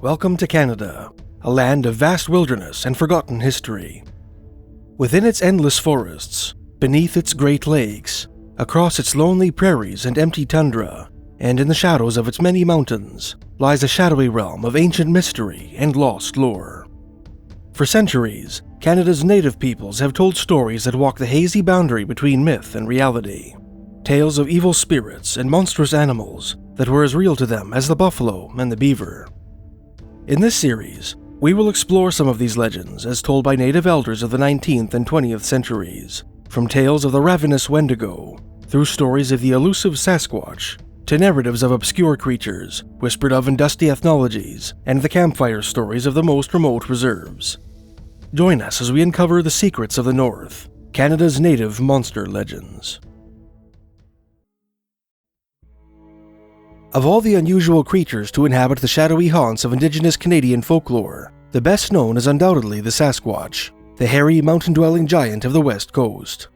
Welcome to Canada, a land of vast wilderness and forgotten history. Within its endless forests, beneath its great lakes, across its lonely prairies and empty tundra, and in the shadows of its many mountains, lies a shadowy realm of ancient mystery and lost lore. For centuries, Canada's native peoples have told stories that walk the hazy boundary between myth and reality. Tales of evil spirits and monstrous animals that were as real to them as the buffalo and the beaver. In this series, we will explore some of these legends as told by native elders of the 19th and 20th centuries, from tales of the ravenous Wendigo, through stories of the elusive Sasquatch, to narratives of obscure creatures, whispered of in dusty ethnologies, and the campfire stories of the most remote reserves. Join us as we uncover the secrets of the North, Canada's native monster legends. Of all the unusual creatures to inhabit the shadowy haunts of Indigenous Canadian folklore, the best known is undoubtedly the Sasquatch, the hairy, mountain-dwelling giant of the West Coast.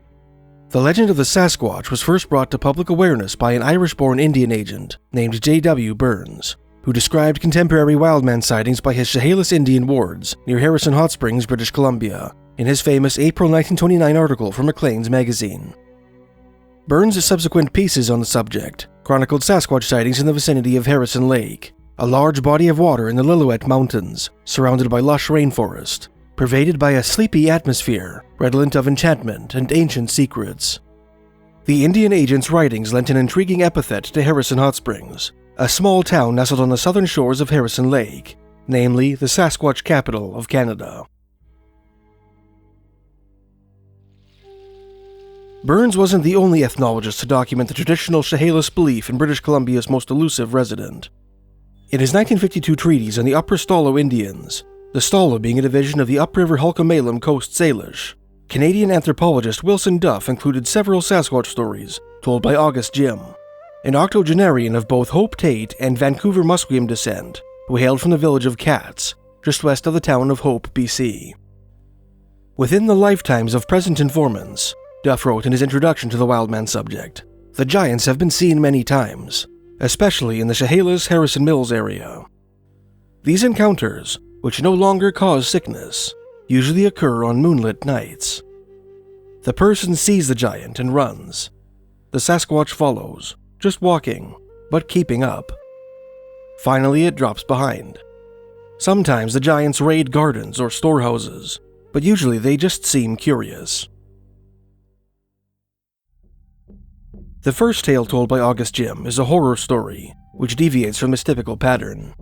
The legend of the Sasquatch was first brought to public awareness by an Irish-born Indian agent named J.W. Burns, who described contemporary wildman sightings by his Chehalis Indian wards near Harrison Hot Springs, British Columbia, in his famous April 1929 article for Maclean's magazine. Burns' subsequent pieces on the subject chronicled Sasquatch sightings in the vicinity of Harrison Lake, a large body of water in the Lillooet Mountains, surrounded by lush rainforest, pervaded by a sleepy atmosphere, redolent of enchantment and ancient secrets. The Indian agent's writings lent an intriguing epithet to Harrison Hot Springs, a small town nestled on the southern shores of Harrison Lake, namely the Sasquatch capital of Canada. Burns wasn't the only ethnologist to document the traditional Chehalis belief in British Columbia's most elusive resident. In his 1952 treatise on the Upper Stalo Indians, the Stalo being a division of the upriver Hulkamalum Coast Salish, Canadian anthropologist Wilson Duff included several Sasquatch stories told by August Jim, an octogenarian of both Hope Tate and Vancouver Musqueam descent, who hailed from the village of Katz, just west of the town of Hope, BC. Within the lifetimes of present informants, Duff wrote in his introduction to the wildman subject, the giants have been seen many times, especially in the Chehalis Harrison Mills area. These encounters, which no longer cause sickness, usually occur on moonlit nights. The person sees the giant and runs. The Sasquatch follows, just walking, but keeping up. Finally, it drops behind. Sometimes the giants raid gardens or storehouses, but usually they just seem curious. The first tale told by August Jim is a horror story, which deviates from this typical pattern.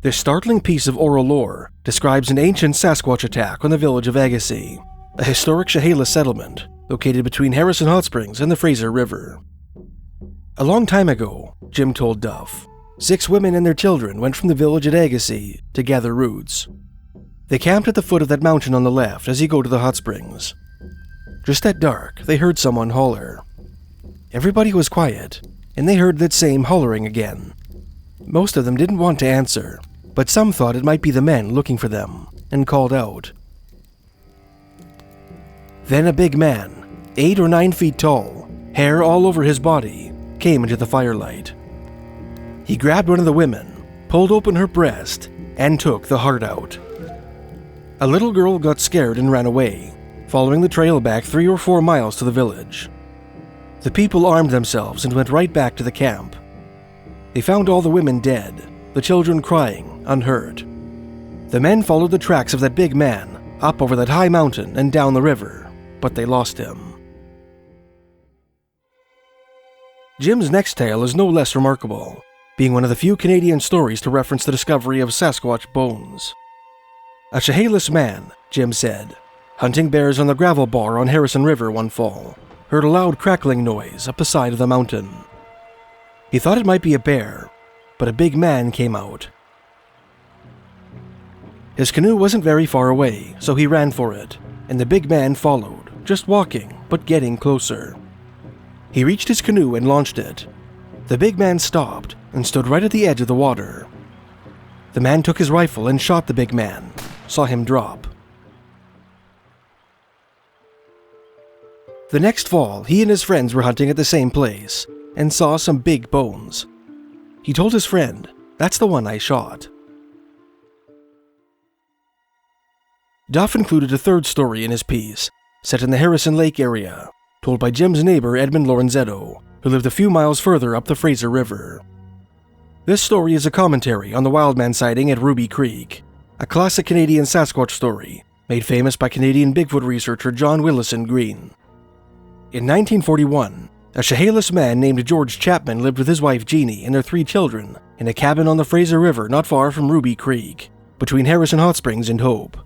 This startling piece of oral lore describes an ancient Sasquatch attack on the village of Agassiz, a historic Chehalis settlement located between Harrison Hot Springs and the Fraser River. A long time ago, Jim told Duff, 6 women and their children went from the village at Agassiz to gather roots. They camped at the foot of that mountain on the left as you go to the hot springs. Just at dark, they heard someone holler. Everybody was quiet, and they heard that same hollering again. Most of them didn't want to answer, but some thought it might be the men looking for them, and called out. Then a big man, 8 or 9 feet tall, hair all over his body, came into the firelight. He grabbed one of the women, pulled open her breast, and took the heart out. A little girl got scared and ran away, following the trail back 3 or 4 miles to the village. The people armed themselves and went right back to the camp. They found all the women dead, the children crying, unhurt. The men followed the tracks of that big man, up over that high mountain and down the river, but they lost him. Jim's next tale is no less remarkable, being one of the few Canadian stories to reference the discovery of Sasquatch bones. A Chehalis man, Jim said, hunting bears on the gravel bar on Harrison River one fall, heard a loud crackling noise up the side of the mountain. He thought it might be a bear, but a big man came out. His canoe wasn't very far away, so he ran for it, and the big man followed, just walking, but getting closer. He reached his canoe and launched it. The big man stopped and stood right at the edge of the water. The man took his rifle and shot the big man, saw him drop. The next fall, he and his friends were hunting at the same place and saw some big bones. He told his friend, "That's the one I shot." Duff included a third story in his piece, set in the Harrison Lake area, told by Jim's neighbor Edmund Lorenzetto, who lived a few miles further up the Fraser River. This story is a commentary on the Wildman sighting at Ruby Creek, a classic Canadian Sasquatch story made famous by Canadian Bigfoot researcher John Willison Green. In 1941, a Chehalis man named George Chapman lived with his wife Jeannie and their 3 children in a cabin on the Fraser River not far from Ruby Creek, between Harrison Hot Springs and Hope.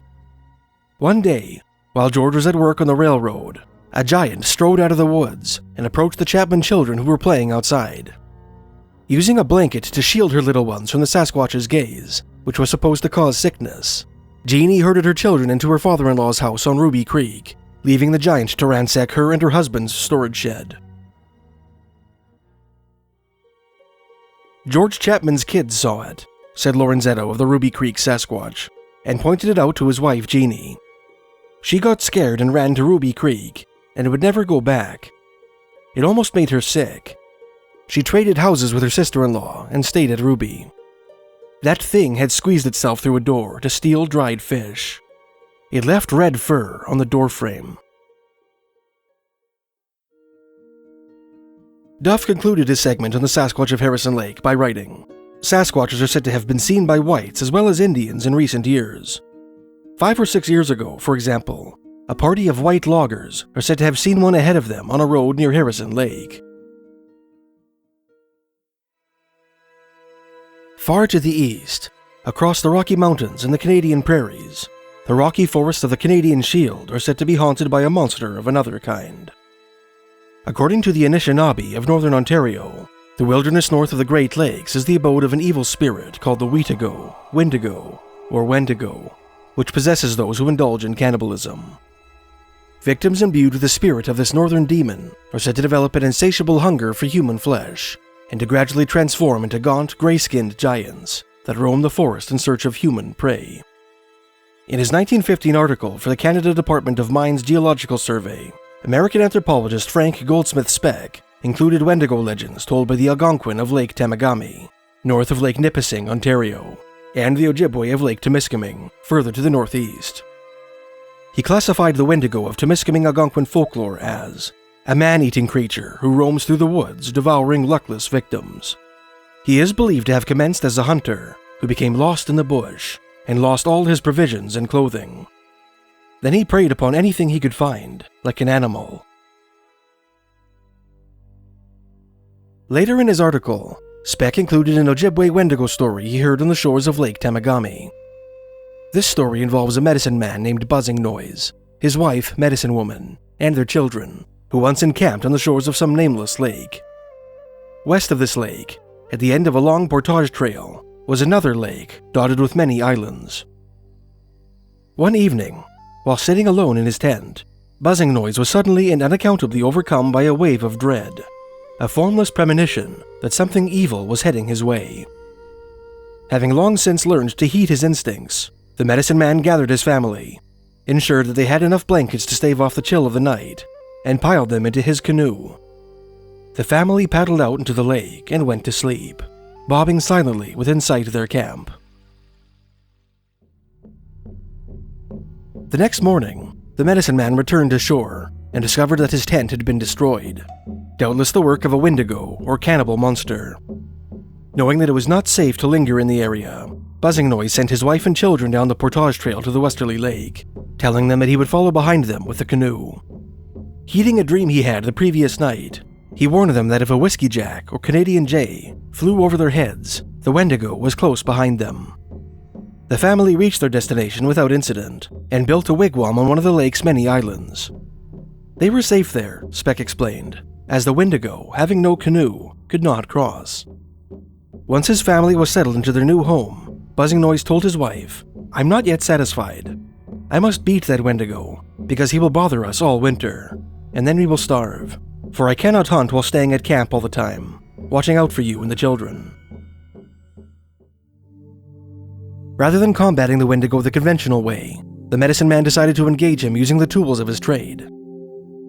One day, while George was at work on the railroad, a giant strode out of the woods and approached the Chapman children who were playing outside. Using a blanket to shield her little ones from the Sasquatch's gaze, which was supposed to cause sickness, Jeannie herded her children into her father-in-law's house on Ruby Creek, leaving the giant to ransack her and her husband's storage shed. George Chapman's kids saw it, said Lorenzetto of the Ruby Creek Sasquatch, and pointed it out to his wife Jeannie. She got scared and ran to Ruby Creek, and would never go back. It almost made her sick. She traded houses with her sister-in-law and stayed at Ruby. That thing had squeezed itself through a door to steal dried fish. It left red fur on the doorframe. Duff concluded his segment on the Sasquatch of Harrison Lake by writing, Sasquatches are said to have been seen by whites as well as Indians in recent years. 5 or 6 years ago, for example, a party of white loggers are said to have seen one ahead of them on a road near Harrison Lake. Far to the east, across the Rocky Mountains and the Canadian prairies, the rocky forests of the Canadian Shield are said to be haunted by a monster of another kind. According to the Anishinaabe of northern Ontario, the wilderness north of the Great Lakes is the abode of an evil spirit called the Wechuge, Windigo, or Wendigo, which possesses those who indulge in cannibalism. Victims imbued with the spirit of this northern demon are said to develop an insatiable hunger for human flesh, and to gradually transform into gaunt, gray-skinned giants that roam the forest in search of human prey. In his 1915 article for the Canada Department of Mines Geological Survey, American anthropologist Frank Goldsmith Speck included Wendigo legends told by the Algonquin of Lake Temagami, north of Lake Nipissing, Ontario, and the Ojibwe of Lake Timiskaming, further to the northeast. He classified the Wendigo of Timiskaming Algonquin folklore as a man-eating creature who roams through the woods devouring luckless victims. He is believed to have commenced as a hunter who became lost in the bush and lost all his provisions and clothing. Then he preyed upon anything he could find, like an animal. Later in his article, Speck included an Ojibwe Wendigo story he heard on the shores of Lake Temagami. This story involves a medicine man named Buzzing Noise, his wife, Medicine Woman, and their children, who once encamped on the shores of some nameless lake. West of this lake, at the end of a long portage trail, was another lake dotted with many islands. One evening, while sitting alone in his tent, Buzzing Noise was suddenly and unaccountably overcome by a wave of dread, a formless premonition that something evil was heading his way. Having long since learned to heed his instincts, the medicine man gathered his family, ensured that they had enough blankets to stave off the chill of the night, and piled them into his canoe. The family paddled out into the lake and went to sleep, bobbing silently within sight of their camp. The next morning, the medicine man returned to shore and discovered that his tent had been destroyed, doubtless the work of a Windigo or cannibal monster. Knowing that it was not safe to linger in the area, Buzzing Noise sent his wife and children down the portage trail to the westerly lake, telling them that he would follow behind them with the canoe. Heeding a dream he had the previous night, he warned them that if a whiskey jack or Canadian jay flew over their heads, the Wendigo was close behind them. The family reached their destination without incident and built a wigwam on one of the lake's many islands. They were safe there, Speck explained, as the Windigo, having no canoe, could not cross. Once his family was settled into their new home, Buzzing Noise told his wife, "I'm not yet satisfied. I must beat that Wendigo, because he will bother us all winter, and then we will starve, for I cannot hunt while staying at camp all the time, watching out for you and the children." Rather than combating the Wendigo the conventional way, the medicine man decided to engage him using the tools of his trade.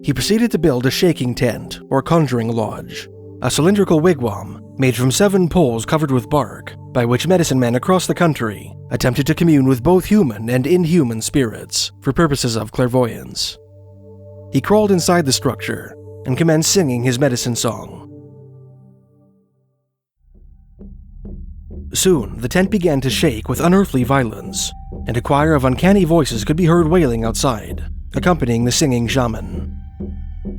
He proceeded to build a shaking tent, or conjuring lodge, a cylindrical wigwam made from 7 poles covered with bark, by which medicine men across the country attempted to commune with both human and inhuman spirits for purposes of clairvoyance. He crawled inside the structure and commenced singing his medicine song. Soon, the tent began to shake with unearthly violence, and a choir of uncanny voices could be heard wailing outside, accompanying the singing shaman.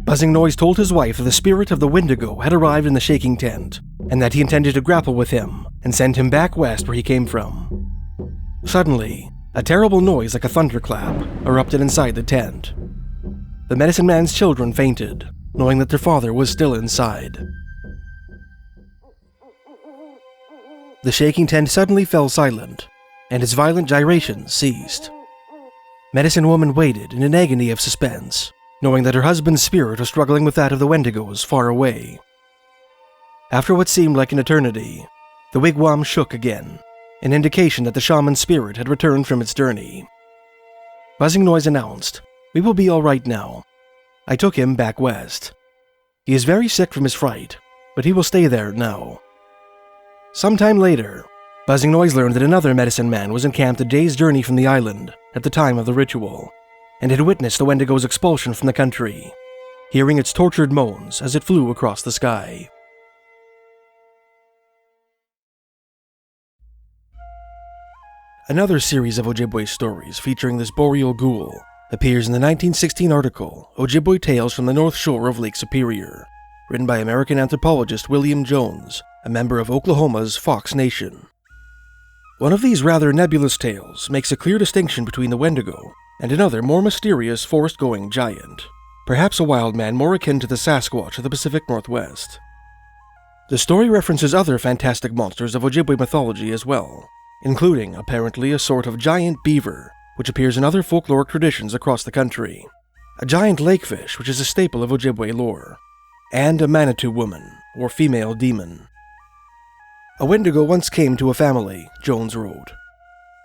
Buzzing Noise told his wife that the spirit of the Windigo had arrived in the shaking tent, and that he intended to grapple with him and send him back west where he came from. Suddenly, a terrible noise like a thunderclap erupted inside the tent. The medicine man's children fainted, knowing that their father was still inside. The shaking tent suddenly fell silent, and its violent gyrations ceased. Medicine Woman waited in an agony of suspense, knowing that her husband's spirit was struggling with that of the Wendigos far away. After what seemed like an eternity, the wigwam shook again, an indication that the shaman's spirit had returned from its journey. Buzzing Noise announced, "We will be all right now. I took him back west. He is very sick from his fright, but he will stay there now." Sometime later, Buzzing Noise learned that another medicine man was encamped a day's journey from the island at the time of the ritual, and had witnessed the Wendigo's expulsion from the country, hearing its tortured moans as it flew across the sky. Another series of Ojibwe stories featuring this boreal ghoul appears in the 1916 article Ojibwe Tales from the North Shore of Lake Superior, written by American anthropologist William Jones, a member of Oklahoma's Fox Nation. One of these rather nebulous tales makes a clear distinction between the Wendigo and another more mysterious forest-going giant, perhaps a wild man more akin to the Sasquatch of the Pacific Northwest. The story references other fantastic monsters of Ojibwe mythology as well, including, apparently, a sort of giant beaver, which appears in other folkloric traditions across the country, a giant lakefish, which is a staple of Ojibwe lore, and a Manitou woman, or female demon. A Wendigo once came to a family, Jones wrote.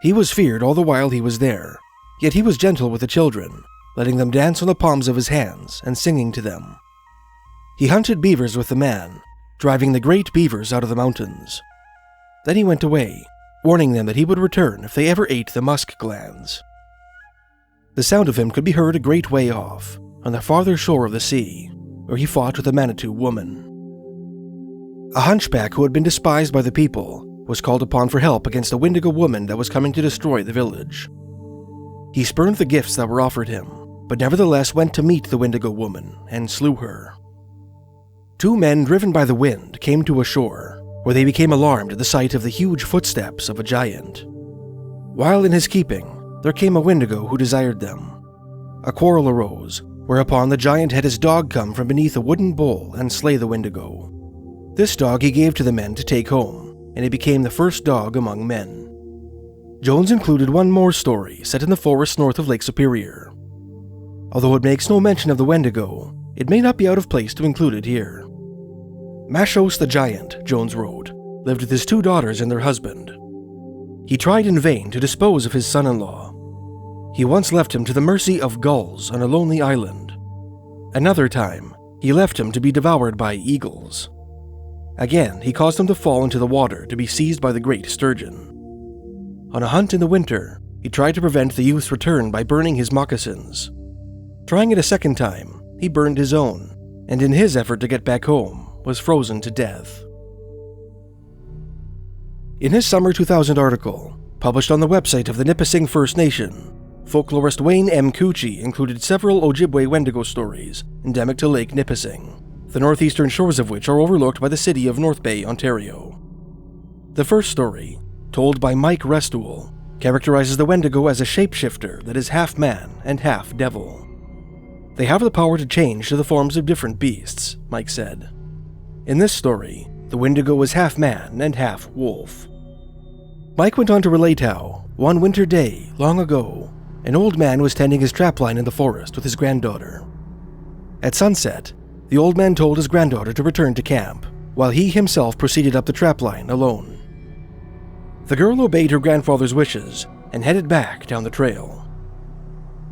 He was feared all the while he was there, yet he was gentle with the children, letting them dance on the palms of his hands and singing to them. He hunted beavers with the man, driving the great beavers out of the mountains. Then he went away, warning them that he would return if they ever ate the musk glands. The sound of him could be heard a great way off, on the farther shore of the sea, where he fought with a Manitou woman. A hunchback who had been despised by the people was called upon for help against a Windigo woman that was coming to destroy the village. He spurned the gifts that were offered him, but nevertheless went to meet the Windigo woman and slew her. 2 men driven by the wind came to a shore, where they became alarmed at the sight of the huge footsteps of a giant. While in his keeping, there came a Windigo who desired them. A quarrel arose, whereupon the giant had his dog come from beneath a wooden bowl and slay the Windigo. This dog he gave to the men to take home, and it became the first dog among men. Jones included one more story set in the forests north of Lake Superior. Although it makes no mention of the Wendigo, it may not be out of place to include it here. Mashos the Giant, Jones wrote, lived with his 2 daughters and their husband. He tried in vain to dispose of his son-in-law. He once left him to the mercy of gulls on a lonely island. Another time, he left him to be devoured by eagles. Again, he caused him to fall into the water to be seized by the great sturgeon. On a hunt in the winter, he tried to prevent the youth's return by burning his moccasins. Trying it a second time, he burned his own, and in his effort to get back home, was frozen to death. In his summer 2000 article, published on the website of the Nipissing First Nation, folklorist Wayne M. Cucci included several Ojibwe Wendigo stories endemic to Lake Nipissing, the northeastern shores of which are overlooked by the city of North Bay, Ontario. The first story, told by Mike Restool, characterizes the Wendigo as a shapeshifter that is half man and half devil. They have the power to change to the forms of different beasts, Mike said. In this story, the Windigo was half man and half wolf. Mike went on to relate how, one winter day, long ago, an old man was tending his trapline in the forest with his granddaughter. At sunset, the old man told his granddaughter to return to camp, while he himself proceeded up the trapline alone. The girl obeyed her grandfather's wishes and headed back down the trail.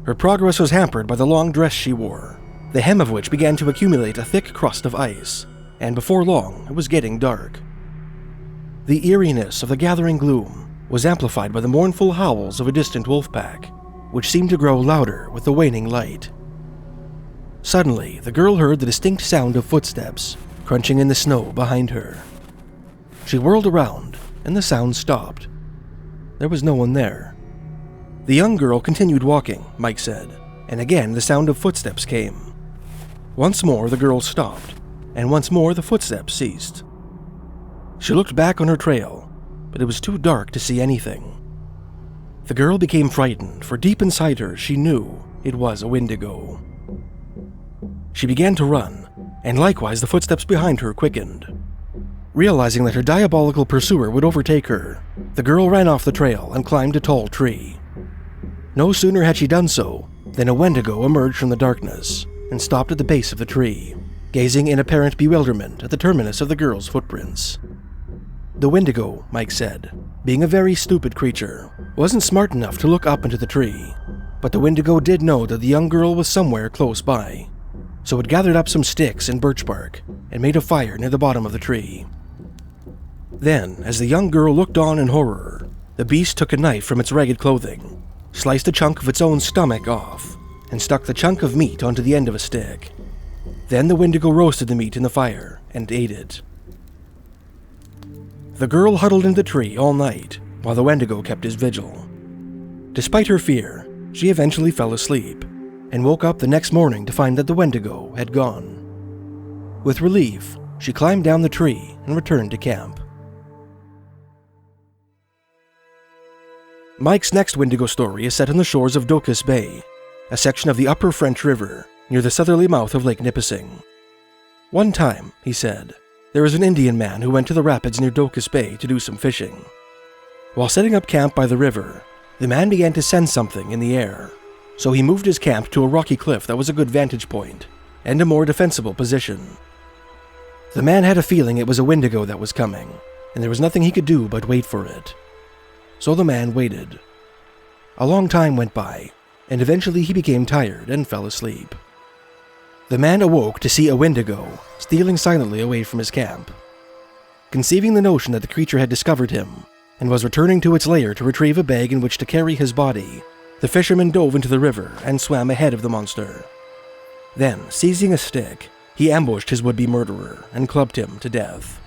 Her progress was hampered by the long dress she wore, the hem of which began to accumulate a thick crust of ice, and before long it was getting dark. The eeriness of the gathering gloom was amplified by the mournful howls of a distant wolf pack, which seemed to grow louder with the waning light. Suddenly, the girl heard the distinct sound of footsteps crunching in the snow behind her. She whirled around, and the sound stopped. There was no one there. The young girl continued walking, Mike said, and again the sound of footsteps came. Once more the girl stopped, and once more the footsteps ceased. She looked back on her trail, but it was too dark to see anything. The girl became frightened, for deep inside her she knew it was a Windigo. She began to run, and likewise the footsteps behind her quickened. Realizing that her diabolical pursuer would overtake her, the girl ran off the trail and climbed a tall tree. No sooner had she done so than a Wendigo emerged from the darkness and stopped at the base of the tree, gazing in apparent bewilderment at the terminus of the girl's footprints. The Windigo, Mike said, being a very stupid creature, wasn't smart enough to look up into the tree, but the Windigo did know that the young girl was somewhere close by, so it gathered up some sticks and birch bark and made a fire near the bottom of the tree. Then, as the young girl looked on in horror, the beast took a knife from its ragged clothing, sliced a chunk of its own stomach off, and stuck the chunk of meat onto the end of a stick. Then the Windigo roasted the meat in the fire and ate it. The girl huddled in the tree all night while the Wendigo kept his vigil. Despite her fear, she eventually fell asleep and woke up the next morning to find that the Wendigo had gone. With relief, she climbed down the tree and returned to camp. Mike's next Windigo story is set on the shores of Docus Bay, a section of the upper French River near the southerly mouth of Lake Nipissing. One time, he said, there was an Indian man who went to the rapids near Docus Bay to do some fishing. While setting up camp by the river, the man began to sense something in the air, so he moved his camp to a rocky cliff that was a good vantage point and a more defensible position. The man had a feeling it was a Windigo that was coming, and there was nothing he could do but wait for it. So the man waited. A long time went by, and eventually he became tired and fell asleep. The man awoke to see a Windigo stealing silently away from his camp. Conceiving the notion that the creature had discovered him and was returning to its lair to retrieve a bag in which to carry his body, the fisherman dove into the river and swam ahead of the monster. Then, seizing a stick, he ambushed his would-be murderer and clubbed him to death.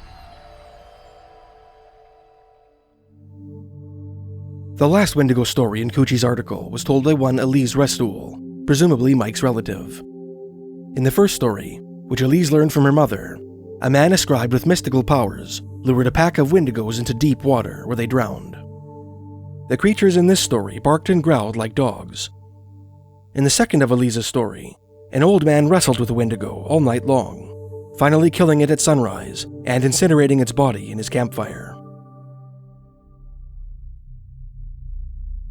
The last Windigo story in Coochie's article was told by one Elise Restoul, presumably Mike's relative. In the first story, which Elise learned from her mother, a man ascribed with mystical powers lured a pack of Wendigos into deep water where they drowned. The creatures in this story barked and growled like dogs. In the second of Elise's story, an old man wrestled with a Wendigo all night long, finally killing it at sunrise and incinerating its body in his campfire.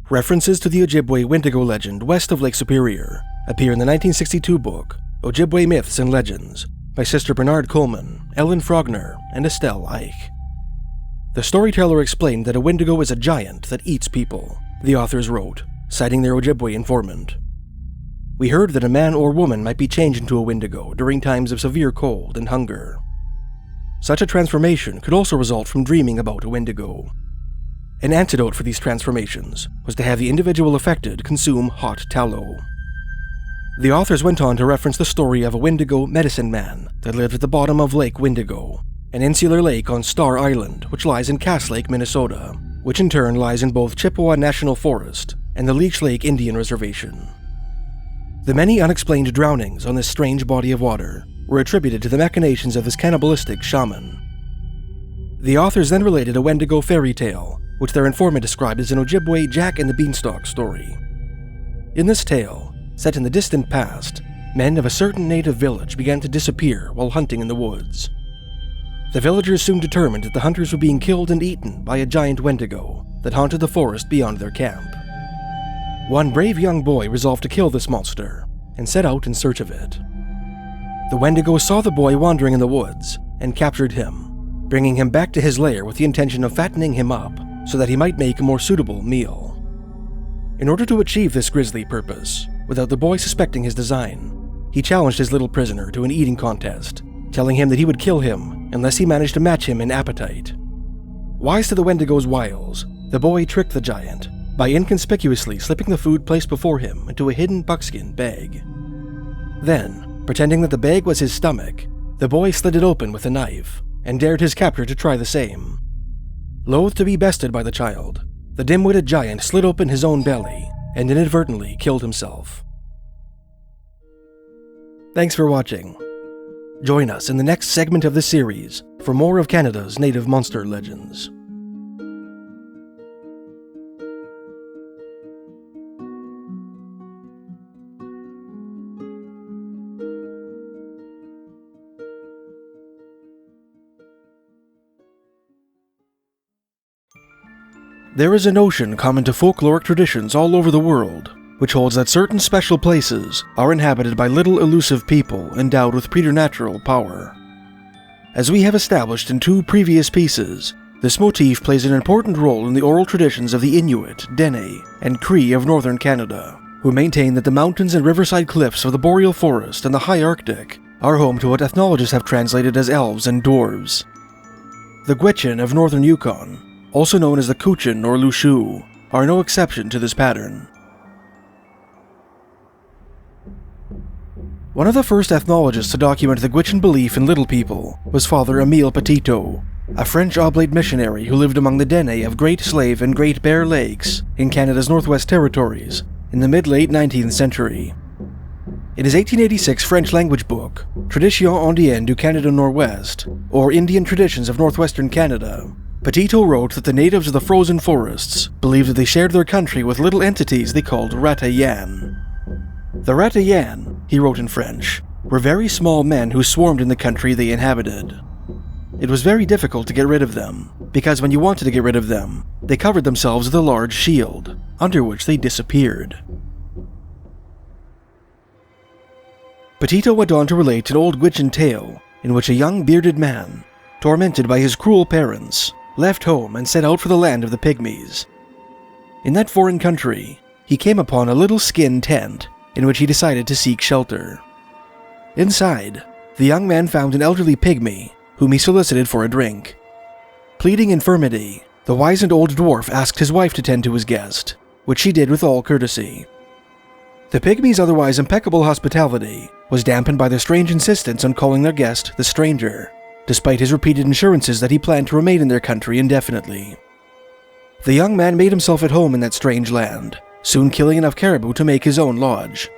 References to the Ojibwe Windigo legend west of Lake Superior appear in the 1962 book Ojibwe Myths and Legends by Sister Bernard Coleman, Ellen Frogner, and Estelle Eich. The storyteller explained that a Windigo is a giant that eats people, the authors wrote, citing their Ojibwe informant. We heard that a man or woman might be changed into a Windigo during times of severe cold and hunger. Such a transformation could also result from dreaming about a Windigo. An antidote for these transformations was to have the individual affected consume hot tallow. The authors went on to reference the story of a Windigo medicine man that lived at the bottom of Lake Windigo, an insular lake on Star Island which lies in Cass Lake, Minnesota, which in turn lies in both Chippewa National Forest and the Leech Lake Indian Reservation. The many unexplained drownings on this strange body of water were attributed to the machinations of this cannibalistic shaman. The authors then related a Wendigo fairy tale, which their informant described as an Ojibwe Jack and the Beanstalk story. In this tale, set in the distant past, men of a certain native village began to disappear while hunting in the woods. The villagers soon determined that the hunters were being killed and eaten by a giant Wendigo that haunted the forest beyond their camp. One brave young boy resolved to kill this monster and set out in search of it. The Wendigo saw the boy wandering in the woods and captured him, bringing him back to his lair with the intention of fattening him up so that he might make a more suitable meal. In order to achieve this grisly purpose, without the boy suspecting his design, he challenged his little prisoner to an eating contest, telling him that he would kill him unless he managed to match him in appetite. Wise to the Wendigo's wiles, the boy tricked the giant by inconspicuously slipping the food placed before him into a hidden buckskin bag. Then, pretending that the bag was his stomach, the boy slid it open with a knife and dared his captor to try the same. Loath to be bested by the child, the dim-witted giant slit open his own belly and inadvertently killed himself. Thanks for watching. Join us in the next segment of the series for more of Canada's native monster legends. There is a notion common to folkloric traditions all over the world, which holds that certain special places are inhabited by little elusive people endowed with preternatural power. As we have established in 2 previous pieces, this motif plays an important role in the oral traditions of the Inuit, Dene, and Cree of northern Canada, who maintain that the mountains and riverside cliffs of the boreal forest and the high Arctic are home to what ethnologists have translated as elves and dwarves. The Gwich'in of northern Yukon, also known as the Kuchin or Lushu, are no exception to this pattern. One of the first ethnologists to document the Gwich'in belief in little people was Father Emile Petitot, a French oblate missionary who lived among the Dene of Great Slave and Great Bear Lakes in Canada's Northwest Territories in the mid-late 19th century. In his 1886 French-language book, Traditions Indiennes du Canada Nord-Ouest, or Indian Traditions of Northwestern Canada, Petitot wrote that the natives of the frozen forests believed that they shared their country with little entities they called Ratayan. The Ratayan, he wrote in French, were very small men who swarmed in the country they inhabited. It was very difficult to get rid of them, because when you wanted to get rid of them, they covered themselves with a large shield, under which they disappeared. Petitot went on to relate an old Gwich'in tale in which a young bearded man, tormented by his cruel parents, left home and set out for the land of the Pygmies. In that foreign country, he came upon a little skin tent in which he decided to seek shelter. Inside, the young man found an elderly pygmy whom he solicited for a drink. Pleading infirmity, the wizened old dwarf asked his wife to tend to his guest, which she did with all courtesy. The pygmy's otherwise impeccable hospitality was dampened by their strange insistence on calling their guest the stranger, despite his repeated assurances that he planned to remain in their country indefinitely. The young man made himself at home in that strange land, soon killing enough caribou to make his own lodge.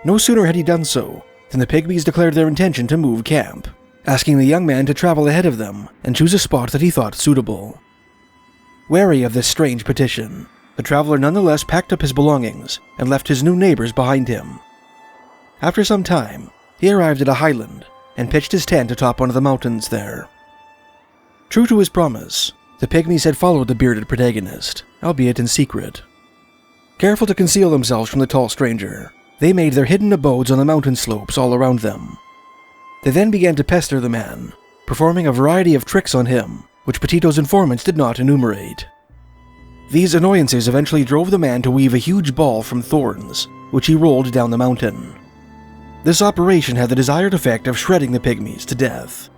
No sooner had he done so than the Pygmies declared their intention to move camp, asking the young man to travel ahead of them and choose a spot that he thought suitable. Wary of this strange petition, the traveler nonetheless packed up his belongings and left his new neighbors behind him. After some time, he arrived at a highland and pitched his tent atop one of the mountains there. True to his promise, the Pygmies had followed the bearded protagonist, albeit in secret. Careful to conceal themselves from the tall stranger, they made their hidden abodes on the mountain slopes all around them. They then began to pester the man, performing a variety of tricks on him, which Petitot's informants did not enumerate. These annoyances eventually drove the man to weave a huge ball from thorns, which he rolled down the mountain. This operation had the desired effect of shredding the Pygmies to death.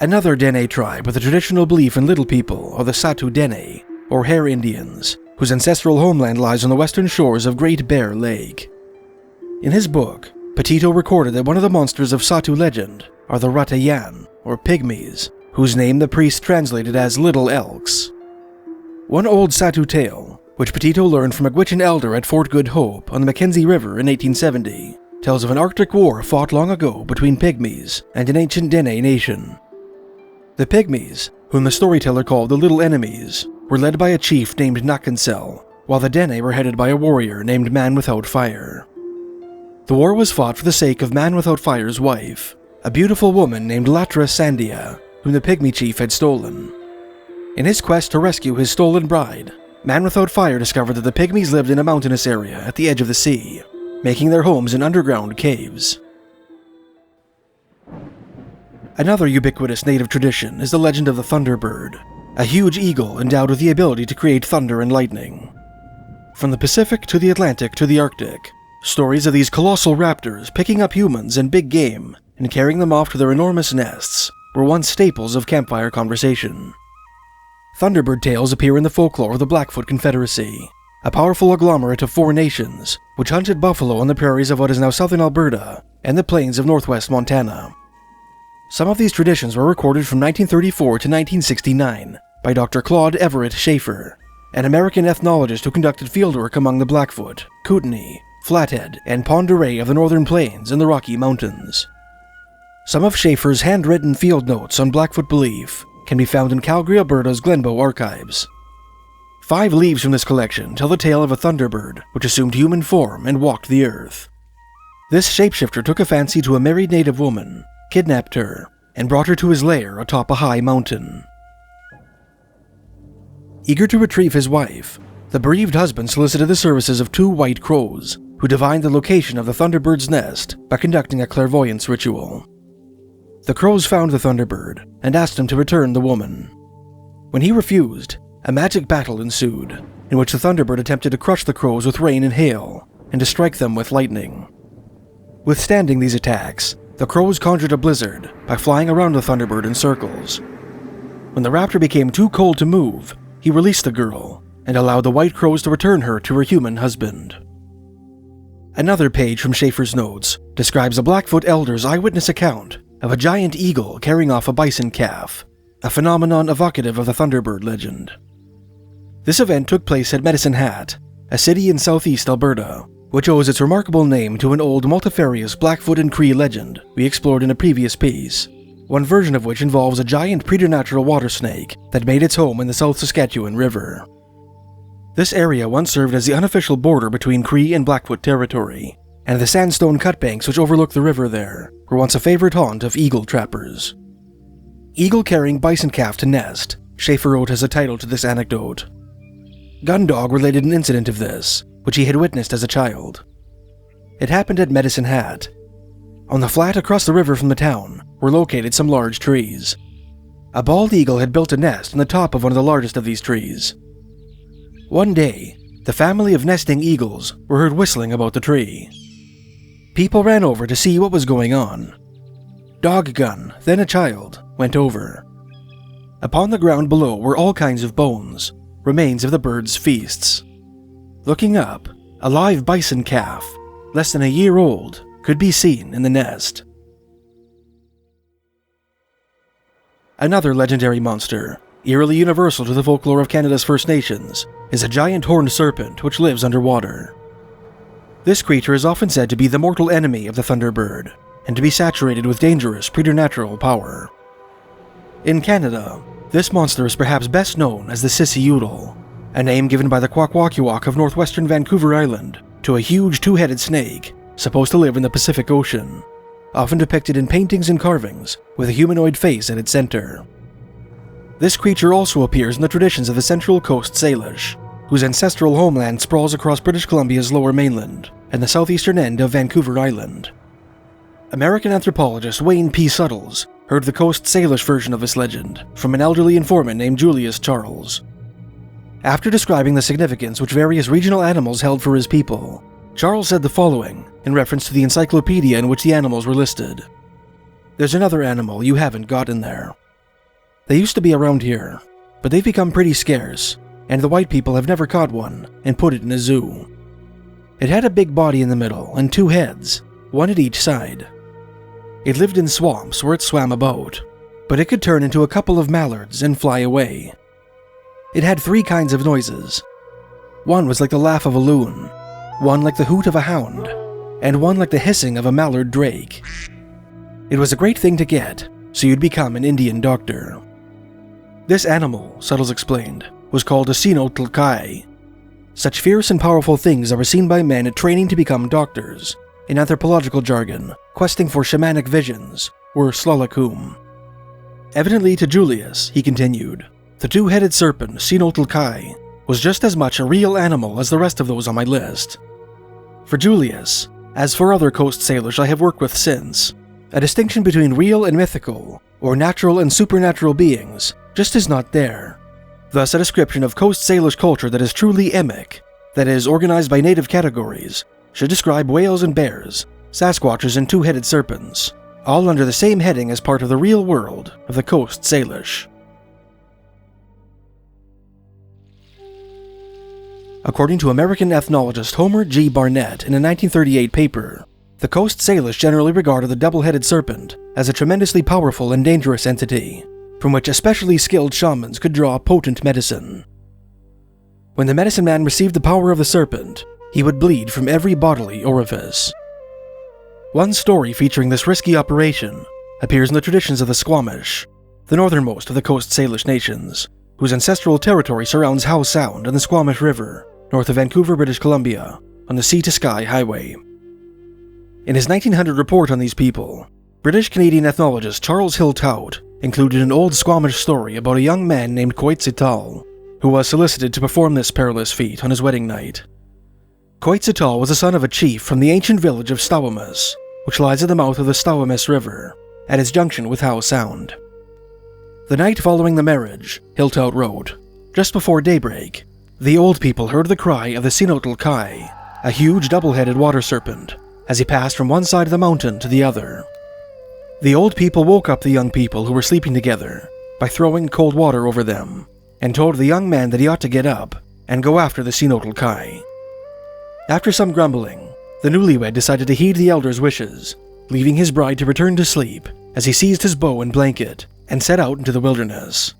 Another Dene tribe with a traditional belief in little people are the Satu Dene, or Hare Indians, whose ancestral homeland lies on the western shores of Great Bear Lake. In his book, Petitot recorded that one of the monsters of Satu legend are the Ratayan, or Pygmies, whose name the priest translated as Little Elks. One old Satu tale, which Petitot learned from a Gwich'in elder at Fort Good Hope on the Mackenzie River in 1870, tells of an Arctic war fought long ago between Pygmies and an ancient Dene nation. The Pygmies, whom the storyteller called the Little Enemies, were led by a chief named Nakinsel, while the Dene were headed by a warrior named Man Without Fire. The war was fought for the sake of Man Without Fire's wife, a beautiful woman named Latra Sandia, whom the Pygmy chief had stolen. In his quest to rescue his stolen bride, Man Without Fire discovered that the Pygmies lived in a mountainous area at the edge of the sea, making their homes in underground caves. Another ubiquitous native tradition is the legend of the Thunderbird, a huge eagle endowed with the ability to create thunder and lightning. From the Pacific to the Atlantic to the Arctic, stories of these colossal raptors picking up humans and big game and carrying them off to their enormous nests were once staples of campfire conversation. Thunderbird tales appear in the folklore of the Blackfoot Confederacy, a powerful agglomerate of 4 nations which hunted buffalo on the prairies of what is now southern Alberta and the plains of northwest Montana. Some of these traditions were recorded from 1934 to 1969 by Dr. Claude Everett Schaefer, an American ethnologist who conducted fieldwork among the Blackfoot, Kootenai, Flathead, and Pend Oreille of the northern plains and the Rocky Mountains. Some of Schaefer's handwritten field notes on Blackfoot belief can be found in Calgary, Alberta's Glenbow archives. 5 leaves from this collection tell the tale of a Thunderbird which assumed human form and walked the earth. This shapeshifter took a fancy to a married native woman, kidnapped her, and brought her to his lair atop a high mountain. Eager to retrieve his wife, the bereaved husband solicited the services of 2 white crows, who divined the location of the Thunderbird's nest by conducting a clairvoyance ritual. The crows found the Thunderbird and asked him to return the woman. When he refused, a magic battle ensued, in which the Thunderbird attempted to crush the crows with rain and hail, and to strike them with lightning. Withstanding these attacks, the crows conjured a blizzard by flying around the Thunderbird in circles. When the raptor became too cold to move, he released the girl and allowed the white crows to return her to her human husband. Another page from Schaefer's notes describes a Blackfoot elder's eyewitness account of a giant eagle carrying off a bison calf, a phenomenon evocative of the Thunderbird legend. This event took place at Medicine Hat, a city in southeast Alberta, which owes its remarkable name to an old multifarious Blackfoot and Cree legend we explored in a previous piece, one version of which involves a giant preternatural water snake that made its home in the South Saskatchewan River. This area once served as the unofficial border between Cree and Blackfoot territory, and the sandstone cutbanks which overlook the river there were once a favorite haunt of eagle trappers. Eagle carrying bison calf to nest, Schaefer wrote as a title to this anecdote. Gundog related an incident of this, which he had witnessed as a child. It happened at Medicine Hat. On the flat across the river from the town were located some large trees. A bald eagle had built a nest on the top of one of the largest of these trees. One day, the family of nesting eagles were heard whistling about the tree. People ran over to see what was going on. Dog Gun, then a child, went over. Upon the ground below were all kinds of bones, remains of the birds' feasts. Looking up, a live bison calf, less than a year old, could be seen in the nest. Another legendary monster, eerily universal to the folklore of Canada's First Nations, is a giant horned serpent which lives underwater. This creature is often said to be the mortal enemy of the Thunderbird, and to be saturated with dangerous preternatural power. In Canada, this monster is perhaps best known as the Sissi-Oodle, a name given by the Kwakwaka'wakw of northwestern Vancouver Island to a huge 2-headed snake supposed to live in the Pacific Ocean, often depicted in paintings and carvings with a humanoid face at its center. This creature also appears in the traditions of the Central Coast Salish, whose ancestral homeland sprawls across British Columbia's lower mainland and the southeastern end of Vancouver Island. American anthropologist Wayne P. Suttles heard the Coast Salish version of this legend from an elderly informant named Julius Charles. After describing the significance which various regional animals held for his people, Charles said the following in reference to the encyclopedia in which the animals were listed. "There's another animal you haven't got in there. They used to be around here, but they've become pretty scarce, and the white people have never caught one and put it in a zoo. It had a big body in the middle and 2 heads, one at each side. It lived in swamps where it swam about, but it could turn into a couple of mallards and fly away. It had 3 kinds of noises. One was like the laugh of a loon, one like the hoot of a hound, and one like the hissing of a mallard drake. It was a great thing to get, so you'd become an Indian doctor." This animal, Suttles explained, was called a Sino'tlkai. Such fierce and powerful things that were seen by men training to become doctors, in anthropological jargon, questing for shamanic visions, were slalakum. Evidently to Julius, he continued, the 2-headed serpent, Sino'tlkai, was just as much a real animal as the rest of those on my list. For Julius, as for other Coast Salish I have worked with since, a distinction between real and mythical, or natural and supernatural beings, just is not there. Thus a description of Coast Salish culture that is truly emic, that is organized by native categories, should describe whales and bears, Sasquatches and 2-headed serpents, all under the same heading as part of the real world of the Coast Salish. According to American ethnologist Homer G. Barnett in a 1938 paper, the Coast Salish generally regarded the double-headed serpent as a tremendously powerful and dangerous entity, from which especially skilled shamans could draw potent medicine. When the medicine man received the power of the serpent, he would bleed from every bodily orifice. One story featuring this risky operation appears in the traditions of the Squamish, the northernmost of the Coast Salish nations, whose ancestral territory surrounds Howe Sound and the Squamish River, north of Vancouver, British Columbia, on the Sea-to-Sky Highway. In his 1900 report on these people, British-Canadian ethnologist Charles Hill Tout included an old Squamish story about a young man named Quetzalcoatl, who was solicited to perform this perilous feat on his wedding night. Quetzalcoatl was the son of a chief from the ancient village of Squamish, which lies at the mouth of the Squamish River, at its junction with Howe Sound. The night following the marriage, Hill Tout wrote, just before daybreak, the old people heard the cry of the Sino'tlkai, a huge double-headed water serpent, as he passed from one side of the mountain to the other. The old people woke up the young people who were sleeping together by throwing cold water over them, and told the young man that he ought to get up and go after the Sino'tlkai. After some grumbling, the newlywed decided to heed the elder's wishes, leaving his bride to return to sleep as he seized his bow and blanket and set out into the wilderness.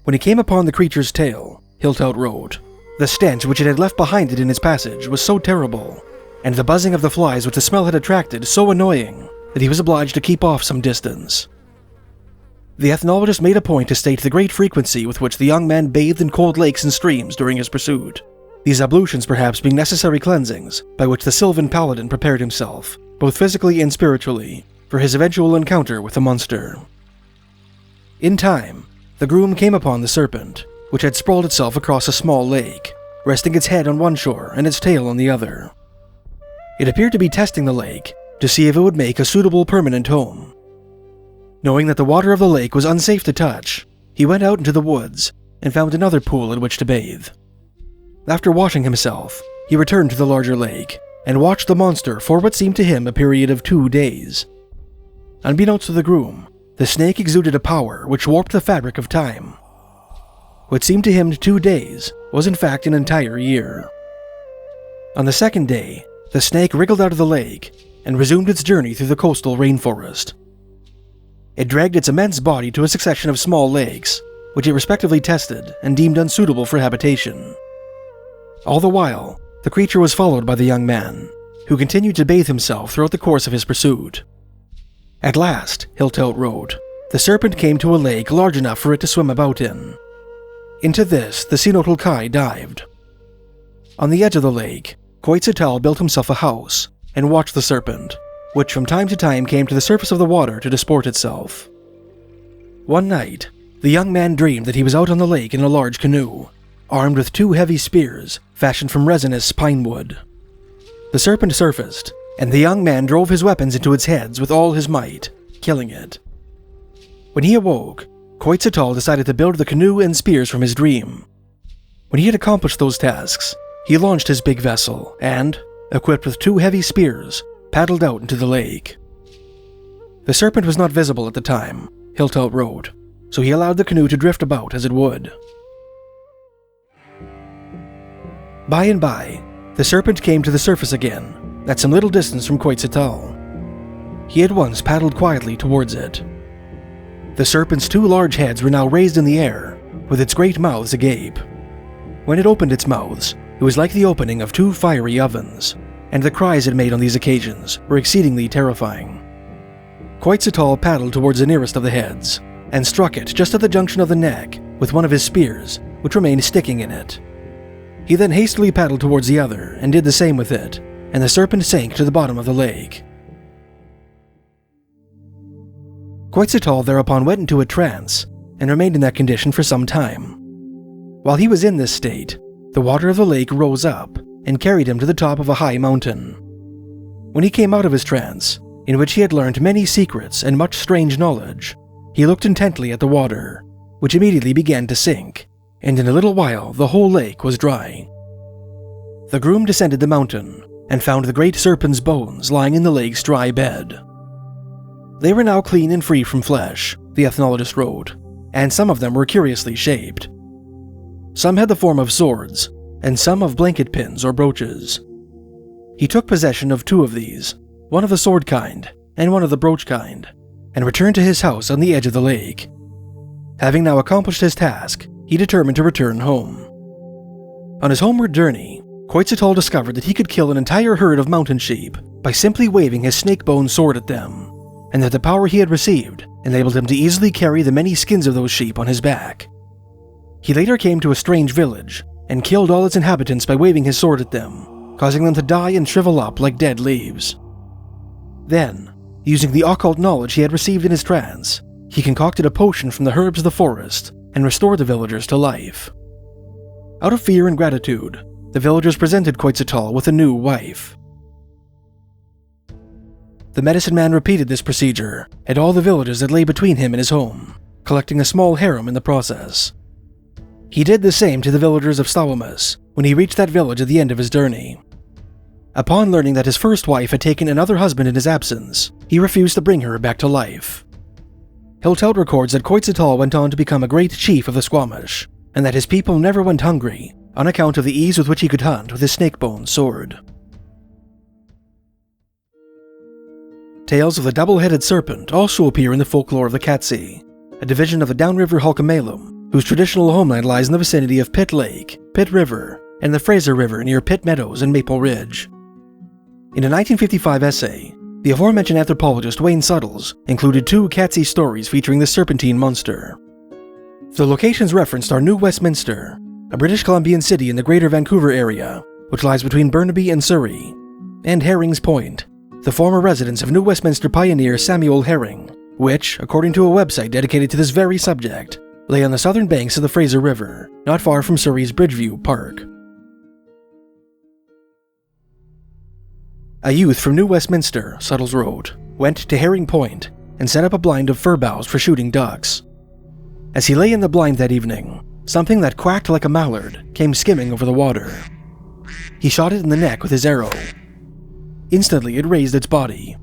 When he came upon the creature's tail, Hill Tout wrote, the stench which it had left behind it in its passage was so terrible, and the buzzing of the flies which the smell had attracted so annoying, that he was obliged to keep off some distance. The ethnologist made a point to state the great frequency with which the young man bathed in cold lakes and streams during his pursuit, these ablutions perhaps being necessary cleansings by which the Sylvan paladin prepared himself, both physically and spiritually, for his eventual encounter with the monster. In time, the groom came upon the serpent, which had sprawled itself across a small lake, resting its head on one shore and its tail on the other. It appeared to be testing the lake to see if it would make a suitable permanent home. Knowing that the water of the lake was unsafe to touch, he went out into the woods and found another pool in which to bathe. After washing himself, he returned to the larger lake and watched the monster for what seemed to him a period of 2 days. Unbeknownst to the groom, the snake exuded a power which warped the fabric of time. What seemed to him 2 days was in fact an entire year. On the second day, the snake wriggled out of the lake and resumed its journey through the coastal rainforest. It dragged its immense body to a succession of small lakes, which it respectively tested and deemed unsuitable for habitation. All the while, the creature was followed by the young man, who continued to bathe himself throughout the course of his pursuit. At last, Hill Tout wrote, the serpent came to a lake large enough for it to swim about in. Into this, the Sino'tlkai dived. On the edge of the lake, Quetzalcoatl built himself a house and watched the serpent, which from time to time came to the surface of the water to disport itself. One night, the young man dreamed that he was out on the lake in a large canoe, armed with 2 heavy spears fashioned from resinous pine wood. The serpent surfaced, and the young man drove his weapons into its heads with all his might, killing it. When he awoke, Quetzalcoatl decided to build the canoe and spears from his dream. When he had accomplished those tasks, he launched his big vessel and, equipped with 2 heavy spears, paddled out into the lake. The serpent was not visible at the time, Hill Tout wrote, so he allowed the canoe to drift about as it would. By and by, the serpent came to the surface again, at some little distance from Quetzalcoatl. He at once paddled quietly towards it. The serpent's 2 large heads were now raised in the air, with its great mouths agape. When it opened its mouths, it was like the opening of 2 fiery ovens, and the cries it made on these occasions were exceedingly terrifying. Quetzalcoatl paddled towards the nearest of the heads, and struck it just at the junction of the neck with one of his spears, which remained sticking in it. He then hastily paddled towards the other and did the same with it, and the serpent sank to the bottom of the lake. Quetzalcoatl thereupon went into a trance and remained in that condition for some time. While he was in this state, the water of the lake rose up and carried him to the top of a high mountain. When he came out of his trance, in which he had learned many secrets and much strange knowledge, he looked intently at the water, which immediately began to sink, and in a little while the whole lake was dry. The groom descended the mountain and found the great serpent's bones lying in the lake's dry bed. They were now clean and free from flesh, the ethnologist wrote, and some of them were curiously shaped. Some had the form of swords, and some of blanket pins or brooches. He took possession of 2 of these, one of the sword kind and one of the brooch kind, and returned to his house on the edge of the lake. Having now accomplished his task, he determined to return home. On his homeward journey, Quetzalcoatl discovered that he could kill an entire herd of mountain sheep by simply waving his snake-bone sword at them, and that the power he had received enabled him to easily carry the many skins of those sheep on his back. He later came to a strange village and killed all its inhabitants by waving his sword at them, causing them to die and shrivel up like dead leaves. Then, using the occult knowledge he had received in his trance, he concocted a potion from the herbs of the forest and restored the villagers to life. Out of fear and gratitude, the villagers presented Quetzalcoatl with a new wife. The medicine man repeated this procedure at all the villages that lay between him and his home, collecting a small harem in the process. He did the same to the villagers of Squamish when he reached that village at the end of his journey. Upon learning that his first wife had taken another husband in his absence, he refused to bring her back to life. Hiltelt records that Quetzalcoatl went on to become a great chief of the Squamish, and that his people never went hungry on account of the ease with which he could hunt with his snake-bone sword. Tales of the double-headed serpent also appear in the folklore of the Katzie, a division of the downriver Hulkamalum, whose traditional homeland lies in the vicinity of Pitt Lake, Pitt River, and the Fraser River near Pitt Meadows and Maple Ridge. In a 1955 essay, the aforementioned anthropologist Wayne Suttles included 2 Katzie stories featuring the serpentine monster. The locations referenced are New Westminster, a British Columbian city in the Greater Vancouver area, which lies between Burnaby and Surrey, and Herring's Point, the former residence of New Westminster pioneer Samuel Herring, which, according to a website dedicated to this very subject, lay on the southern banks of the Fraser River, not far from Surrey's Bridgeview Park. A youth from New Westminster, Suttles wrote, went to Herring Point and set up a blind of fir boughs for shooting ducks. As he lay in the blind that evening, something that quacked like a mallard came skimming over the water. He shot it in the neck with his arrow. Instantly, it raised its body.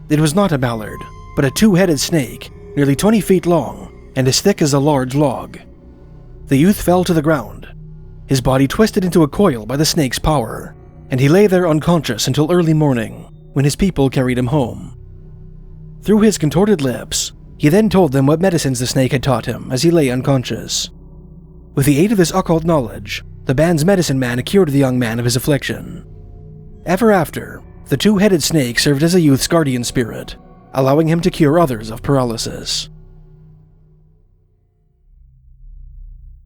It was not a mallard, but a 2-headed snake, nearly 20 feet long and as thick as a large log. The youth fell to the ground. His body twisted into a coil by the snake's power, and he lay there unconscious until early morning, when his people carried him home. Through his contorted lips, he then told them what medicines the snake had taught him as he lay unconscious. With the aid of this occult knowledge, the band's medicine man cured the young man of his affliction. Ever after, the 2-headed snake served as a youth's guardian spirit, allowing him to cure others of paralysis.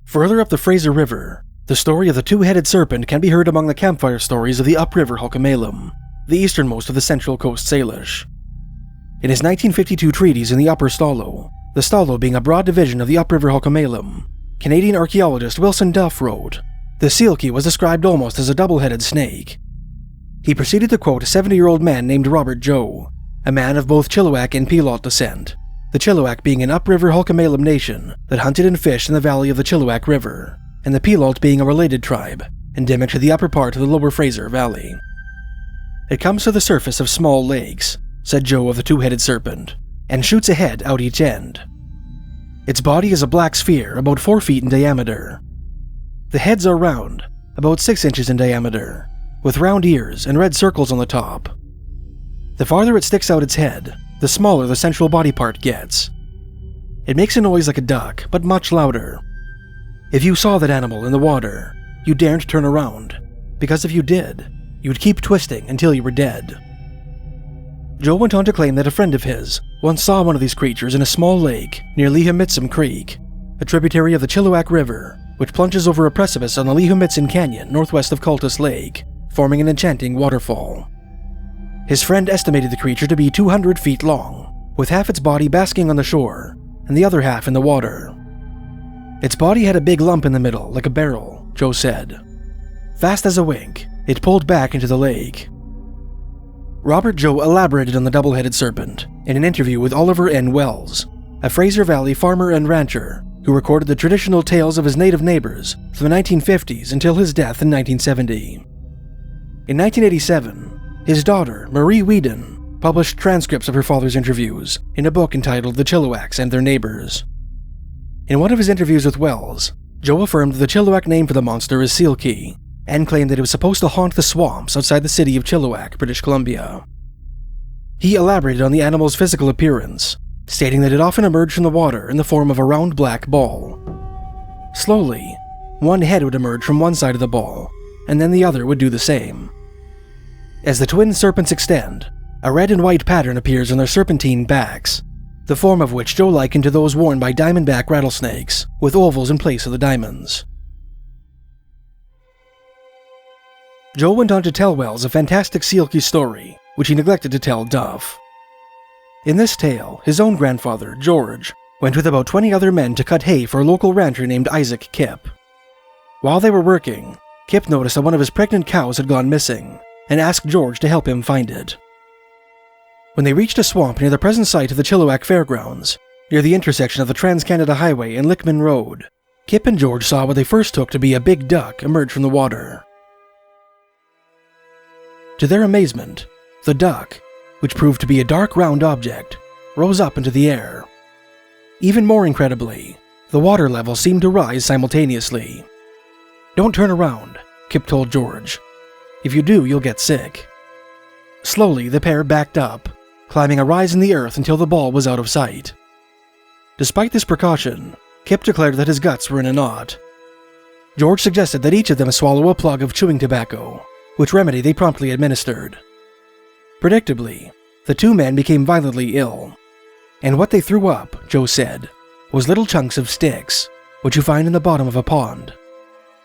Further up the Fraser River, the story of the 2-headed serpent can be heard among the campfire stories of the upriver Hulkamalum, the easternmost of the Central Coast Salish. In his 1952 treatise in the Upper Stalo, the Stalo being a broad division of the upriver Hulkamalum, Canadian archaeologist Wilson Duff wrote, "The Sino'tlkai was described almost as a double-headed snake." He proceeded to quote a 70-year-old man named Robert Joe, a man of both Chilliwack and Pelot descent, the Chilliwack being an upriver Hulkamalum nation that hunted and fished in the valley of the Chilliwack River, and the Pelot being a related tribe, endemic to the upper part of the lower Fraser Valley. "It comes to the surface of small lakes," said Joe of the 2-headed serpent, "and shoots a head out each end. Its body is a black sphere about 4 feet in diameter. The heads are round, about 6 inches in diameter, with round ears and red circles on the top. The farther it sticks out its head, the smaller the central body part gets. It makes a noise like a duck, but much louder. If you saw that animal in the water, you daren't turn around, because if you did, you'd keep twisting until you were dead." Joe went on to claim that a friend of his once saw one of these creatures in a small lake near Nipissing Creek, a tributary of the Chilliwack River, which plunges over a precipice on the Nipissing Canyon northwest of Cultus Lake, forming an enchanting waterfall. His friend estimated the creature to be 200 feet long, with half its body basking on the shore, and the other half in the water. Its body had a big lump in the middle, like a barrel, Joe said. Fast as a wink, it pulled back into the lake. Robert Joe elaborated on the double-headed serpent in an interview with Oliver N. Wells, a Fraser Valley farmer and rancher who recorded the traditional tales of his native neighbors from the 1950s until his death in 1970. In 1987, his daughter, Marie Whedon, published transcripts of her father's interviews in a book entitled The Chilliwacks and Their Neighbors. In one of his interviews with Wells, Joe affirmed that the Chilliwack name for the monster is Sino'tlkai, and claimed that it was supposed to haunt the swamps outside the city of Chilliwack, British Columbia. He elaborated on the animal's physical appearance, stating that it often emerged from the water in the form of a round black ball. Slowly, one head would emerge from one side of the ball, and then the other would do the same. As the twin serpents extend, a red and white pattern appears on their serpentine backs, the form of which Joe likened to those worn by diamondback rattlesnakes, with ovals in place of the diamonds. Joe went on to tell Wells a fantastic Sino'tlkai story, which he neglected to tell Duff. In this tale, his own grandfather, George, went with about 20 other men to cut hay for a local rancher named Isaac Kip. While they were working, Kip noticed that one of his pregnant cows had gone missing, and asked George to help him find it. When they reached a swamp near the present site of the Chilliwack Fairgrounds, near the intersection of the Trans-Canada Highway and Lickman Road, Kip and George saw what they first took to be a big duck emerge from the water. To their amazement, the duck, which proved to be a dark round object, rose up into the air. Even more incredibly, the water level seemed to rise simultaneously. "Don't turn around," Kip told George. "If you do, you'll get sick." Slowly, the pair backed up, climbing a rise in the earth until the ball was out of sight. Despite this precaution, Kip declared that his guts were in a knot. George suggested that each of them swallow a plug of chewing tobacco, which remedy they promptly administered. Predictably, the two men became violently ill, and what they threw up, Joe said, was little chunks of sticks, which you find in the bottom of a pond.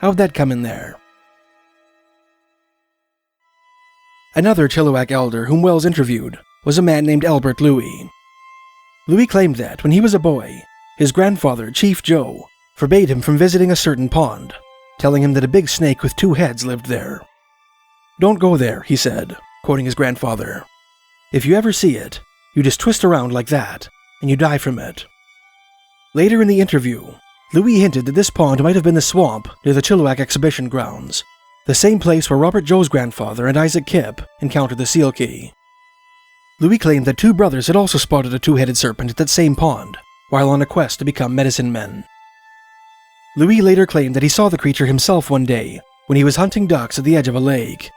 How'd that come in there? Another Chilliwack elder whom Wells interviewed was a man named Albert Louis. Louis claimed that, when he was a boy, his grandfather, Chief Joe, forbade him from visiting a certain pond, telling him that a big snake with two heads lived there. "Don't go there," he said, quoting his grandfather. "If you ever see it, you just twist around like that, and you die from it." Later in the interview, Louis hinted that this pond might have been the swamp near the Chilliwack exhibition grounds, the same place where Robert Joe's grandfather and Isaac Kip encountered the Sino'tlkai. Louis claimed that two brothers had also spotted a two-headed serpent at that same pond, while on a quest to become medicine men. Louis later claimed that he saw the creature himself one day when he was hunting ducks at the edge of a lake.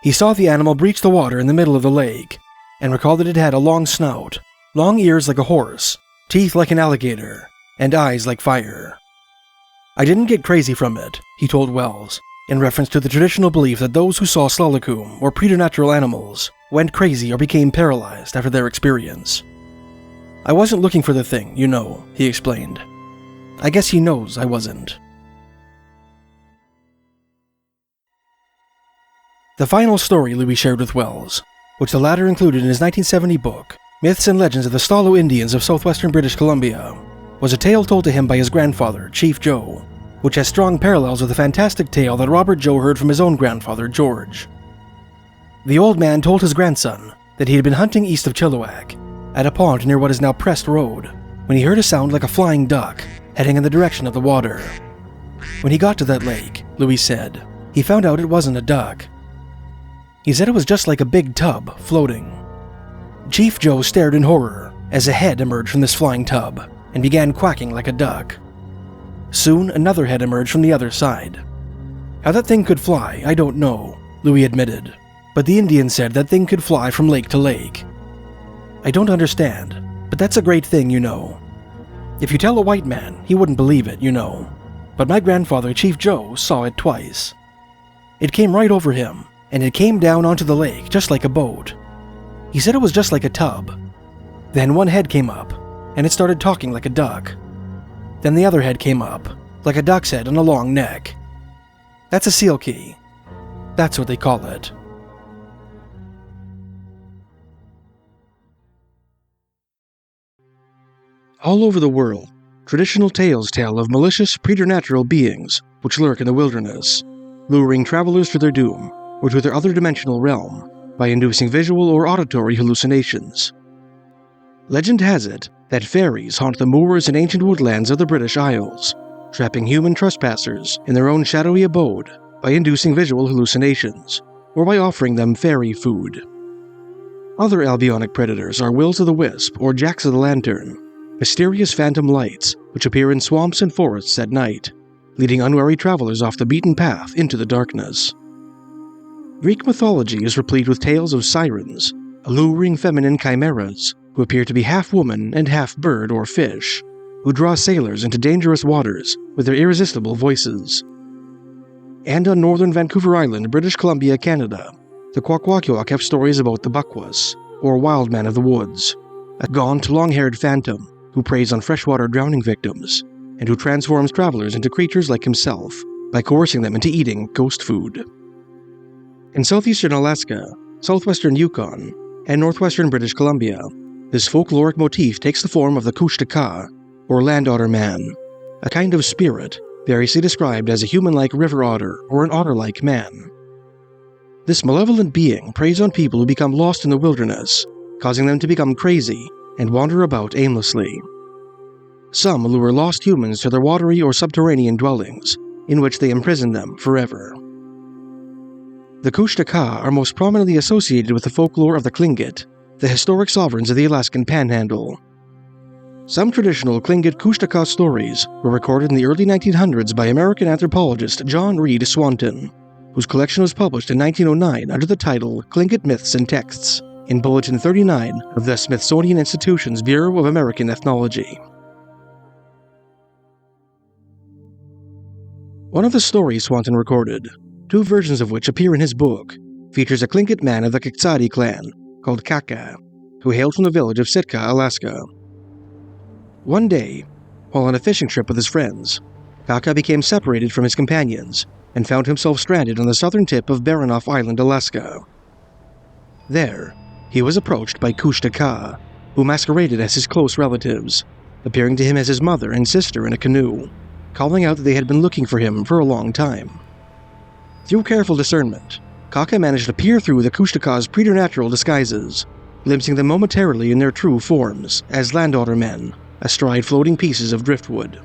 He saw the animal breach the water in the middle of the lake, and recalled that it had a long snout, long ears like a horse, teeth like an alligator, and eyes like fire. "I didn't get crazy from it," he told Wells, in reference to the traditional belief that those who saw Slalacum or preternatural animals went crazy or became paralyzed after their experience. "I wasn't looking for the thing, you know," he explained. "I guess he knows I wasn't." The final story Louis shared with Wells, which the latter included in his 1970 book, Myths and Legends of the Stalo Indians of Southwestern British Columbia, was a tale told to him by his grandfather, Chief Joe, which has strong parallels with the fantastic tale that Robert Joe heard from his own grandfather, George. The old man told his grandson that he had been hunting east of Chilliwack, at a pond near what is now Prest Road, when he heard a sound like a flying duck heading in the direction of the water. When he got to that lake, Louis said, he found out it wasn't a duck. He said it was just like a big tub floating. Chief Joe stared in horror as a head emerged from this flying tub and began quacking like a duck. Soon, another head emerged from the other side. How that thing could fly, I don't know, Louis admitted, but the Indian said that thing could fly from lake to lake. I don't understand, but that's a great thing, you know. If you tell a white man, he wouldn't believe it, you know, but my grandfather, Chief Joe, saw it twice. It came right over him, and it came down onto the lake just like a boat. He said it was just like a tub. Then one head came up, and it started talking like a duck. Then the other head came up, like a duck's head on a long neck. That's a Sino'tlkai. That's what they call it. All over the world, traditional tales tell of malicious preternatural beings which lurk in the wilderness, luring travelers to their doom or to their other dimensional realm by inducing visual or auditory hallucinations. Legend has it that fairies haunt the moors and ancient woodlands of the British Isles, trapping human trespassers in their own shadowy abode by inducing visual hallucinations, or by offering them fairy food. Other albionic predators are will-o'-the-wisp or jacks-o'-the-lantern, mysterious phantom lights which appear in swamps and forests at night, leading unwary travelers off the beaten path into the darkness. Greek mythology is replete with tales of sirens, alluring feminine chimeras who appear to be half woman and half bird or fish, who draw sailors into dangerous waters with their irresistible voices. And on northern Vancouver Island, British Columbia, Canada, the Kwakwaka'wakw have stories about the Bakwas, or wild man of the woods, a gaunt, long-haired phantom who preys on freshwater drowning victims, and who transforms travelers into creatures like himself by coercing them into eating ghost food. In southeastern Alaska, southwestern Yukon, and northwestern British Columbia, this folkloric motif takes the form of the Kustaka, or land otter man, a kind of spirit variously described as a human-like river otter or an otter-like man. This malevolent being preys on people who become lost in the wilderness, causing them to become crazy and wander about aimlessly. Some lure lost humans to their watery or subterranean dwellings, in which they imprison them forever. The Kustaka are most prominently associated with the folklore of the Tlingit, the historic sovereigns of the Alaskan Panhandle. Some traditional Tlingit Kustaka stories were recorded in the early 1900s by American anthropologist John Reed Swanton, whose collection was published in 1909 under the title Tlingit Myths and Texts in Bulletin 39 of the Smithsonian Institution's Bureau of American Ethnology. One of the stories Swanton recorded, two versions of which appear in his book, features a Tlingit man of the Katzie clan called Kaka, who hailed from the village of Sitka, Alaska. One day, while on a fishing trip with his friends, Kaka became separated from his companions and found himself stranded on the southern tip of Baranof Island, Alaska. There, he was approached by Kustaka, who masqueraded as his close relatives, appearing to him as his mother and sister in a canoe, calling out that they had been looking for him for a long time. Through careful discernment, Kaka managed to peer through the Kustaka's preternatural disguises, glimpsing them momentarily in their true forms as land otter men, astride floating pieces of driftwood.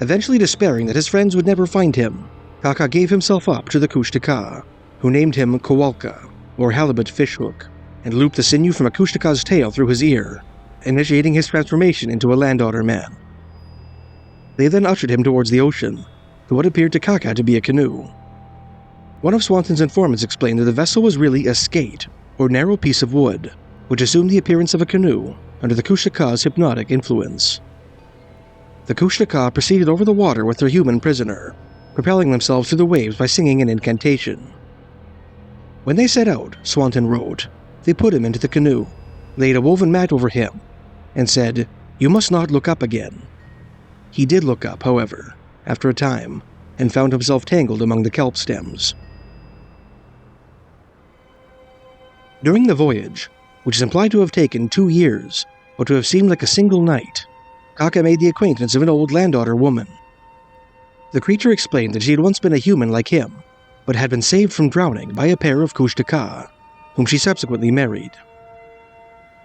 Eventually despairing that his friends would never find him, Kaka gave himself up to the Kustaka, who named him Kowalka, or halibut fishhook, and looped the sinew from a Kustaka's tail through his ear, initiating his transformation into a land otter man. They then ushered him towards the ocean, to what appeared to Kaka to be a canoe. One of Swanton's informants explained that the vessel was really a skate, or narrow piece of wood, which assumed the appearance of a canoe under the Kustaka's hypnotic influence. The Kustaka proceeded over the water with their human prisoner, propelling themselves through the waves by singing an incantation. When they set out, Swanton wrote, they put him into the canoe, laid a woven mat over him, and said, "You must not look up again." He did look up, however, after a time, and found himself tangled among the kelp stems. During the voyage, which is implied to have taken 2 years, but to have seemed like a single night, Kaka made the acquaintance of an old land otter woman. The creature explained that she had once been a human like him, but had been saved from drowning by a pair of Kustaka, whom she subsequently married.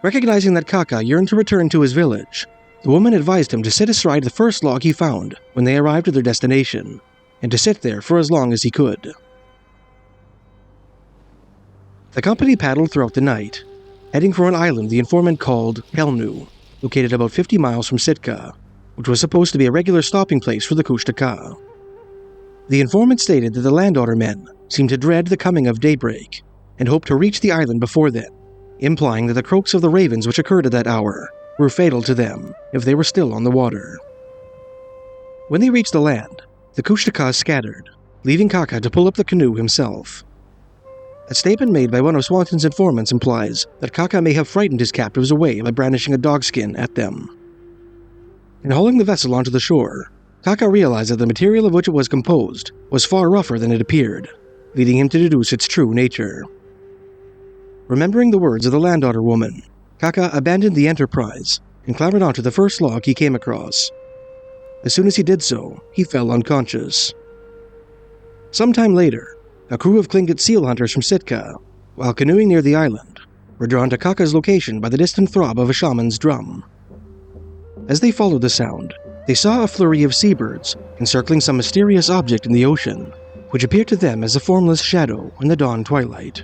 Recognizing that Kaka yearned to return to his village, the woman advised him to sit astride the first log he found when they arrived at their destination, and to sit there for as long as he could. The company paddled throughout the night, heading for an island the informant called Kelnu, located about 50 miles from Sitka, which was supposed to be a regular stopping place for the Kustaka. The informant stated that the land otter men seemed to dread the coming of daybreak, and hoped to reach the island before then, implying that the croaks of the ravens which occurred at that hour were fatal to them if they were still on the water. When they reached the land, the Kustaka scattered, leaving Kaka to pull up the canoe himself. A statement made by one of Swanton's informants implies that Kaka may have frightened his captives away by brandishing a dogskin at them. In hauling the vessel onto the shore, Kaka realized that the material of which it was composed was far rougher than it appeared, leading him to deduce its true nature. Remembering the words of the land otter woman, Kaka abandoned the enterprise and clambered onto the first log he came across. As soon as he did so, he fell unconscious. Sometime later, a crew of Tlingit seal hunters from Sitka, while canoeing near the island, were drawn to Kaka's location by the distant throb of a shaman's drum. As they followed the sound, they saw a flurry of seabirds encircling some mysterious object in the ocean, which appeared to them as a formless shadow in the dawn twilight.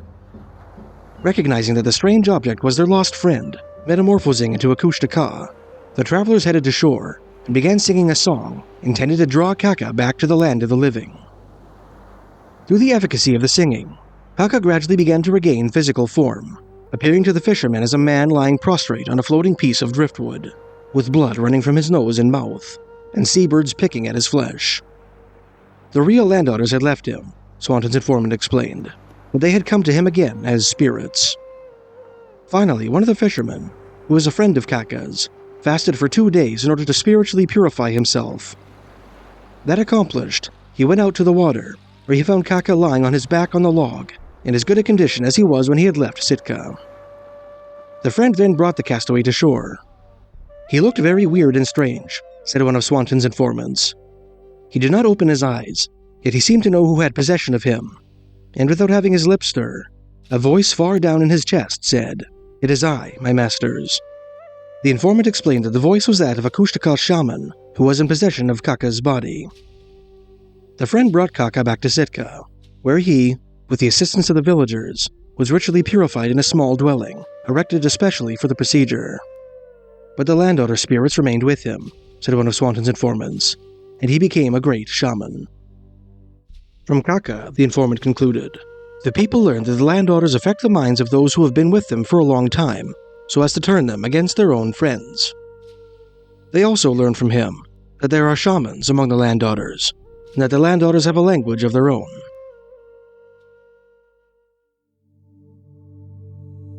Recognizing that the strange object was their lost friend, metamorphosing into a Kustaka, the travelers headed to shore and began singing a song intended to draw Kaka back to the land of the living. Through the efficacy of the singing, Kaka gradually began to regain physical form, appearing to the fishermen as a man lying prostrate on a floating piece of driftwood, with blood running from his nose and mouth, and seabirds picking at his flesh. The real landowners had left him, Swanton's informant explained, but they had come to him again as spirits. Finally, one of the fishermen, who was a friend of Kaka's, fasted for 2 days in order to spiritually purify himself. That accomplished, he went out to the water, where he found Kaka lying on his back on the log, in as good a condition as he was when he had left Sitka. The friend then brought the castaway to shore. He looked very weird and strange, said one of Swanton's informants. He did not open his eyes, yet he seemed to know who had possession of him, and without having his lips stir, a voice far down in his chest said, "It is I, my masters." The informant explained that the voice was that of a Kustaka shaman who was in possession of Kaka's body. The friend brought Kaka back to Sitka, where he, with the assistance of the villagers, was ritually purified in a small dwelling, erected especially for the procedure. But the landowner spirits remained with him, said one of Swanton's informants, and he became a great shaman. From Kaka, the informant concluded, the people learned that the landowners affect the minds of those who have been with them for a long time, so as to turn them against their own friends. They also learned from him that there are shamans among the landowners, and that the landowners have a language of their own.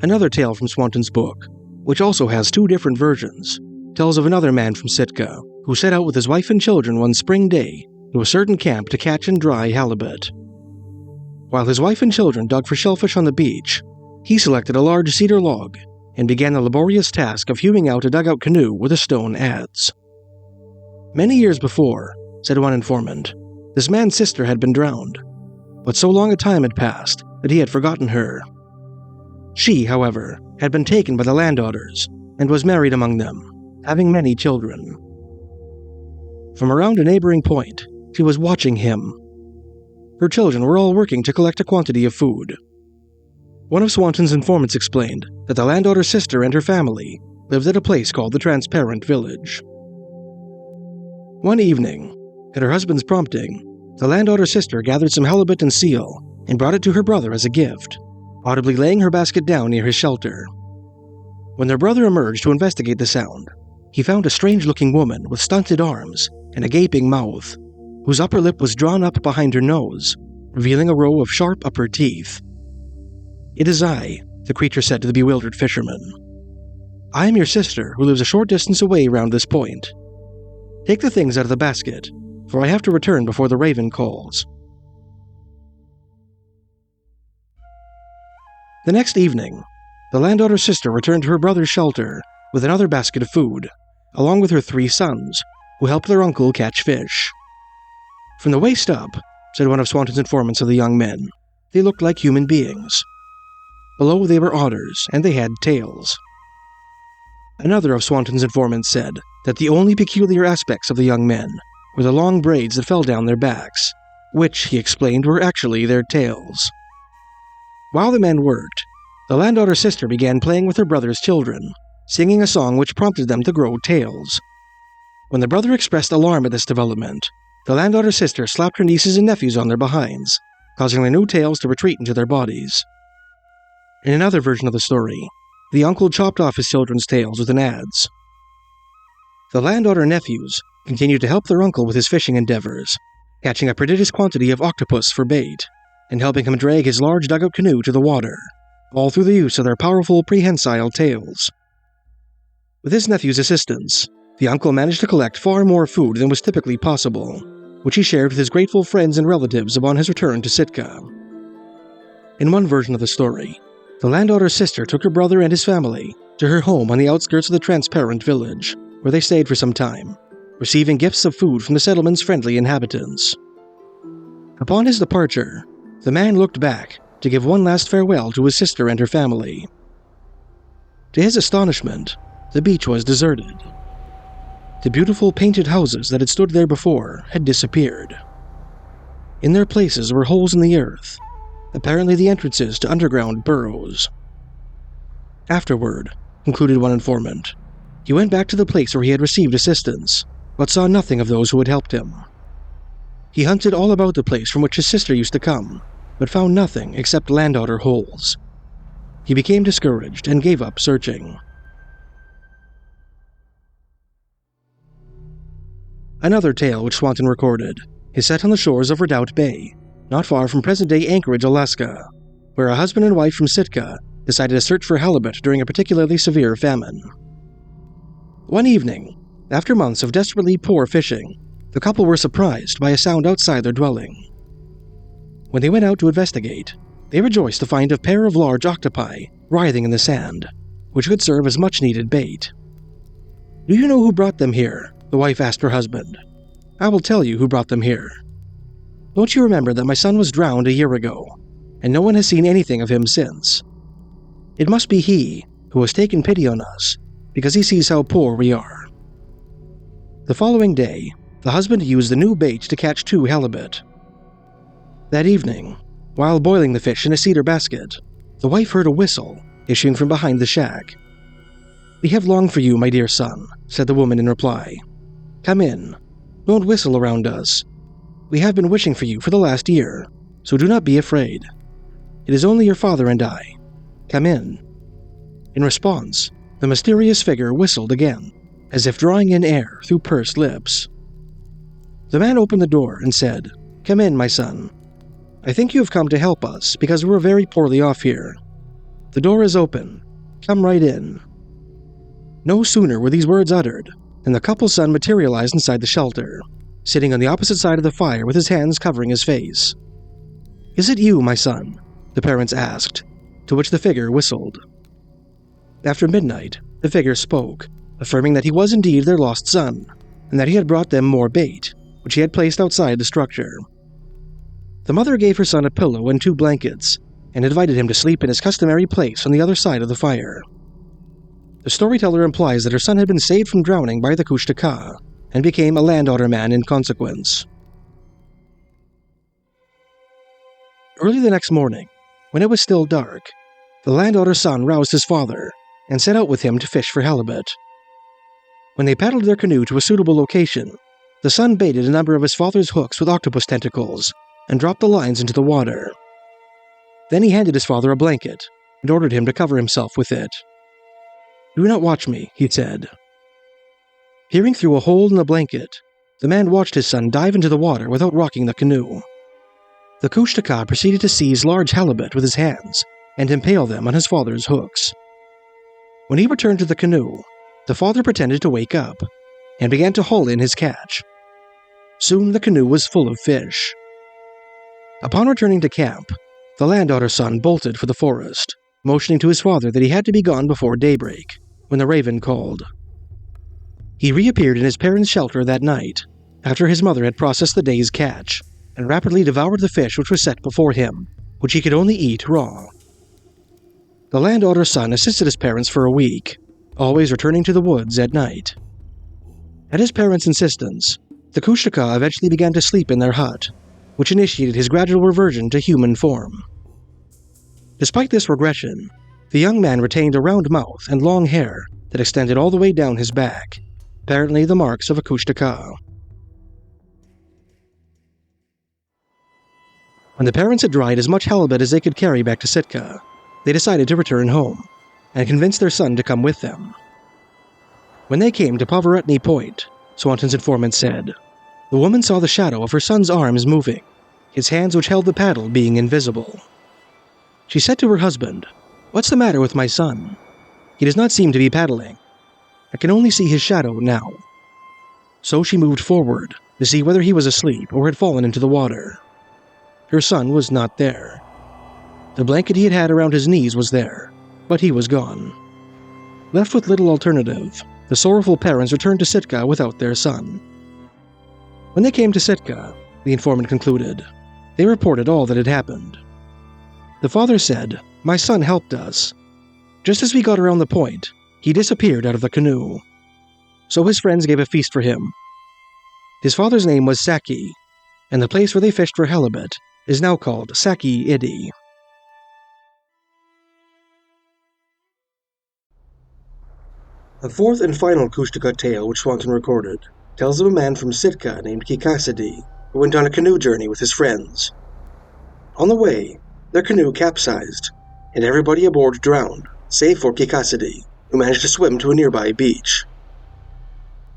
Another tale from Swanton's book, which also has 2 different versions, tells of another man from Sitka who set out with his wife and children one spring day to a certain camp to catch and dry halibut. While his wife and children dug for shellfish on the beach, he selected a large cedar log and began the laborious task of hewing out a dugout canoe with a stone adze. Many years before, said one informant, this man's sister had been drowned, but so long a time had passed that he had forgotten her. She, however, had been taken by the landowners and was married among them, having many children. From around a neighboring point, she was watching him. Her children were all working to collect a quantity of food. One of Swanton's informants explained that the landowner's sister and her family lived at a place called the Transparent Village. One evening, at her husband's prompting, the landowner's sister gathered some halibut and seal and brought it to her brother as a gift, audibly laying her basket down near his shelter. When their brother emerged to investigate the sound, he found a strange-looking woman with stunted arms and a gaping mouth, whose upper lip was drawn up behind her nose, revealing a row of sharp upper teeth. "It is I," the creature said to the bewildered fisherman. "I am your sister, who lives a short distance away round this point. Take the things out of the basket, for I have to return before the raven calls." The next evening, the landowner's sister returned to her brother's shelter with another basket of food, along with her 3 sons, who helped their uncle catch fish. From the waist up, said one of Swanton's informants of the young men, they looked like human beings. Below they were otters, and they had tails. Another of Swanton's informants said that the only peculiar aspects of the young men were the long braids that fell down their backs, which, he explained, were actually their tails. While the men worked, the landowner's sister began playing with her brother's children, singing a song which prompted them to grow tails. When the brother expressed alarm at this development, the landowner's sister slapped her nieces and nephews on their behinds, causing their new tails to retreat into their bodies. In another version of the story, the uncle chopped off his children's tails with an adze. The landowner nephews continued to help their uncle with his fishing endeavors, catching a prodigious quantity of octopus for bait, and helping him drag his large dugout canoe to the water, all through the use of their powerful prehensile tails. With his nephew's assistance, the uncle managed to collect far more food than was typically possible, which he shared with his grateful friends and relatives upon his return to Sitka. In one version of the story, the landowner's sister took her brother and his family to her home on the outskirts of the Transparent Village, where they stayed for some time, receiving gifts of food from the settlement's friendly inhabitants. Upon his departure, the man looked back to give one last farewell to his sister and her family. To his astonishment, the beach was deserted. The beautiful painted houses that had stood there before had disappeared. In their places were holes in the earth, apparently the entrances to underground burrows. Afterward, concluded one informant, he went back to the place where he had received assistance, but saw nothing of those who had helped him. He hunted all about the place from which his sister used to come, but found nothing except land otter holes. He became discouraged and gave up searching. Another tale which Swanton recorded is set on the shores of Redoubt Bay, not far from present-day Anchorage, Alaska, where a husband and wife from Sitka decided to search for halibut during a particularly severe famine. One evening, after months of desperately poor fishing, the couple were surprised by a sound outside their dwelling. When they went out to investigate, they rejoiced to find a pair of large octopi writhing in the sand, which could serve as much-needed bait. "Do you know who brought them here?" the wife asked her husband. "I will tell you who brought them here. Don't you remember that my son was drowned a year ago, and no one has seen anything of him since? It must be he who has taken pity on us, because he sees how poor we are." The following day, the husband used the new bait to catch 2 halibut. That evening, while boiling the fish in a cedar basket, the wife heard a whistle issuing from behind the shack. "We have longed for you, my dear son," said the woman in reply. "Come in. Don't whistle around us. We have been wishing for you for the last year, so do not be afraid. It is only your father and I. Come in." In response, the mysterious figure whistled again, as if drawing in air through pursed lips. The man opened the door and said, "Come in, my son. I think you have come to help us because we're very poorly off here. The door is open. Come right in." No sooner were these words uttered than the couple's son materialized inside the shelter, sitting on the opposite side of the fire with his hands covering his face. "Is it you, my son?" the parents asked, to which the figure whistled. After midnight, the figure spoke, affirming that he was indeed their lost son, and that he had brought them more bait, which he had placed outside the structure. The mother gave her son a pillow and 2 blankets, and invited him to sleep in his customary place on the other side of the fire. The storyteller implies that her son had been saved from drowning by the Kustaka, and became a land otter man in consequence. Early the next morning, when it was still dark, the land otter son roused his father, and set out with him to fish for halibut. When they paddled their canoe to a suitable location, the son baited a number of his father's hooks with octopus tentacles, and dropped the lines into the water. Then he handed his father a blanket, and ordered him to cover himself with it. "Do not watch me," he said. Peering through a hole in the blanket, the man watched his son dive into the water without rocking the canoe. The Kustaka proceeded to seize large halibut with his hands, and impale them on his father's hooks. When he returned to the canoe, the father pretended to wake up, and began to haul in his catch. Soon the canoe was full of fish. Upon returning to camp, the land otter's son bolted for the forest, motioning to his father that he had to be gone before daybreak, when the raven called. He reappeared in his parents' shelter that night, after his mother had processed the day's catch, and rapidly devoured the fish which was set before him, which he could only eat raw. The land otter's son assisted his parents for a week, always returning to the woods at night. At his parents' insistence, the Kustaka eventually began to sleep in their hut, which initiated his gradual reversion to human form. Despite this regression, the young man retained a round mouth and long hair that extended all the way down his back, apparently the marks of a Kustaka. When the parents had dried as much halibut as they could carry back to Sitka, they decided to return home, and convinced their son to come with them. When they came to Pavarotti Point, Swanton's informant said, the woman saw the shadow of her son's arms moving, his hands which held the paddle being invisible. She said to her husband, "What's the matter with my son? He does not seem to be paddling. I can only see his shadow now." So she moved forward to see whether he was asleep or had fallen into the water. Her son was not there. The blanket he had had around his knees was there, but he was gone. Left with little alternative, the sorrowful parents returned to Sitka without their son. When they came to Sitka, the informant concluded, they reported all that had happened. The father said, "My son helped us. Just as we got around the point, he disappeared out of the canoe. So his friends gave a feast for him. His father's name was Saki, and the place where they fished for halibut is now called Saki Idi." The fourth and final Kustaka tale which Swanton recorded tells of a man from Sitka named Katzie who went on a canoe journey with his friends. On the way, their canoe capsized, and everybody aboard drowned, save for Katzie, who managed to swim to a nearby beach.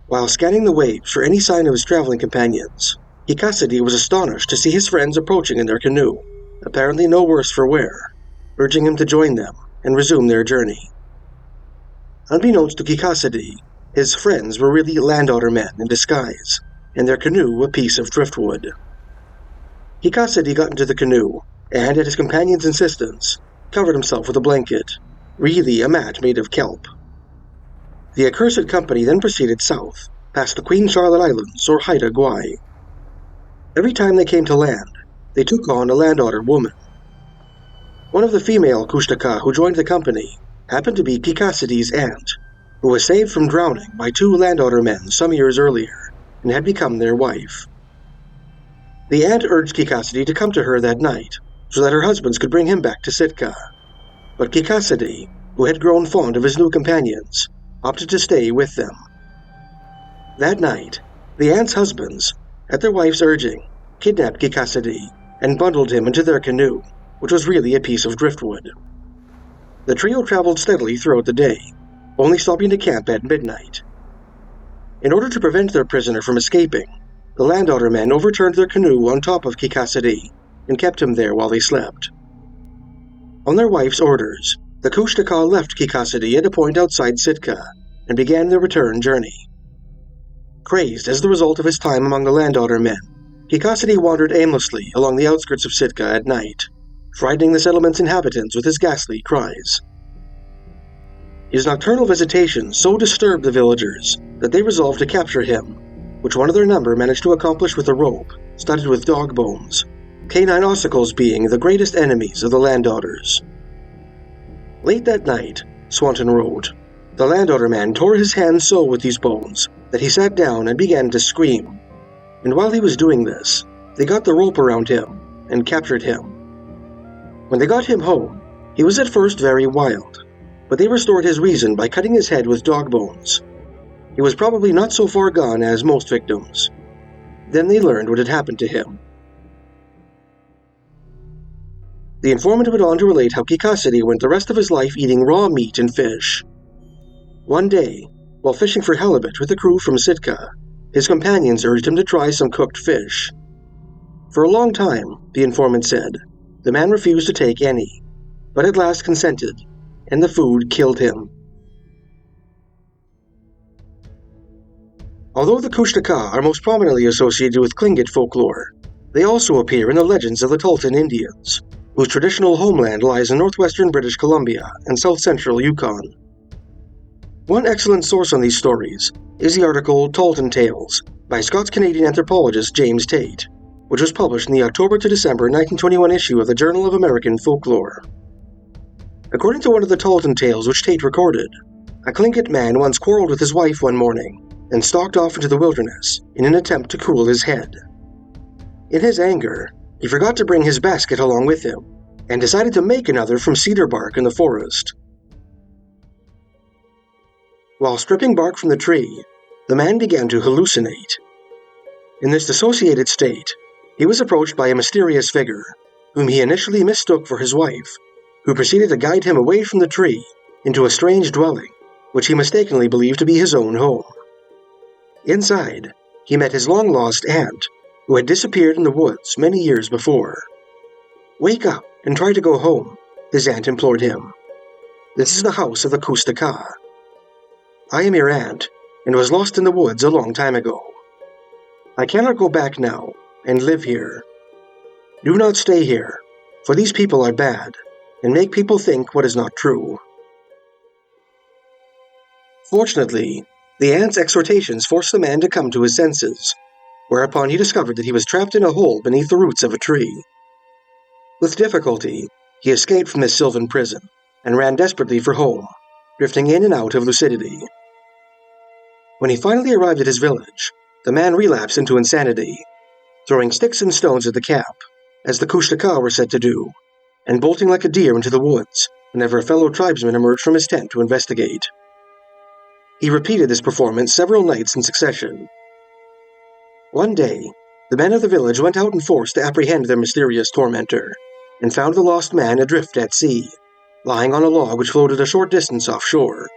While scanning the waves for any sign of his traveling companions, Katzie was astonished to see his friends approaching in their canoe, apparently no worse for wear, urging him to join them and resume their journey. Unbeknownst to Katzie, his friends were really land-otter men in disguise, and their canoe a piece of driftwood. Katzie got into the canoe, and at his companion's insistence, covered himself with a blanket, really a mat made of kelp. The accursed company then proceeded south, past the Queen Charlotte Islands or Haida Gwaii. Every time they came to land, they took on a land-otter woman. One of the female Kustaka who joined the company happened to be Katzie's aunt, who was saved from drowning by two land-otter men some years earlier, and had become their wife. The aunt urged Katzie to come to her that night, so that her husbands could bring him back to Sitka. But Katzie, who had grown fond of his new companions, opted to stay with them. That night, the aunt's husbands, at their wife's urging, kidnapped Katzie and bundled him into their canoe, which was really a piece of driftwood. The trio traveled steadily throughout the day, only stopping to camp at midnight. In order to prevent their prisoner from escaping, the land-otter men overturned their canoe on top of Katzie and kept him there while they slept. On their wife's orders, the Kustaka left Katzie at a point outside Sitka and began their return journey. Crazed as the result of his time among the land-otter men, Katzie wandered aimlessly along the outskirts of Sitka at night, frightening the settlement's inhabitants with his ghastly cries. His nocturnal visitations so disturbed the villagers that they resolved to capture him, which one of their number managed to accomplish with a rope studded with dog bones, canine ossicles being the greatest enemies of the land-otters. Late that night, Swanton wrote, the land-otter man tore his hands so with these bones that he sat down and began to scream, and while he was doing this, they got the rope around him and captured him. When they got him home, he was at first very wild, but they restored his reason by cutting his head with dog bones. He was probably not so far gone as most victims. Then they learned what had happened to him. The informant went on to relate how Katzie went the rest of his life eating raw meat and fish. One day, while fishing for halibut with a crew from Sitka, his companions urged him to try some cooked fish. For a long time, the informant said, the man refused to take any, but at last consented, and the food killed him. Although the Kustaka are most prominently associated with Tlingit folklore, they also appear in the legends of the Tahltan Indians, whose traditional homeland lies in northwestern British Columbia and south-central Yukon. One excellent source on these stories is the article Tahltan Tales by Scots-Canadian anthropologist James Tate, which was published in the October to December 1921 issue of the Journal of American Folklore. According to one of the Tahltan tales which Tate recorded, a Tlingit man once quarreled with his wife one morning and stalked off into the wilderness in an attempt to cool his head. In his anger, he forgot to bring his basket along with him and decided to make another from cedar bark in the forest. While stripping bark from the tree, the man began to hallucinate. In this dissociated state, he was approached by a mysterious figure, whom he initially mistook for his wife, who proceeded to guide him away from the tree into a strange dwelling, which he mistakenly believed to be his own home. Inside, he met his long-lost aunt, who had disappeared in the woods many years before. "Wake up and try to go home," his aunt implored him. "This is the house of the Kustaka. I am your aunt, and was lost in the woods a long time ago. I cannot go back now and live here. Do not stay here, for these people are bad, and make people think what is not true." Fortunately, the aunt's exhortations forced the man to come to his senses, whereupon he discovered that he was trapped in a hole beneath the roots of a tree. With difficulty, he escaped from this sylvan prison and ran desperately for home, drifting in and out of lucidity. When he finally arrived at his village, the man relapsed into insanity, throwing sticks and stones at the camp, as the Kustaka were said to do, and bolting like a deer into the woods whenever a fellow tribesman emerged from his tent to investigate. He repeated this performance several nights in succession. One day, the men of the village went out in force to apprehend their mysterious tormentor, and found the lost man adrift at sea, lying on a log which floated a short distance offshore,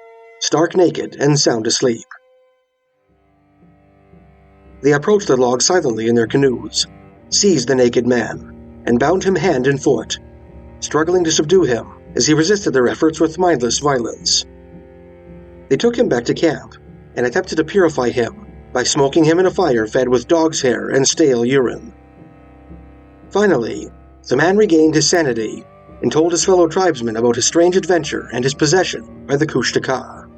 stark naked and sound asleep. They approached the log silently in their canoes, seized the naked man, and bound him hand and foot, struggling to subdue him as he resisted their efforts with mindless violence. They took him back to camp and attempted to purify him by smoking him in a fire fed with dog's hair and stale urine. Finally, the man regained his sanity and told his fellow tribesmen about his strange adventure and his possession by the Kustaka.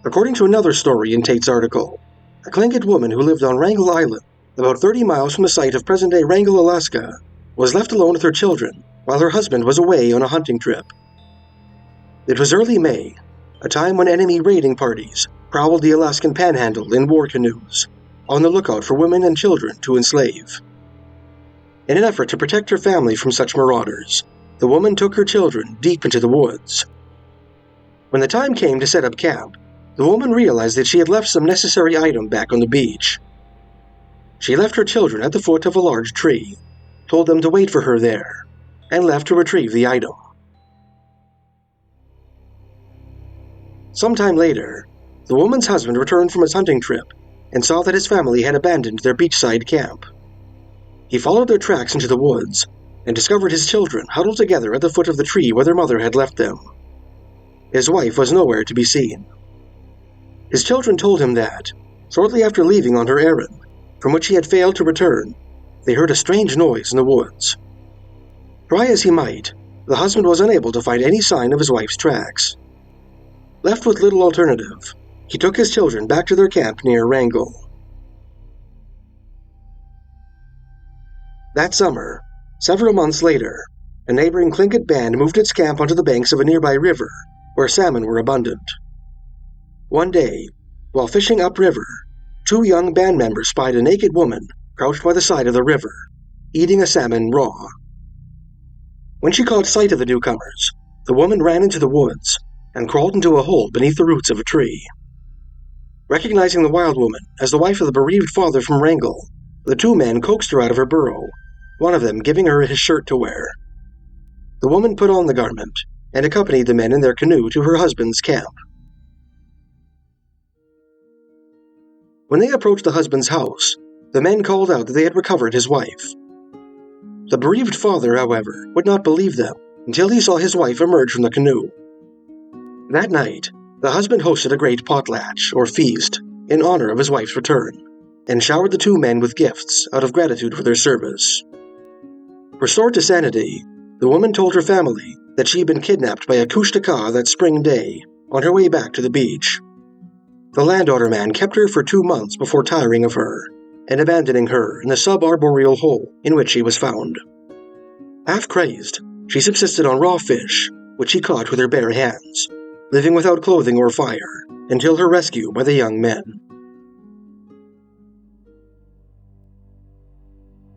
According to another story in Tate's article, a Tlingit woman who lived on Wrangel Island, about 30 miles from the site of present-day Wrangel, Alaska, was left alone with her children while her husband was away on a hunting trip. It was early May, a time when enemy raiding parties prowled the Alaskan panhandle in war canoes, on the lookout for women and children to enslave. In an effort to protect her family from such marauders, the woman took her children deep into the woods. When the time came to set up camp, the woman realized that she had left some necessary item back on the beach. She left her children at the foot of a large tree, told them to wait for her there, and left to retrieve the item. Sometime later, the woman's husband returned from his hunting trip and saw that his family had abandoned their beachside camp. He followed their tracks into the woods and discovered his children huddled together at the foot of the tree where their mother had left them. His wife was nowhere to be seen. His children told him that, shortly after leaving on her errand, from which he had failed to return, they heard a strange noise in the woods. Try as he might, the husband was unable to find any sign of his wife's tracks. Left with little alternative, he took his children back to their camp near Wrangel. That summer, several months later, a neighboring Tlingit band moved its camp onto the banks of a nearby river, where salmon were abundant. One day, while fishing upriver, 2 young band members spied a naked woman crouched by the side of the river, eating a salmon raw. When she caught sight of the newcomers, the woman ran into the woods and crawled into a hole beneath the roots of a tree. Recognizing the wild woman as the wife of the bereaved father from Wrangel, the 2 men coaxed her out of her burrow, one of them giving her his shirt to wear. The woman put on the garment and accompanied the men in their canoe to her husband's camp. When they approached the husband's house, the men called out that they had recovered his wife. The bereaved father, however, would not believe them until he saw his wife emerge from the canoe. That night, the husband hosted a great potlatch, or feast, in honor of his wife's return, and showered the 2 men with gifts out of gratitude for their service. Restored to sanity, the woman told her family that she had been kidnapped by a Kustaka that spring day on her way back to the beach. The landowner man kept her for 2 months before tiring of her and abandoning her in the subarboreal hole in which she was found. Half crazed, she subsisted on raw fish, which she caught with her bare hands, living without clothing or fire, until her rescue by the young men.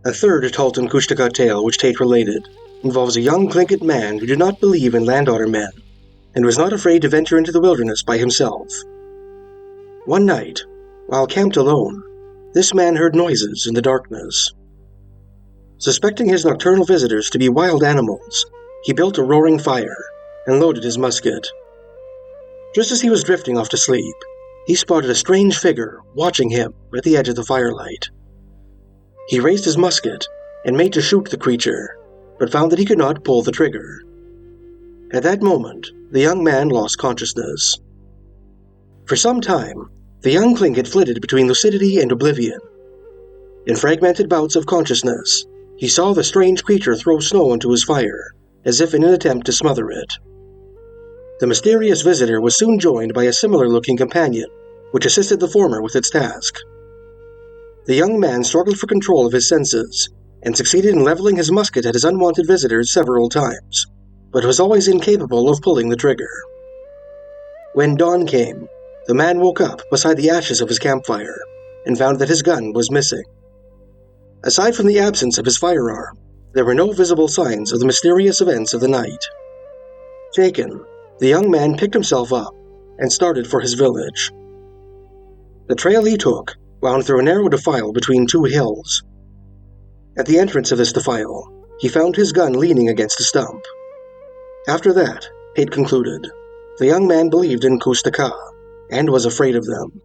A third Talton Kustaka tale which Tate related involves a young Tlingit man who did not believe in landowner men and was not afraid to venture into the wilderness by himself. One night, while camped alone, this man heard noises in the darkness. Suspecting his nocturnal visitors to be wild animals, he built a roaring fire and loaded his musket. Just as he was drifting off to sleep, he spotted a strange figure watching him at the edge of the firelight. He raised his musket and made to shoot the creature, but found that he could not pull the trigger. At that moment, the young man lost consciousness. For some time, the young Tlingit flitted between lucidity and oblivion. In fragmented bouts of consciousness, he saw the strange creature throw snow into his fire, as if in an attempt to smother it. The mysterious visitor was soon joined by a similar-looking companion, which assisted the former with its task. The young man struggled for control of his senses, and succeeded in leveling his musket at his unwanted visitors several times, but was always incapable of pulling the trigger. When dawn came, the man woke up beside the ashes of his campfire, and found that his gun was missing. Aside from the absence of his firearm, there were no visible signs of the mysterious events of the night. Shaken, the young man picked himself up and started for his village. The trail he took wound through a narrow defile between two hills. At the entrance of this defile, he found his gun leaning against a stump. After that, Pate concluded, the young man believed in Kustaka and was afraid of them.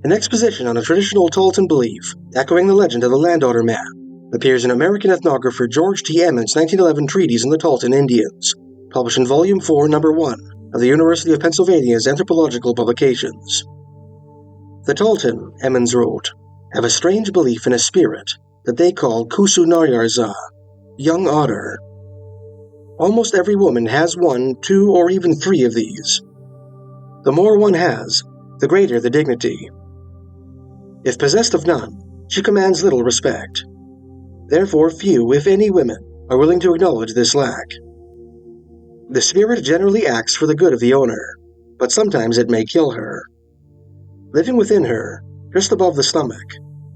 An exposition on a traditional Tahltan belief, echoing the legend of the Land Otter Man, appears in American ethnographer George T. Emmon's 1911 treatise on the Tahltan Indians, published in Volume 4, Number 1 of the University of Pennsylvania's Anthropological Publications. The Tahltan, Emmons wrote, have a strange belief in a spirit that they call Kusu-Naryarza, young otter. Almost every woman has 1, 2, or even 3 of these. The more one has, the greater the dignity. If possessed of none, she commands little respect. Therefore few, if any, women are willing to acknowledge this lack. The spirit generally acts for the good of the owner, but sometimes it may kill her. Living within her, just above the stomach,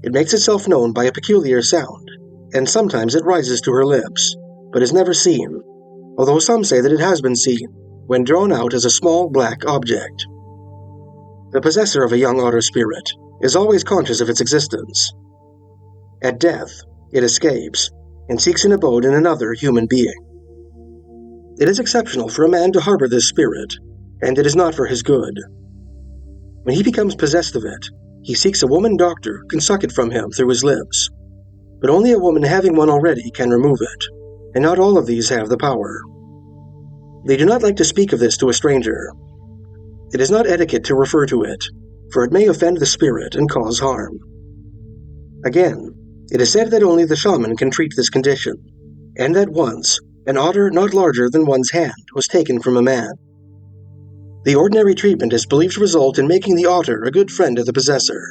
it makes itself known by a peculiar sound, and sometimes it rises to her lips, but is never seen, although some say that it has been seen, when drawn out as a small black object. The possessor of a young otter spirit is always conscious of its existence. At death, it escapes, and seeks an abode in another human being. It is exceptional for a man to harbor this spirit, and it is not for his good. When he becomes possessed of it, he seeks a woman doctor who can suck it from him through his lips. But only a woman having one already can remove it, and not all of these have the power. They do not like to speak of this to a stranger. It is not etiquette to refer to it, for it may offend the spirit and cause harm. Again, it is said that only the shaman can treat this condition, and that once, an otter not larger than one's hand was taken from a man. The ordinary treatment is believed to result in making the otter a good friend of the possessor.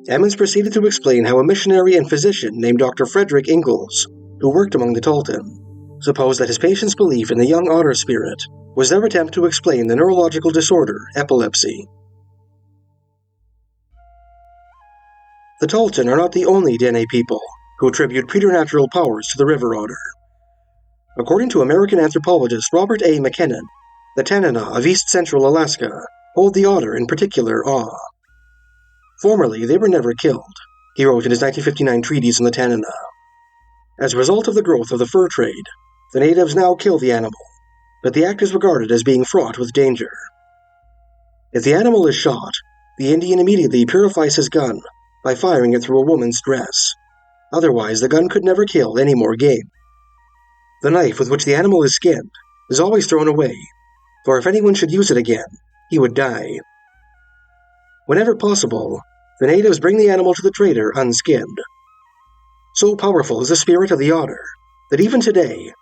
Emmons proceeded to explain how a missionary and physician named Dr. Frederick Ingalls, who worked among the Tahltan, supposed that his patient's belief in the young otter spirit was their attempt to explain the neurological disorder epilepsy. The Tahltan are not the only Dene people who attribute preternatural powers to the river otter. According to American anthropologist Robert A. McKinnon, the Tanana of east-central Alaska hold the otter in particular awe. Formerly, they were never killed, he wrote in his 1959 treatise on the Tanana. As a result of the growth of the fur trade, the natives now kill the animal, but the act is regarded as being fraught with danger. If the animal is shot, the Indian immediately purifies his gun by firing it through a woman's dress. Otherwise, the gun could never kill any more game. The knife with which the animal is skinned is always thrown away, for if anyone should use it again, he would die. Whenever possible, the natives bring the animal to the trader unskinned. So powerful is the spirit of the otter that even today,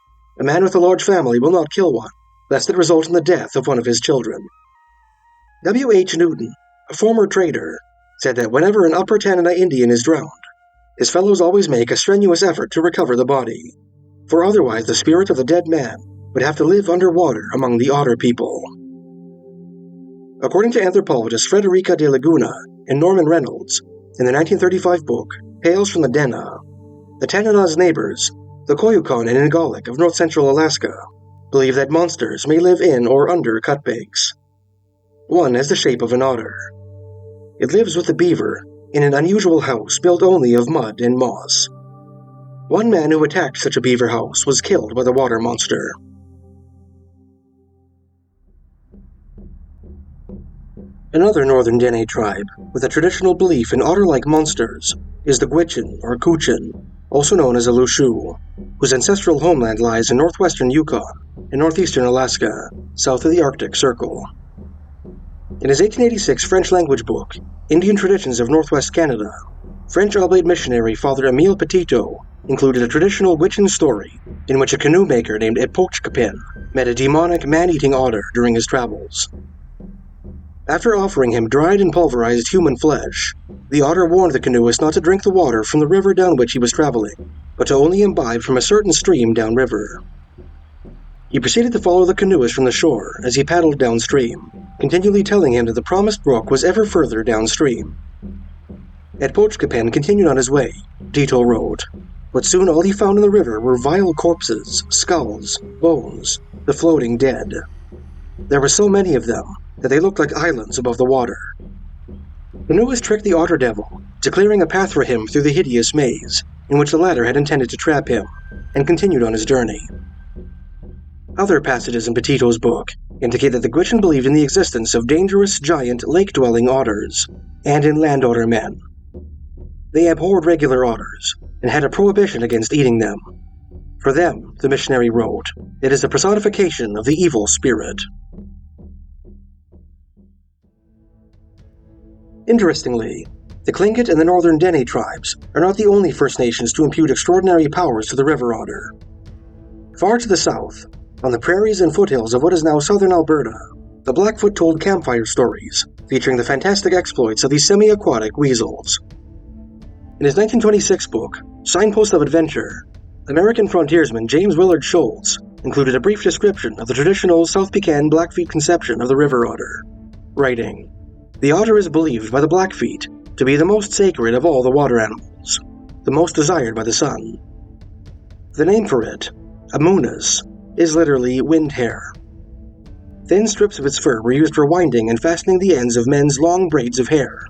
a man with a large family will not kill one, lest it result in the death of one of his children. W. H. Newton, a former trader, said that whenever an Upper Tanana Indian is drowned, his fellows always make a strenuous effort to recover the body, for otherwise the spirit of the dead man would have to live underwater among the otter people. According to anthropologists Frederica de Laguna and Norman Reynolds, in the 1935 book Tales from the Dena, the Tanana's neighbors, the Koyukon and Ingalik of north-central Alaska, believe that monsters may live in or under cutbanks. One has the shape of an otter. It lives with the beaver in an unusual house built only of mud and moss. One man who attacked such a beaver house was killed by the water monster. Another northern Dene tribe with a traditional belief in otter-like monsters is the Gwich'in or Kuchin, also known as a Lushu, whose ancestral homeland lies in northwestern Yukon and northeastern Alaska, south of the Arctic Circle. In his 1886 French-language book, Indian Traditions of Northwest Canada, French Oblate missionary Father Emile Petito included a traditional Gwich'in story in which a canoe maker named Epochkapin met a demonic man-eating otter during his travels. After offering him dried and pulverized human flesh, the otter warned the canoeist not to drink the water from the river down which he was traveling, but to only imbibe from a certain stream downriver. He proceeded to follow the canoeist from the shore as he paddled downstream, continually telling him that the promised brook was ever further downstream. Epochkapin continued on his way, Tito wrote, but soon all he found in the river were vile corpses, skulls, bones, the floating dead. There were so many of them that they looked like islands above the water. Canoeist tricked the Otter Devil to clearing a path for him through the hideous maze in which the latter had intended to trap him, and continued on his journey. Other passages in Petito's book indicate that the Gwich'in believed in the existence of dangerous, giant, lake-dwelling otters, and in land otter men. They abhorred regular otters, and had a prohibition against eating them. For them, the missionary wrote, it is a personification of the evil spirit. Interestingly, the Tlingit and the northern Dene tribes are not the only First Nations to impute extraordinary powers to the river otter. Far to the south, on the prairies and foothills of what is now southern Alberta, the Blackfoot told campfire stories featuring the fantastic exploits of these semi-aquatic weasels. In his 1926 book, Signpost of Adventure, American frontiersman James Willard Schultz included a brief description of the traditional South Pecan Blackfeet conception of the river otter, writing, "The otter is believed by the Blackfeet to be the most sacred of all the water animals, the most desired by the sun. The name for it, amunas, is literally wind hair. Thin strips of its fur were used for winding and fastening the ends of men's long braids of hair,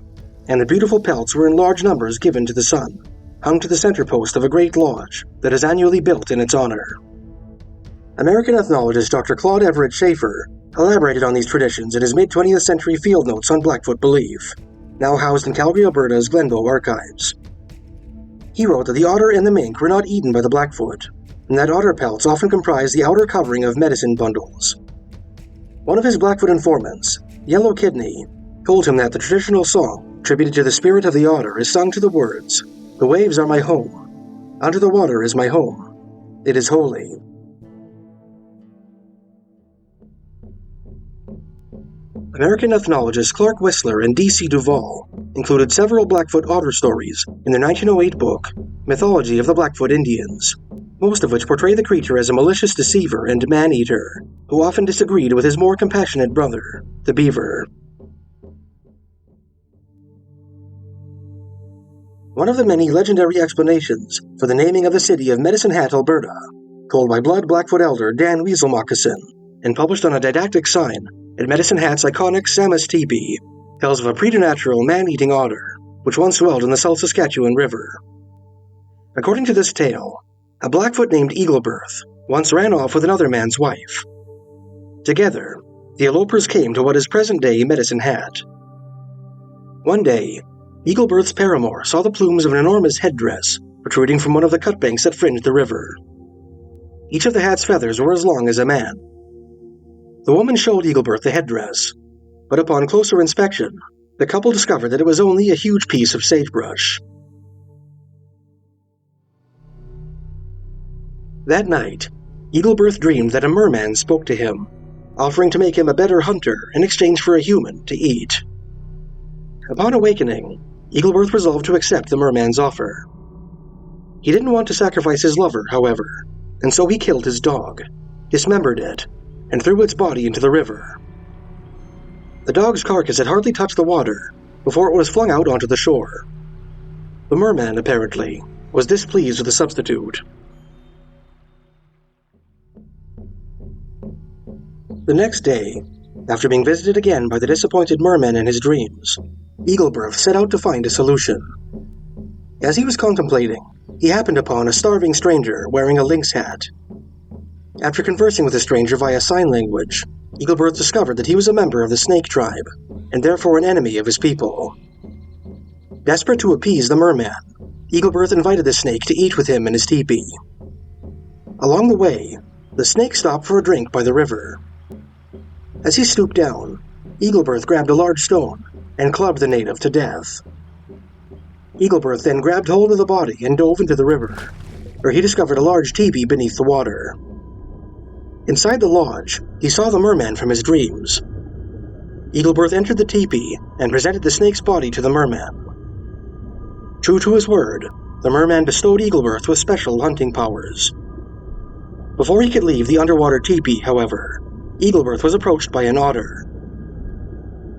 and the beautiful pelts were in large numbers given to the sun, hung to the center post of a great lodge that is annually built in its honor." American ethnologist Dr. Claude Everett Schaefer elaborated on these traditions in his mid-20th century field notes on Blackfoot belief, now housed in Calgary, Alberta's Glenbow archives. He wrote that the otter and the mink were not eaten by the Blackfoot, and that otter pelts often comprised the outer covering of medicine bundles. One of his Blackfoot informants, Yellow Kidney, told him that the traditional song attributed to the spirit of the otter is sung to the words, "The waves are my home. Under the water is my home. It is holy." American ethnologists Clark Whistler and D.C. Duval included several Blackfoot otter stories in their 1908 book, Mythology of the Blackfoot Indians, most of which portray the creature as a malicious deceiver and man-eater, who often disagreed with his more compassionate brother, the beaver. One of the many legendary explanations for the naming of the city of Medicine Hat, Alberta, told by Blood Blackfoot elder Dan Weasel Moccasin, and published on a didactic sign at Medicine Hat's iconic Samus teepee, tells of a preternatural man-eating otter, which once dwelled in the South Saskatchewan River. According to this tale, a Blackfoot named Eaglebirth once ran off with another man's wife. Together, the elopers came to what is present-day Medicine Hat. One day, Eaglebirth's paramour saw the plumes of an enormous headdress protruding from one of the cutbanks that fringed the river. Each of the hat's feathers were as long as a man. The woman showed Eaglebirth the headdress, but upon closer inspection, the couple discovered that it was only a huge piece of sagebrush. That night, Eaglebirth dreamed that a merman spoke to him, offering to make him a better hunter in exchange for a human to eat. Upon awakening, Eaglebirth resolved to accept the merman's offer. He didn't want to sacrifice his lover, however, and so he killed his dog, dismembered it, and threw its body into the river. The dog's carcass had hardly touched the water before it was flung out onto the shore. The merman, apparently, was displeased with the substitute. The next day, after being visited again by the disappointed merman in his dreams, Eaglebirth set out to find a solution. As he was contemplating, he happened upon a starving stranger wearing a lynx hat. After conversing with the stranger via sign language, Eaglebirth discovered that he was a member of the Snake tribe, and therefore an enemy of his people. Desperate to appease the merman, Eaglebirth invited the snake to eat with him in his teepee. Along the way, the snake stopped for a drink by the river. As he stooped down, Eaglebirth grabbed a large stone and clubbed the native to death. Eaglebirth then grabbed hold of the body and dove into the river, where he discovered a large teepee beneath the water. Inside the lodge, he saw the merman from his dreams. Eaglebirth entered the teepee and presented the snake's body to the merman. True to his word, the merman bestowed Eaglebirth with special hunting powers. Before he could leave the underwater teepee, however, Eaglebirth was approached by an otter.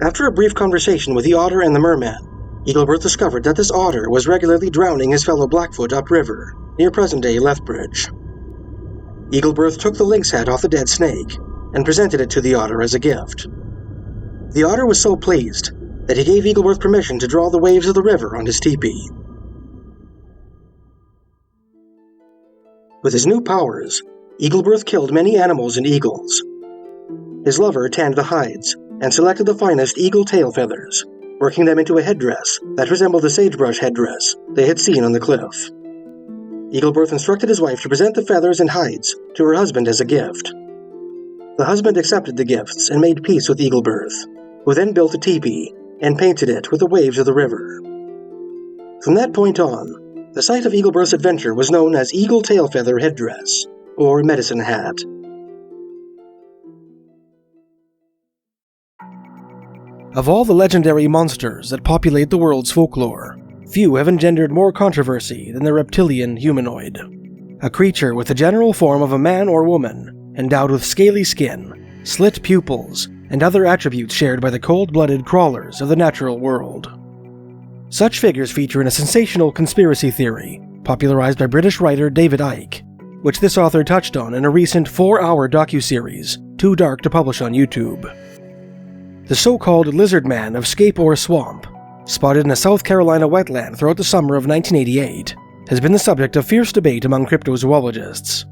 After a brief conversation with the otter and the merman, Eaglebirth discovered that this otter was regularly drowning his fellow Blackfoot upriver near present-day Lethbridge. Eaglebirth took the lynx head off the dead snake and presented it to the otter as a gift. The otter was so pleased that he gave Eaglebirth permission to draw the waves of the river on his teepee. With his new powers, Eaglebirth killed many animals and eagles. His lover tanned the hides and selected the finest eagle tail feathers, working them into a headdress that resembled the sagebrush headdress they had seen on the cliff. Eaglebirth instructed his wife to present the feathers and hides to her husband as a gift. The husband accepted the gifts and made peace with Eaglebirth, who then built a teepee and painted it with the waves of the river. From that point on, the site of Eaglebirth's adventure was known as Eagle Tail Feather Headdress, or Medicine Hat. Of all the legendary monsters that populate the world's folklore, few have engendered more controversy than the reptilian humanoid. A creature with the general form of a man or woman, endowed with scaly skin, slit pupils, and other attributes shared by the cold-blooded crawlers of the natural world. Such figures feature in a sensational conspiracy theory, popularized by British writer David Icke, which this author touched on in a recent 4-hour docuseries, Too Dark to Publish on YouTube. The so-called Lizard Man of Scape Ore Swamp, spotted in a South Carolina wetland throughout the summer of 1988, has been the subject of fierce debate among cryptozoologists.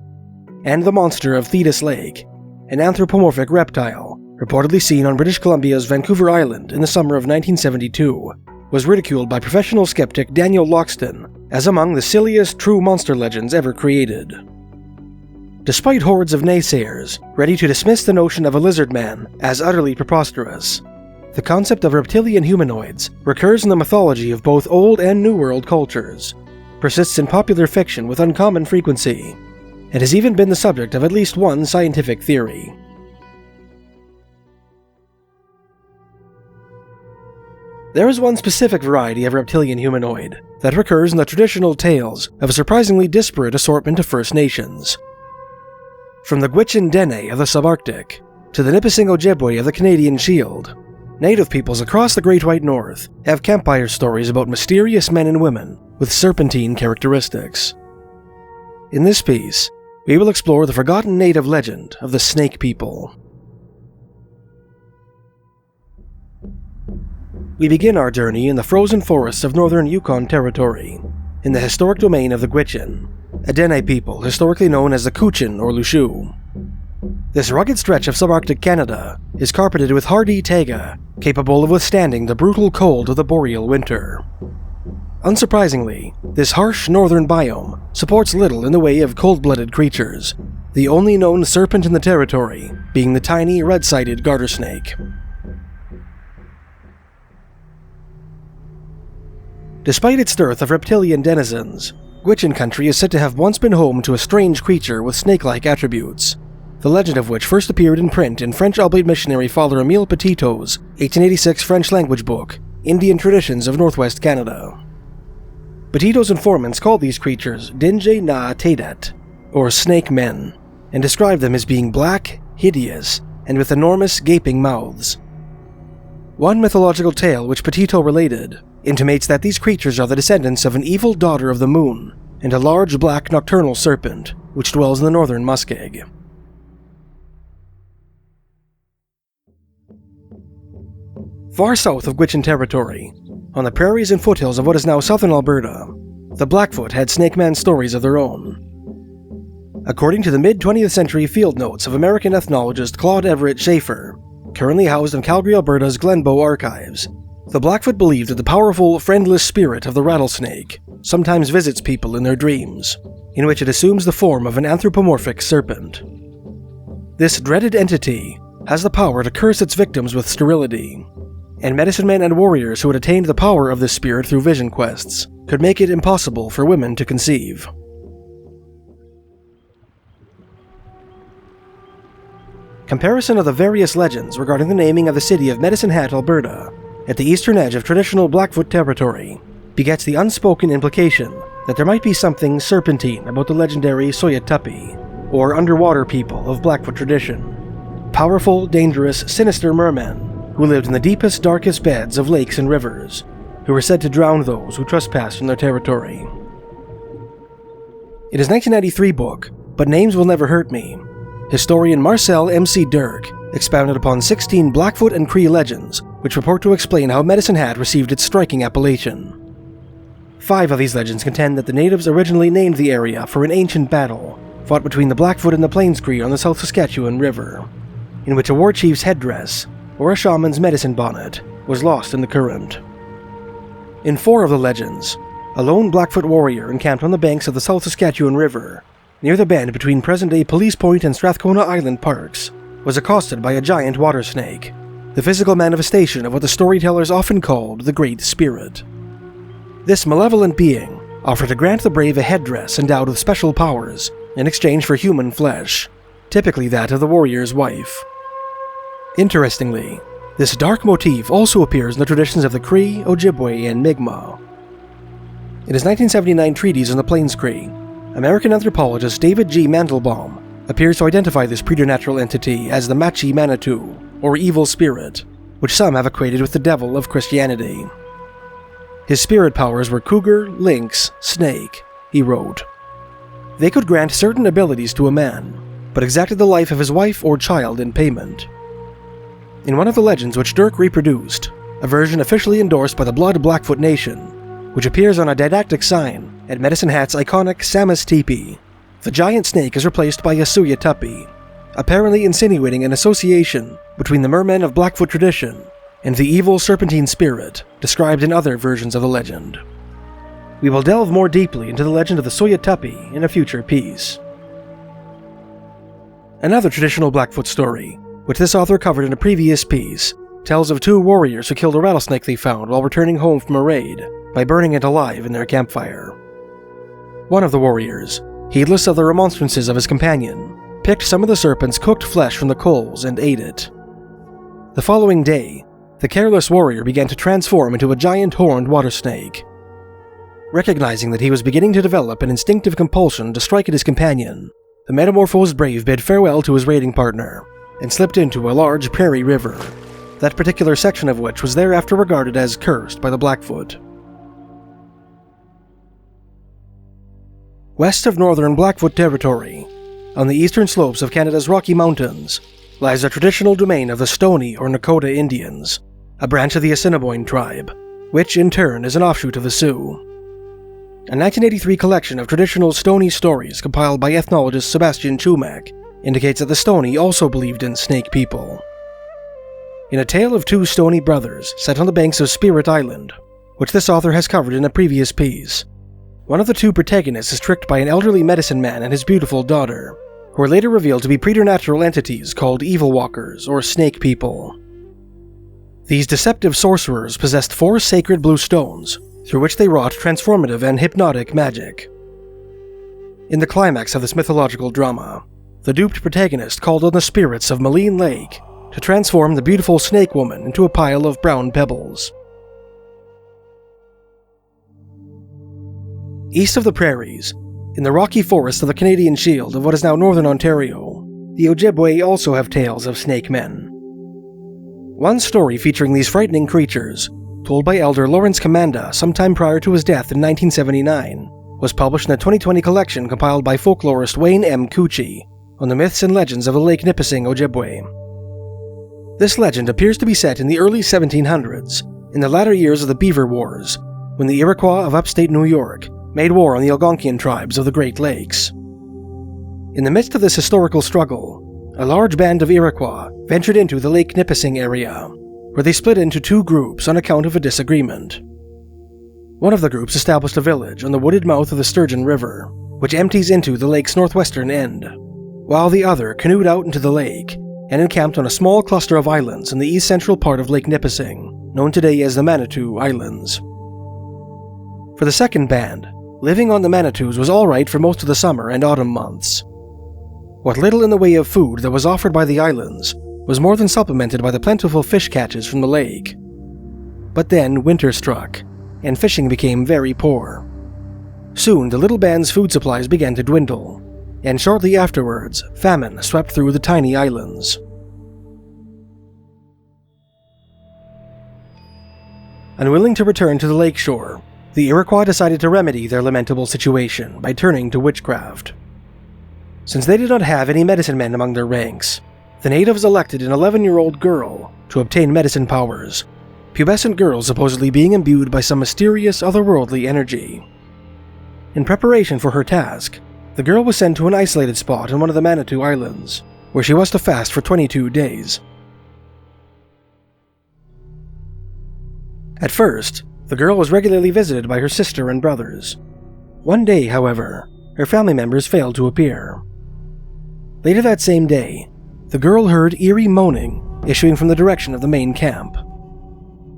And the monster of Thetis Lake, an anthropomorphic reptile, reportedly seen on British Columbia's Vancouver Island in the summer of 1972, was ridiculed by professional skeptic Daniel Loxton as among the silliest true monster legends ever created. Despite hordes of naysayers ready to dismiss the notion of a lizard man as utterly preposterous, the concept of reptilian humanoids recurs in the mythology of both Old and New World cultures, persists in popular fiction with uncommon frequency, and has even been the subject of at least one scientific theory. There is one specific variety of reptilian humanoid that recurs in the traditional tales of a surprisingly disparate assortment of First Nations. From the Gwich'in Dene of the subarctic to the Nipissing Ojibwe of the Canadian Shield, Native peoples across the Great White North have campfire stories about mysterious men and women with serpentine characteristics. In this piece, we will explore the forgotten native legend of the Snake People. We begin our journey in the frozen forests of northern Yukon Territory, in the historic domain of the Gwich'in, a Dene people historically known as the Cooch'in or Lushu. This rugged stretch of subarctic Canada is carpeted with hardy taiga, capable of withstanding the brutal cold of the boreal winter. Unsurprisingly, this harsh northern biome supports little in the way of cold-blooded creatures, the only known serpent in the territory being the tiny red-sided garter snake. Despite its dearth of reptilian denizens, Gwich'in country is said to have once been home to a strange creature with snake-like attributes, the legend of which first appeared in print in French Oblate missionary Father Émile Petitot's 1886 French-language book, Indian Traditions of Northwest Canada. Petitot's informants called these creatures Dinje na Tedet, or snake men, and described them as being black, hideous, and with enormous gaping mouths. One mythological tale which Petitot related intimates that these creatures are the descendants of an evil daughter of the moon and a large black nocturnal serpent which dwells in the northern muskeg. Far south of Gwich'in Territory, on the prairies and foothills of what is now southern Alberta, the Blackfoot had snake man stories of their own. According to the mid-20th century field notes of American ethnologist Claude Everett Schaefer, currently housed in Calgary, Alberta's Glenbow Archives, the Blackfoot believed that the powerful, friendless spirit of the rattlesnake sometimes visits people in their dreams, in which it assumes the form of an anthropomorphic serpent. This dreaded entity has the power to curse its victims with sterility, and medicine men and warriors who had attained the power of this spirit through vision quests could make it impossible for women to conceive. Comparison of the various legends regarding the naming of the city of Medicine Hat, Alberta, at the eastern edge of traditional Blackfoot territory, begets the unspoken implication that there might be something serpentine about the legendary Sino'tlkai, or underwater people of Blackfoot tradition. Powerful, dangerous, sinister mermen who lived in the deepest, darkest beds of lakes and rivers, who were said to drown those who trespassed in their territory. In his 1993 book, But Names Will Never Hurt Me, historian Marcel M.C. Dirk expounded upon 16 Blackfoot and Cree legends which purport to explain how Medicine Hat received its striking appellation. 5 of these legends contend that the natives originally named the area for an ancient battle fought between the Blackfoot and the Plains Cree on the South Saskatchewan River, in which a war chief's headdress, or a shaman's medicine bonnet, was lost in the current. In 4 of the legends, a lone Blackfoot warrior encamped on the banks of the South Saskatchewan River, near the bend between present-day Police Point and Strathcona Island parks, was accosted by a giant water snake, the physical manifestation of what the storytellers often called the Great Spirit. This malevolent being offered to grant the brave a headdress endowed with special powers in exchange for human flesh, typically that of the warrior's wife. Interestingly, this dark motif also appears in the traditions of the Cree, Ojibwe, and Mi'kmaq. In his 1979 treatise on the Plains Cree, American anthropologist David G. Mandelbaum appears to identify this preternatural entity as the Machi Manitou, or evil spirit, which some have equated with the devil of Christianity. His spirit powers were cougar, lynx, snake, he wrote. They could grant certain abilities to a man, but exacted the life of his wife or child in payment. In one of the legends which Dirk reproduced, a version officially endorsed by the Blood Blackfoot Nation, which appears on a didactic sign at Medicine Hat's iconic Samus Teepee, the giant snake is replaced by a Suya Tuppy, apparently insinuating an association between the mermen of Blackfoot tradition and the evil serpentine spirit described in other versions of the legend. We will delve more deeply into the legend of the Suya Tuppy in a future piece. Another traditional Blackfoot story, which this author covered in a previous piece, tells of 2 warriors who killed a rattlesnake they found while returning home from a raid by burning it alive in their campfire. One of the warriors, heedless of the remonstrances of his companion, picked some of the serpent's cooked flesh from the coals and ate it. The following day, the careless warrior began to transform into a giant horned water snake. Recognizing that he was beginning to develop an instinctive compulsion to strike at his companion, the metamorphosed brave bid farewell to his raiding partner and slipped into a large prairie river, that particular section of which was thereafter regarded as cursed by the Blackfoot. West of northern Blackfoot territory, on the eastern slopes of Canada's Rocky Mountains, lies the traditional domain of the Stoney or Nakota Indians, a branch of the Assiniboine tribe, which in turn is an offshoot of the Sioux. A 1983 collection of traditional Stoney stories compiled by ethnologist Sebastian Chumak indicates that the Stoney also believed in snake people. In a tale of 2 Stoney brothers set on the banks of Spirit Island, which this author has covered in a previous piece, one of the 2 protagonists is tricked by an elderly medicine man and his beautiful daughter, who are later revealed to be preternatural entities called Evil Walkers or Snake People. These deceptive sorcerers possessed 4 sacred blue stones, through which they wrought transformative and hypnotic magic. In the climax of this mythological drama, the duped protagonist called on the spirits of Maligne Lake to transform the beautiful snake woman into a pile of brown pebbles. East of the prairies, in the rocky forests of the Canadian Shield of what is now northern Ontario, the Ojibwe also have tales of snake men. One story featuring these frightening creatures, told by Elder Lawrence Commanda sometime prior to his death in 1979, was published in a 2020 collection compiled by folklorist Wayne M. Cucci on the myths and legends of the Lake Nipissing Ojibwe. This legend appears to be set in the early 1700s, in the latter years of the Beaver Wars, when the Iroquois of upstate New York made war on the Algonquian tribes of the Great Lakes. In the midst of this historical struggle, a large band of Iroquois ventured into the Lake Nipissing area, where they split into 2 groups on account of a disagreement. One of the groups established a village on the wooded mouth of the Sturgeon River, which empties into the lake's northwestern end, while the other canoed out into the lake and encamped on a small cluster of islands in the east-central part of Lake Nipissing, known today as the Manitou Islands. For the second band, living on the Manitous was alright for most of the summer and autumn months. What little in the way of food that was offered by the islands was more than supplemented by the plentiful fish catches from the lake. But then winter struck, and fishing became very poor. Soon the little band's food supplies began to dwindle, and shortly afterwards, famine swept through the tiny islands. Unwilling to return to the lakeshore, the Iroquois decided to remedy their lamentable situation by turning to witchcraft. Since they did not have any medicine men among their ranks, the natives elected an 11-year-old girl to obtain medicine powers, pubescent girls supposedly being imbued by some mysterious otherworldly energy. In preparation for her task, the girl was sent to an isolated spot in one of the Manitou Islands, where she was to fast for 22 days. At first, the girl was regularly visited by her sister and brothers. One day, however, her family members failed to appear. Later that same day, the girl heard eerie moaning issuing from the direction of the main camp.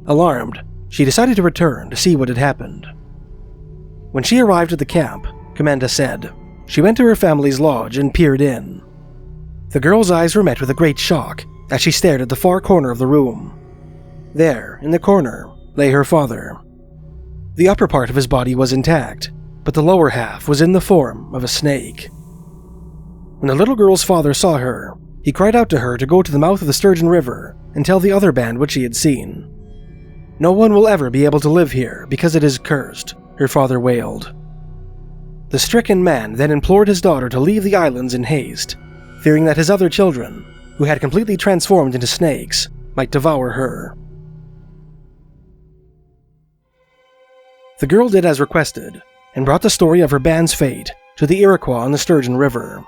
Alarmed, she decided to return to see what had happened. When she arrived at the camp, Comanda said, she went to her family's lodge and peered in. The girl's eyes were met with a great shock as she stared at the far corner of the room. There, in the corner, lay her father. The upper part of his body was intact, but the lower half was in the form of a snake. When the little girl's father saw her, he cried out to her to go to the mouth of the Sturgeon River and tell the other band what she had seen. "No one will ever be able to live here because it is cursed," her father wailed. The stricken man then implored his daughter to leave the islands in haste, fearing that his other children, who had completely transformed into snakes, might devour her. The girl did as requested, and brought the story of her band's fate to the Iroquois on the Sturgeon River.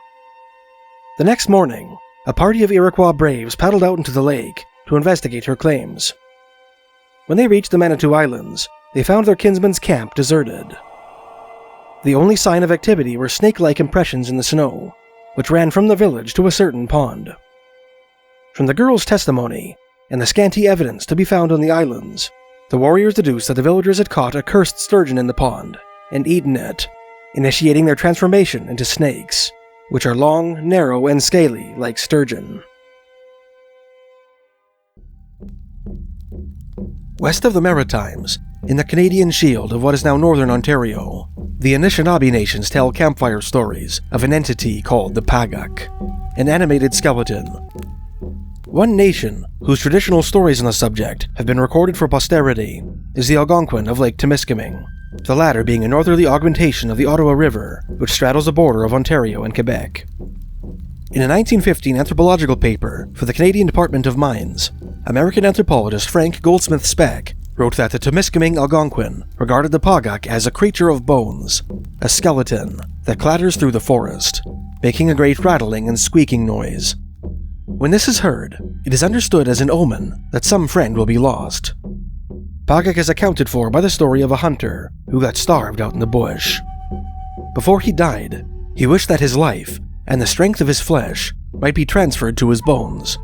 The next morning, a party of Iroquois braves paddled out into the lake to investigate her claims. When they reached the Manitou Islands, they found their kinsman's camp deserted. The only sign of activity were snake-like impressions in the snow, which ran from the village to a certain pond. From the girl's testimony, and the scanty evidence to be found on the islands, the warriors deduced that the villagers had caught a cursed sturgeon in the pond and eaten it, initiating their transformation into snakes, which are long, narrow, and scaly like sturgeon. West of the Maritimes, in the Canadian Shield of what is now Northern Ontario, the Anishinaabe nations tell campfire stories of an entity called the Pagak, an animated skeleton. One nation whose traditional stories on the subject have been recorded for posterity is the Algonquin of Lake Timiskaming, the latter being a northerly augmentation of the Ottawa River, which straddles the border of Ontario and Quebec. In a 1915 anthropological paper for the Canadian Department of Mines, American anthropologist Frank Goldsmith Speck wrote that the Timiskaming Algonquin regarded the Pagak as a creature of bones, a skeleton that clatters through the forest, making a great rattling and squeaking noise. When this is heard, it is understood as an omen that some friend will be lost. Pagak is accounted for by the story of a hunter who got starved out in the bush. Before he died, he wished that his life and the strength of his flesh might be transferred to his bones.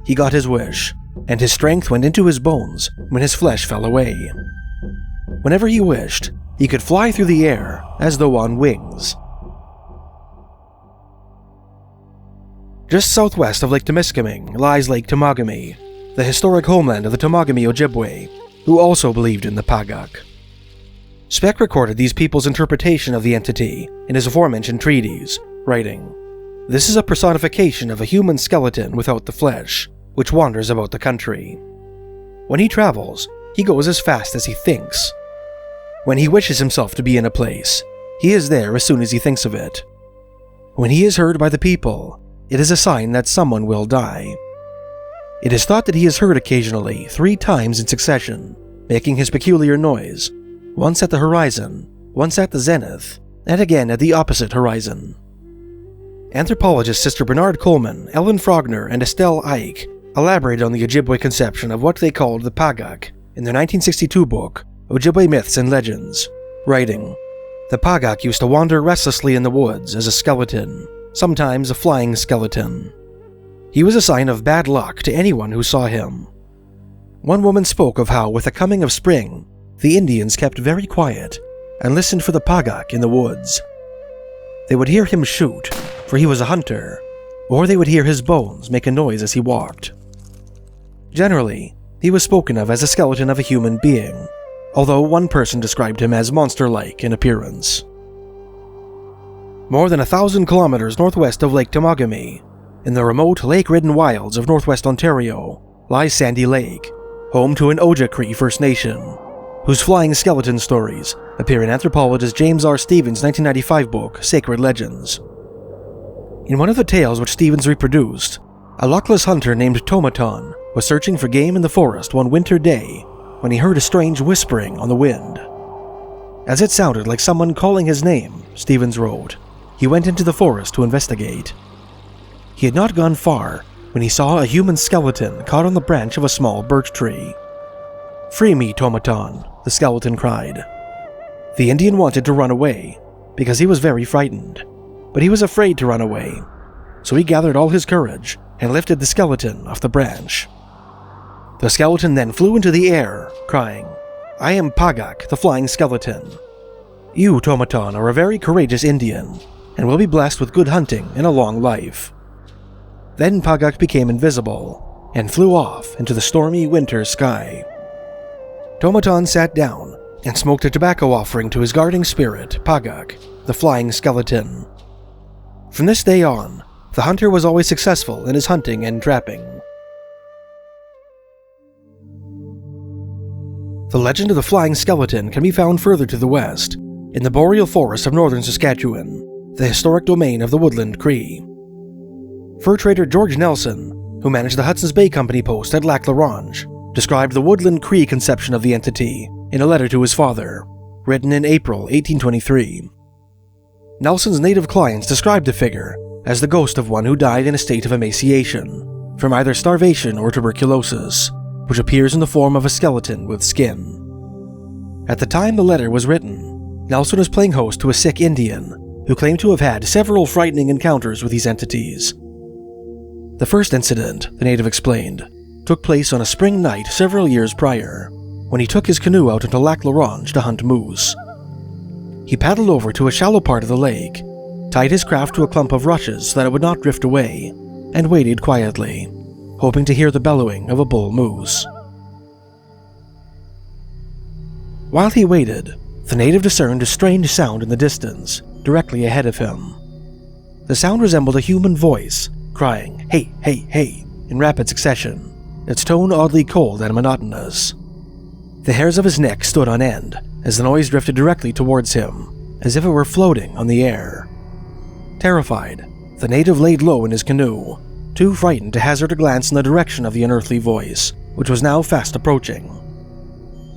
He got his wish, and his strength went into his bones when his flesh fell away. Whenever he wished, he could fly through the air as though on wings. Just southwest of Lake Timiskaming lies Lake Temagami, the historic homeland of the Temagami Ojibwe, who also believed in the Pagak. Speck recorded these people's interpretation of the entity in his aforementioned treatise, writing, "This is a personification of a human skeleton without the flesh, which wanders about the country. When he travels, he goes as fast as he thinks. When he wishes himself to be in a place, he is there as soon as he thinks of it. When he is heard by the people, it is a sign that someone will die. It is thought that he is heard occasionally 3 times in succession, making his peculiar noise, once at the horizon, once at the zenith, and again at the opposite horizon." Anthropologists Sister Bernard Coleman, Ellen Frogner, and Estelle Ike elaborated on the Ojibwe conception of what they called the Pagak in their 1962 book, Ojibwe Myths and Legends, writing, "The Pagak used to wander restlessly in the woods as a skeleton, sometimes a flying skeleton. He was a sign of bad luck to anyone who saw him. One woman spoke of how, with the coming of spring, the Indians kept very quiet and listened for the Pagak in the woods. They would hear him shoot, for he was a hunter, or they would hear his bones make a noise as he walked. Generally, he was spoken of as a skeleton of a human being, although one person described him as monster-like in appearance." More than 1,000 kilometers northwest of Lake Temagami, in the remote lake-ridden wilds of northwest Ontario, lies Sandy Lake, home to an Oja Cree First Nation. whose flying skeleton stories appear in anthropologist James R. Stevens' 1995 book, Sacred Legends. In one of the tales which Stevens reproduced, a luckless hunter named Tomaton was searching for game in the forest one winter day when he heard a strange whispering on the wind. As it sounded like someone calling his name, Stevens wrote, he went into the forest to investigate. He had not gone far when he saw a human skeleton caught on the branch of a small birch tree. "Free me, Tomaton," the skeleton cried. The Indian wanted to run away because he was very frightened, but he was afraid to run away, so he gathered all his courage and lifted the skeleton off the branch. The skeleton then flew into the air, crying, "I am Pagak, the flying skeleton. You, Tomaton, are a very courageous Indian, and will be blessed with good hunting and a long life." Then Pagak became invisible, and flew off into the stormy winter sky. Tomaton sat down and smoked a tobacco offering to his guarding spirit, Pagak, the flying skeleton. From this day on, the hunter was always successful in his hunting and trapping. The legend of the flying skeleton can be found further to the west, in the boreal forests of northern Saskatchewan, the historic domain of the woodland Cree. Fur trader George Nelson, who managed the Hudson's Bay Company post at Lac La Ronge, described the woodland Cree conception of the entity in a letter to his father, written in April 1823. Nelson's native clients described the figure as the ghost of one who died in a state of emaciation, from either starvation or tuberculosis, which appears in the form of a skeleton with skin. At the time the letter was written, Nelson was playing host to a sick Indian who claimed to have had several frightening encounters with these entities. The first incident, the native explained, took place on a spring night several years prior, when he took his canoe out into Lac La Ronge to hunt moose. He paddled over to a shallow part of the lake, tied his craft to a clump of rushes so that it would not drift away, and waited quietly, hoping to hear the bellowing of a bull moose. While he waited, the native discerned a strange sound in the distance, directly ahead of him. The sound resembled a human voice, crying, "Hey, hey, hey," in rapid succession, its tone oddly cold and monotonous. The hairs of his neck stood on end as the noise drifted directly towards him, as if it were floating on the air. Terrified, the native laid low in his canoe, too frightened to hazard a glance in the direction of the unearthly voice, which was now fast approaching.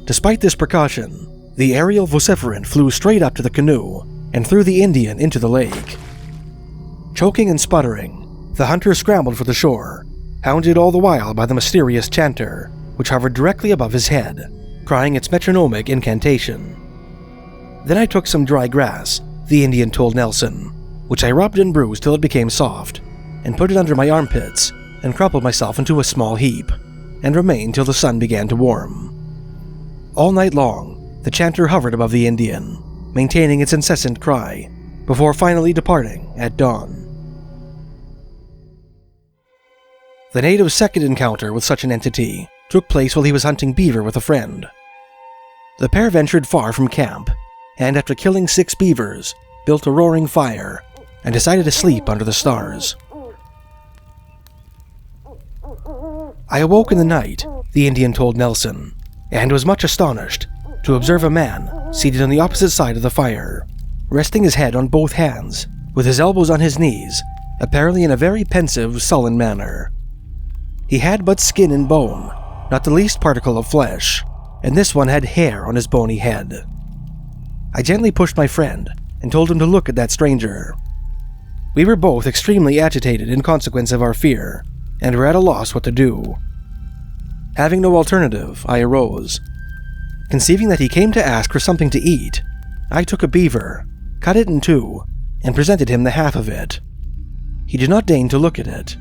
Despite this precaution, the aerial vociferant flew straight up to the canoe and threw the Indian into the lake. Choking and sputtering, the hunter scrambled for the shore, hounded all the while by the mysterious chanter, which hovered directly above his head, crying its metronomic incantation. Then I took some dry grass, the Indian told Nelson, which I rubbed and bruised till it became soft, and put it under my armpits, and crumpled myself into a small heap, and remained till the sun began to warm. All night long, the chanter hovered above the Indian, maintaining its incessant cry, before finally departing at dawn. The native's second encounter with such an entity took place while he was hunting beaver with a friend. The pair ventured far from camp, and after killing 6 beavers, built a roaring fire, and decided to sleep under the stars. I awoke in the night, the Indian told Nelson, and was much astonished to observe a man seated on the opposite side of the fire, resting his head on both hands, with his elbows on his knees, apparently in a very pensive, sullen manner. He had but skin and bone, not the least particle of flesh, and this one had hair on his bony head. I gently pushed my friend and told him to look at that stranger. We were both extremely agitated in consequence of our fear, and were at a loss what to do. Having no alternative, I arose. Conceiving that he came to ask for something to eat, I took a beaver, cut it in 2, and presented him the half of it. He did not deign to look at it.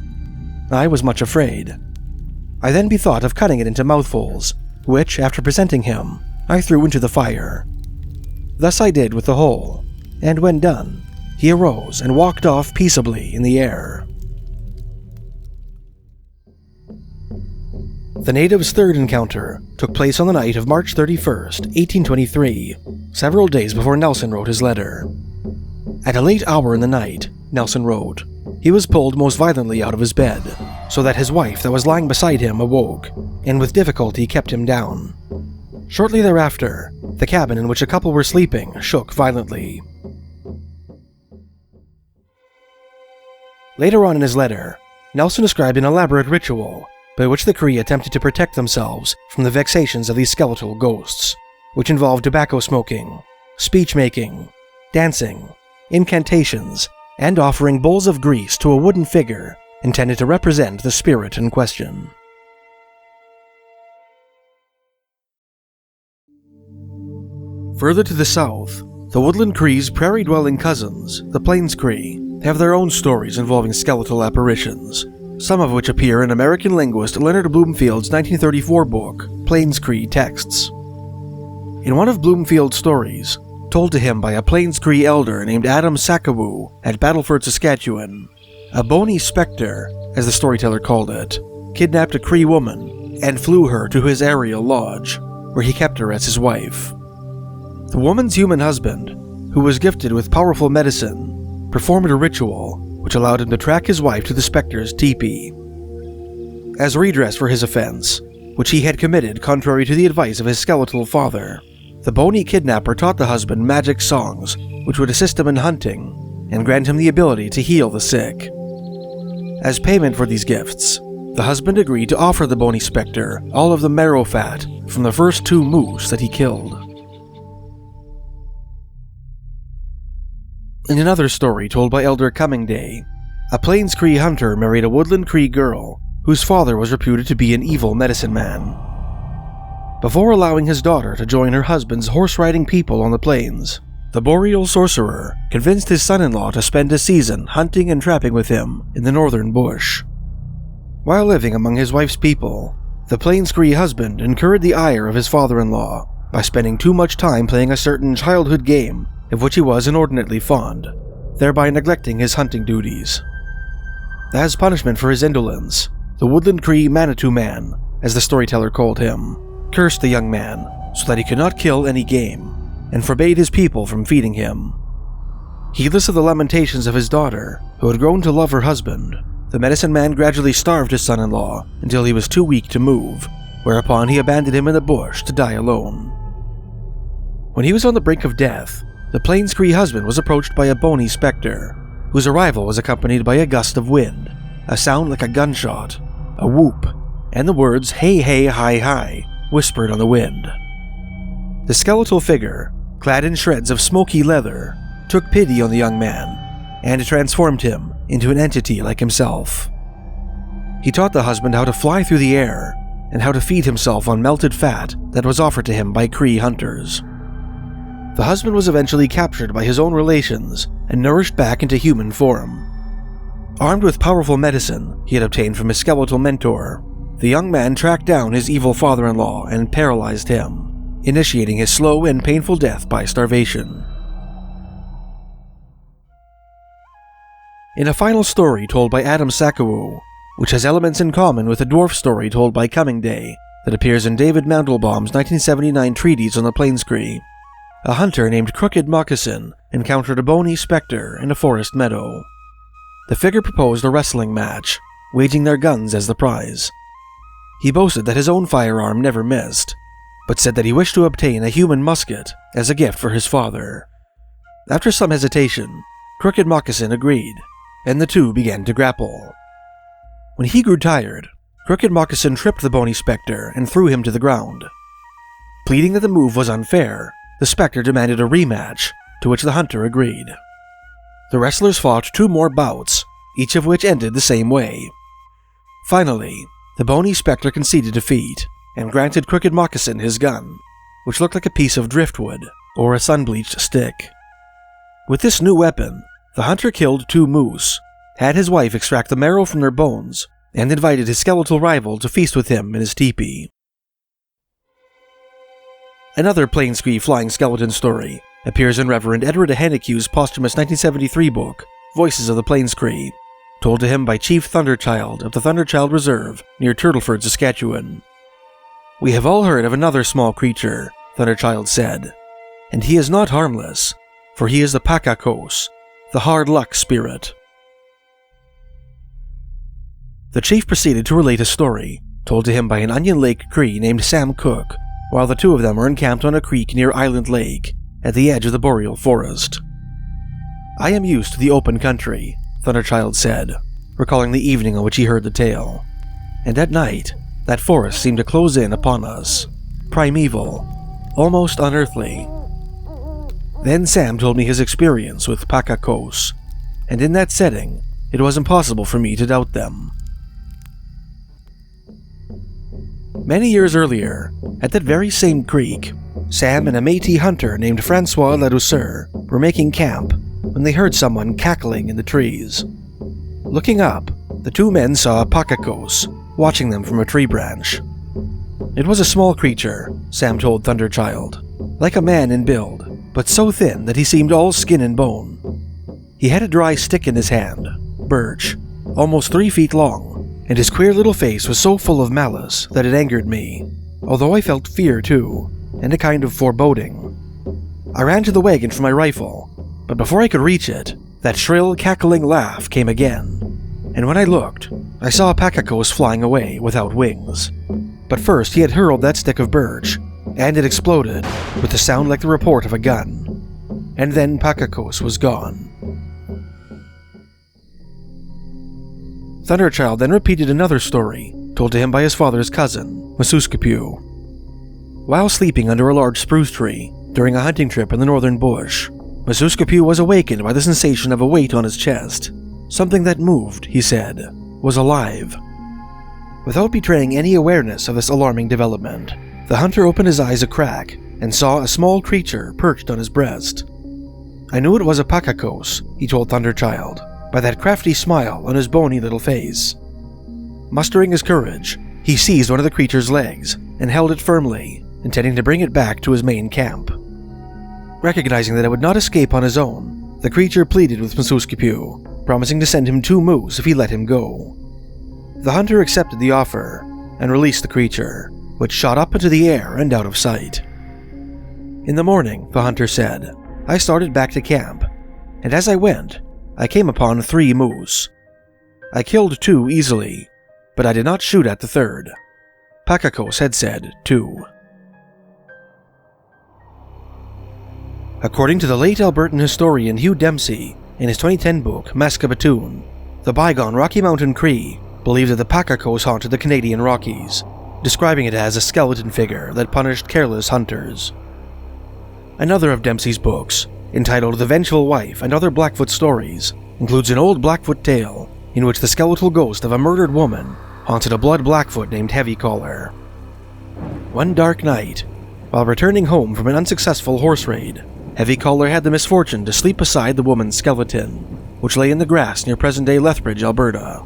I was much afraid. I then bethought of cutting it into mouthfuls, which, after presenting him, I threw into the fire. Thus I did with the whole, and when done, he arose and walked off peaceably in the air. The native's third encounter took place on the night of March 31st, 1823, several days before Nelson wrote his letter. At a late hour in the night, Nelson wrote, he was pulled most violently out of his bed, so that his wife that was lying beside him awoke, and with difficulty kept him down. Shortly thereafter, the cabin in which a couple were sleeping shook violently. Later on in his letter, Nelson described an elaborate ritual by which the Cree attempted to protect themselves from the vexations of these skeletal ghosts, which involved tobacco smoking, speech-making, dancing, incantations, and offering bowls of grease to a wooden figure intended to represent the spirit in question. Further to the south, the woodland Cree's prairie-dwelling cousins, the Plains Cree, have their own stories involving skeletal apparitions, some of which appear in American linguist Leonard Bloomfield's 1934 book, Plains Cree Texts. In one of Bloomfield's stories, told to him by a Plains Cree elder named Adam Sakawoo at Battleford, Saskatchewan, a bony spectre, as the storyteller called it, kidnapped a Cree woman and flew her to his aerial lodge, where he kept her as his wife. The woman's human husband, who was gifted with powerful medicine, performed a ritual which allowed him to track his wife to the spectre's teepee. As redress for his offense, which he had committed contrary to the advice of his skeletal father, the bony kidnapper taught the husband magic songs which would assist him in hunting and grant him the ability to heal the sick. As payment for these gifts, the husband agreed to offer the bony spectre all of the marrow fat from the first 2 moose that he killed. In another story told by Elder Cummingday, a Plains Cree hunter married a woodland Cree girl whose father was reputed to be an evil medicine man. Before allowing his daughter to join her husband's horse-riding people on the plains, the boreal sorcerer convinced his son-in-law to spend a season hunting and trapping with him in the northern bush. While living among his wife's people, the Plains Cree husband incurred the ire of his father-in-law by spending too much time playing a certain childhood game of which he was inordinately fond, thereby neglecting his hunting duties. As punishment for his indolence, the woodland Cree Manitou Man, as the storyteller called him, cursed the young man so that he could not kill any game, and forbade his people from feeding him. Heedless of the lamentations of his daughter, who had grown to love her husband, the medicine man gradually starved his son-in-law until he was too weak to move, whereupon he abandoned him in the bush to die alone. When he was on the brink of death, the Plains Cree husband was approached by a bony spectre, whose arrival was accompanied by a gust of wind, a sound like a gunshot, a whoop, and the words "Hey hey hi hi" whispered on the wind. The skeletal figure, clad in shreds of smoky leather, took pity on the young man and transformed him into an entity like himself. He taught the husband how to fly through the air and how to feed himself on melted fat that was offered to him by Cree hunters. The husband was eventually captured by his own relations and nourished back into human form. Armed with powerful medicine he had obtained from his skeletal mentor, the young man tracked down his evil father-in-law and paralyzed him, initiating his slow and painful death by starvation. In a final story told by Adam Sakawoo, which has elements in common with a dwarf story told by Cummingday that appears in David Mandelbaum's 1979 treatise on the Plains Cree, a hunter named Crooked Moccasin encountered a bony spectre in a forest meadow. The figure proposed a wrestling match, waging their guns as the prize. He boasted that his own firearm never missed, but said that he wished to obtain a human musket as a gift for his father. After some hesitation, Crooked Moccasin agreed, and the two began to grapple. When he grew tired, Crooked Moccasin tripped the bony spectre and threw him to the ground. Pleading that the move was unfair, the spectre demanded a rematch, to which the hunter agreed. The wrestlers fought 2 more bouts, each of which ended the same way. Finally, the bony spectre conceded defeat and granted Crooked Moccasin his gun, which looked like a piece of driftwood or a sun-bleached stick. With this new weapon, the hunter killed 2 moose, had his wife extract the marrow from their bones, and invited his skeletal rival to feast with him in his teepee. Another Plains Cree flying skeleton story appears in Reverend Edward Ahenaqu's posthumous 1973 book, Voices of the Plains Cree, told to him by Chief Thunderchild of the Thunderchild Reserve near Turtleford, Saskatchewan. "We have all heard of another small creature," Thunderchild said, "and he is not harmless, for he is the Pakakos, the hard luck spirit." The chief proceeded to relate a story told to him by an Onion Lake Cree named Sam Cook, while the two of them were encamped on a creek near Island Lake, at the edge of the boreal forest. "I am used to the open country," Thunderchild said, recalling the evening on which he heard the tale. "And at night, that forest seemed to close in upon us, primeval, almost unearthly." Then Sam told me his experience with Pakakos, and in that setting, it was impossible for me to doubt them. Many years earlier, at that very same creek, Sam and a Métis hunter named Francois Ladouceur were making camp when they heard someone cackling in the trees. Looking up, the two men saw a Pakakos watching them from a tree branch. It was a small creature, Sam told Thunderchild, like a man in build, but so thin that he seemed all skin and bone. He had a dry stick in his hand, birch, almost 3 feet long, and his queer little face was so full of malice that it angered me, although I felt fear too, and a kind of foreboding. I ran to the wagon for my rifle, but before I could reach it, that shrill, cackling laugh came again, and when I looked, I saw a Pakakos flying away without wings. But first he had hurled that stick of birch, and it exploded with a sound like the report of a gun, and then Pakakos was gone. Thunderchild then repeated another story, told to him by his father's cousin, Wechuge. While sleeping under a large spruce tree during a hunting trip in the northern bush, Wechuge was awakened by the sensation of a weight on his chest. Something that moved, he said, was alive. Without betraying any awareness of this alarming development, the hunter opened his eyes a crack and saw a small creature perched on his breast. "I knew it was a Pakakos," he told Thunderchild, by that crafty smile on his bony little face. Mustering his courage, he seized one of the creature's legs and held it firmly, intending to bring it back to his main camp. Recognizing that it would not escape on his own, the creature pleaded with Wechuge, promising to send him 2 moose if he let him go. The hunter accepted the offer and released the creature, which shot up into the air and out of sight. In the morning, the hunter said, I started back to camp, and as I went, I came upon 3 moose. I killed 2 easily, but I did not shoot at the third. Pakakos had said 2. According to the late Albertan historian Hugh Dempsey, in his 2010 book Maskabatoon, the bygone Rocky Mountain Cree believed that the Pakakos haunted the Canadian Rockies, describing it as a skeleton figure that punished careless hunters. Another of Dempsey's books, entitled The Vengeful Wife and Other Blackfoot Stories, includes an old Blackfoot tale in which the skeletal ghost of a murdered woman haunted a blood Blackfoot named Heavy Collar. One dark night, while returning home from an unsuccessful horse raid, Heavy Collar had the misfortune to sleep beside the woman's skeleton, which lay in the grass near present-day Lethbridge, Alberta.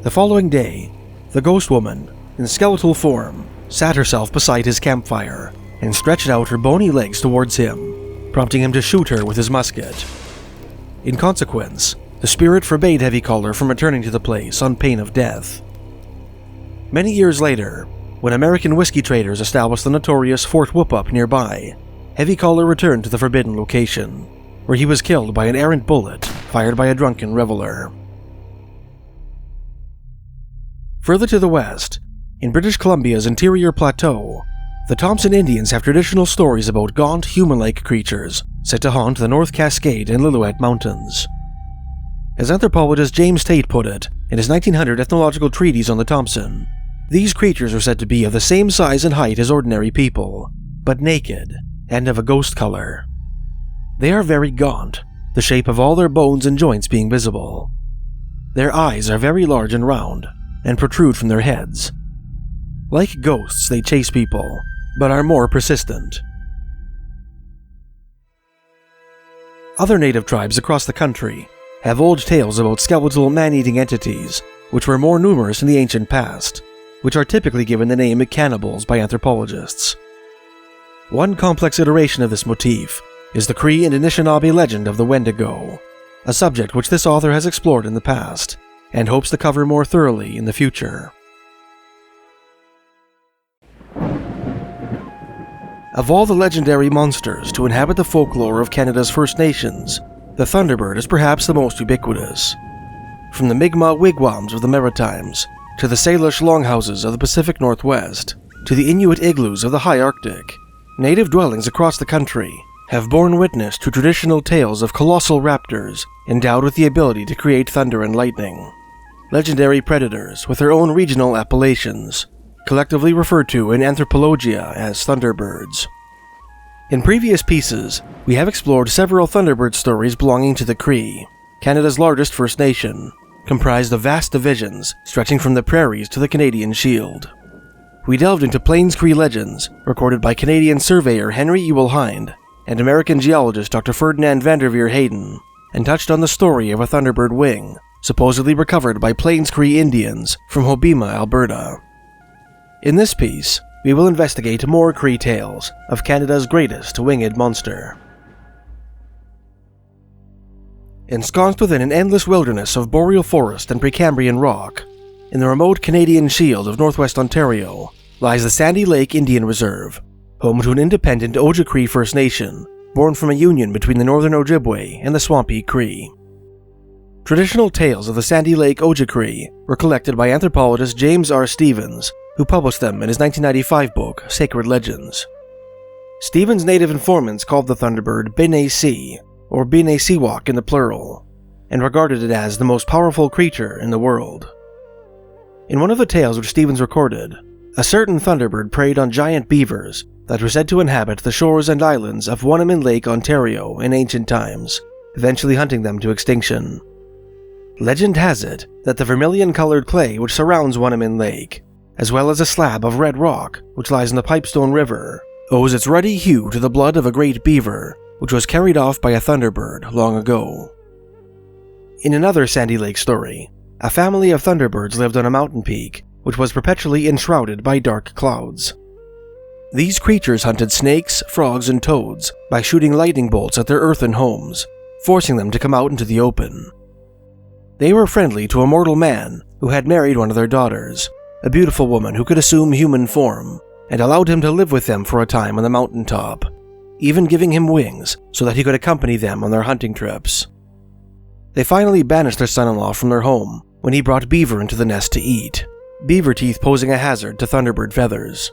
The following day, the ghost woman, in skeletal form, sat herself beside his campfire and stretched out her bony legs towards him, prompting him to shoot her with his musket. In consequence, the spirit forbade Heavy Collar from returning to the place on pain of death. Many years later, when American whiskey traders established the notorious Fort Whoop-Up nearby, Heavy Collar returned to the forbidden location, where he was killed by an errant bullet fired by a drunken reveler. Further to the west, in British Columbia's interior plateau, the Thompson Indians have traditional stories about gaunt, human-like creatures said to haunt the North Cascade and Lillooet Mountains. As anthropologist James Tate put it in his 1900 ethnological treatise on the Thompson, these creatures are said to be of the same size and height as ordinary people, but naked and of a ghost color. They are very gaunt, the shape of all their bones and joints being visible. Their eyes are very large and round, and protrude from their heads. Like ghosts, they chase people, but are more persistent. Other native tribes across the country have old tales about skeletal man-eating entities, which were more numerous in the ancient past, which are typically given the name cannibals by anthropologists. One complex iteration of this motif is the Cree and Anishinaabe legend of the Wendigo, a subject which this author has explored in the past, and hopes to cover more thoroughly in the future. Of all the legendary monsters to inhabit the folklore of Canada's First Nations, the Thunderbird is perhaps the most ubiquitous. From the Mi'kmaq wigwams of the Maritimes to the Salish longhouses of the Pacific Northwest, to the Inuit igloos of the high Arctic, native dwellings across the country have borne witness to traditional tales of colossal raptors endowed with the ability to create thunder and lightning. Legendary predators with their own regional appellations, collectively referred to in anthropologia as Thunderbirds. In previous pieces, we have explored several Thunderbird stories belonging to the Cree, Canada's largest First Nation, comprised of vast divisions stretching from the prairies to the Canadian Shield. We delved into Plains Cree legends recorded by Canadian surveyor Henry Ewell Hind and American geologist Dr. Ferdinand Vanderveer Hayden, and touched on the story of a Thunderbird wing supposedly recovered by Plains Cree Indians from Hobbema, Alberta. In this piece, we will investigate more Cree tales of Canada's greatest winged monster. Ensconced within an endless wilderness of boreal forest and Precambrian rock, in the remote Canadian Shield of northwest Ontario, lies the Sandy Lake Indian Reserve, home to an independent Ojibwe First Nation, born from a union between the northern Ojibwe and the swampy Cree. Traditional tales of the Sandy Lake Ojibwe were collected by anthropologist James R. Stevens, who published them in his 1995 book, Sacred Legends. Stevens' native informants called the Thunderbird Bene-Si, or Bene-Siwak in the plural, and regarded it as the most powerful creature in the world. In one of the tales which Stevens recorded, a certain Thunderbird preyed on giant beavers that were said to inhabit the shores and islands of Wannemin Lake, Ontario in ancient times, eventually hunting them to extinction. Legend has it that the vermilion-colored clay which surrounds Wannemin Lake, as well as a slab of red rock which lies in the Pipestone River, owes its ruddy hue to the blood of a great beaver which was carried off by a Thunderbird long ago. In another Sandy Lake story, a family of Thunderbirds lived on a mountain peak which was perpetually enshrouded by dark clouds. These creatures hunted snakes, frogs, and toads by shooting lightning bolts at their earthen homes, forcing them to come out into the open. They were friendly to a mortal man who had married one of their daughters, a beautiful woman who could assume human form, and allowed him to live with them for a time on the mountaintop, even giving him wings so that he could accompany them on their hunting trips. They finally banished their son-in-law from their home when he brought beaver into the nest to eat, beaver teeth posing a hazard to Thunderbird feathers.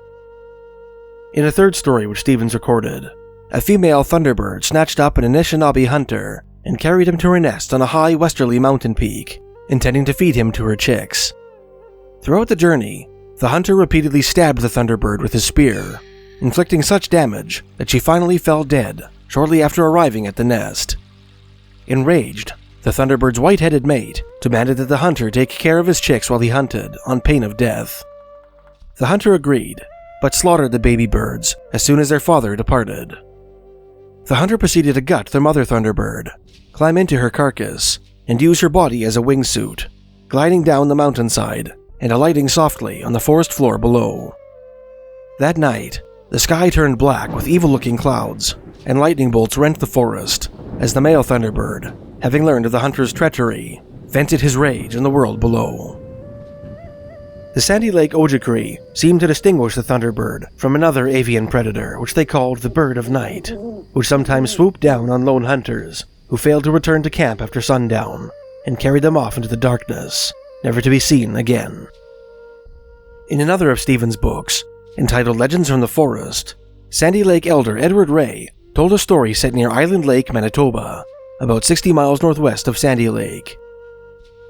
In a third story which Stevens recorded, a female Thunderbird snatched up an Anishinaabe hunter and carried him to her nest on a high westerly mountain peak, intending to feed him to her chicks. Throughout the journey, the hunter repeatedly stabbed the Thunderbird with his spear, inflicting such damage that she finally fell dead shortly after arriving at the nest. Enraged, the Thunderbird's white-headed mate demanded that the hunter take care of his chicks while he hunted, on pain of death. The hunter agreed, but slaughtered the baby birds as soon as their father departed. The hunter proceeded to gut their mother Thunderbird, climb into her carcass, and use her body as a wingsuit, gliding down the mountainside and alighting softly on the forest floor below. That night, the sky turned black with evil-looking clouds, and lightning bolts rent the forest, as the male Thunderbird, having learned of the hunter's treachery, vented his rage in the world below. The Sandy Lake Ojibwe seemed to distinguish the Thunderbird from another avian predator which they called the Bird of Night, which sometimes swooped down on lone hunters who failed to return to camp after sundown, and carried them off into the darkness, never to be seen again. In another of Stevens' books, entitled Legends from the Forest, Sandy Lake elder Edward Ray told a story set near Island Lake, Manitoba, about 60 miles northwest of Sandy Lake.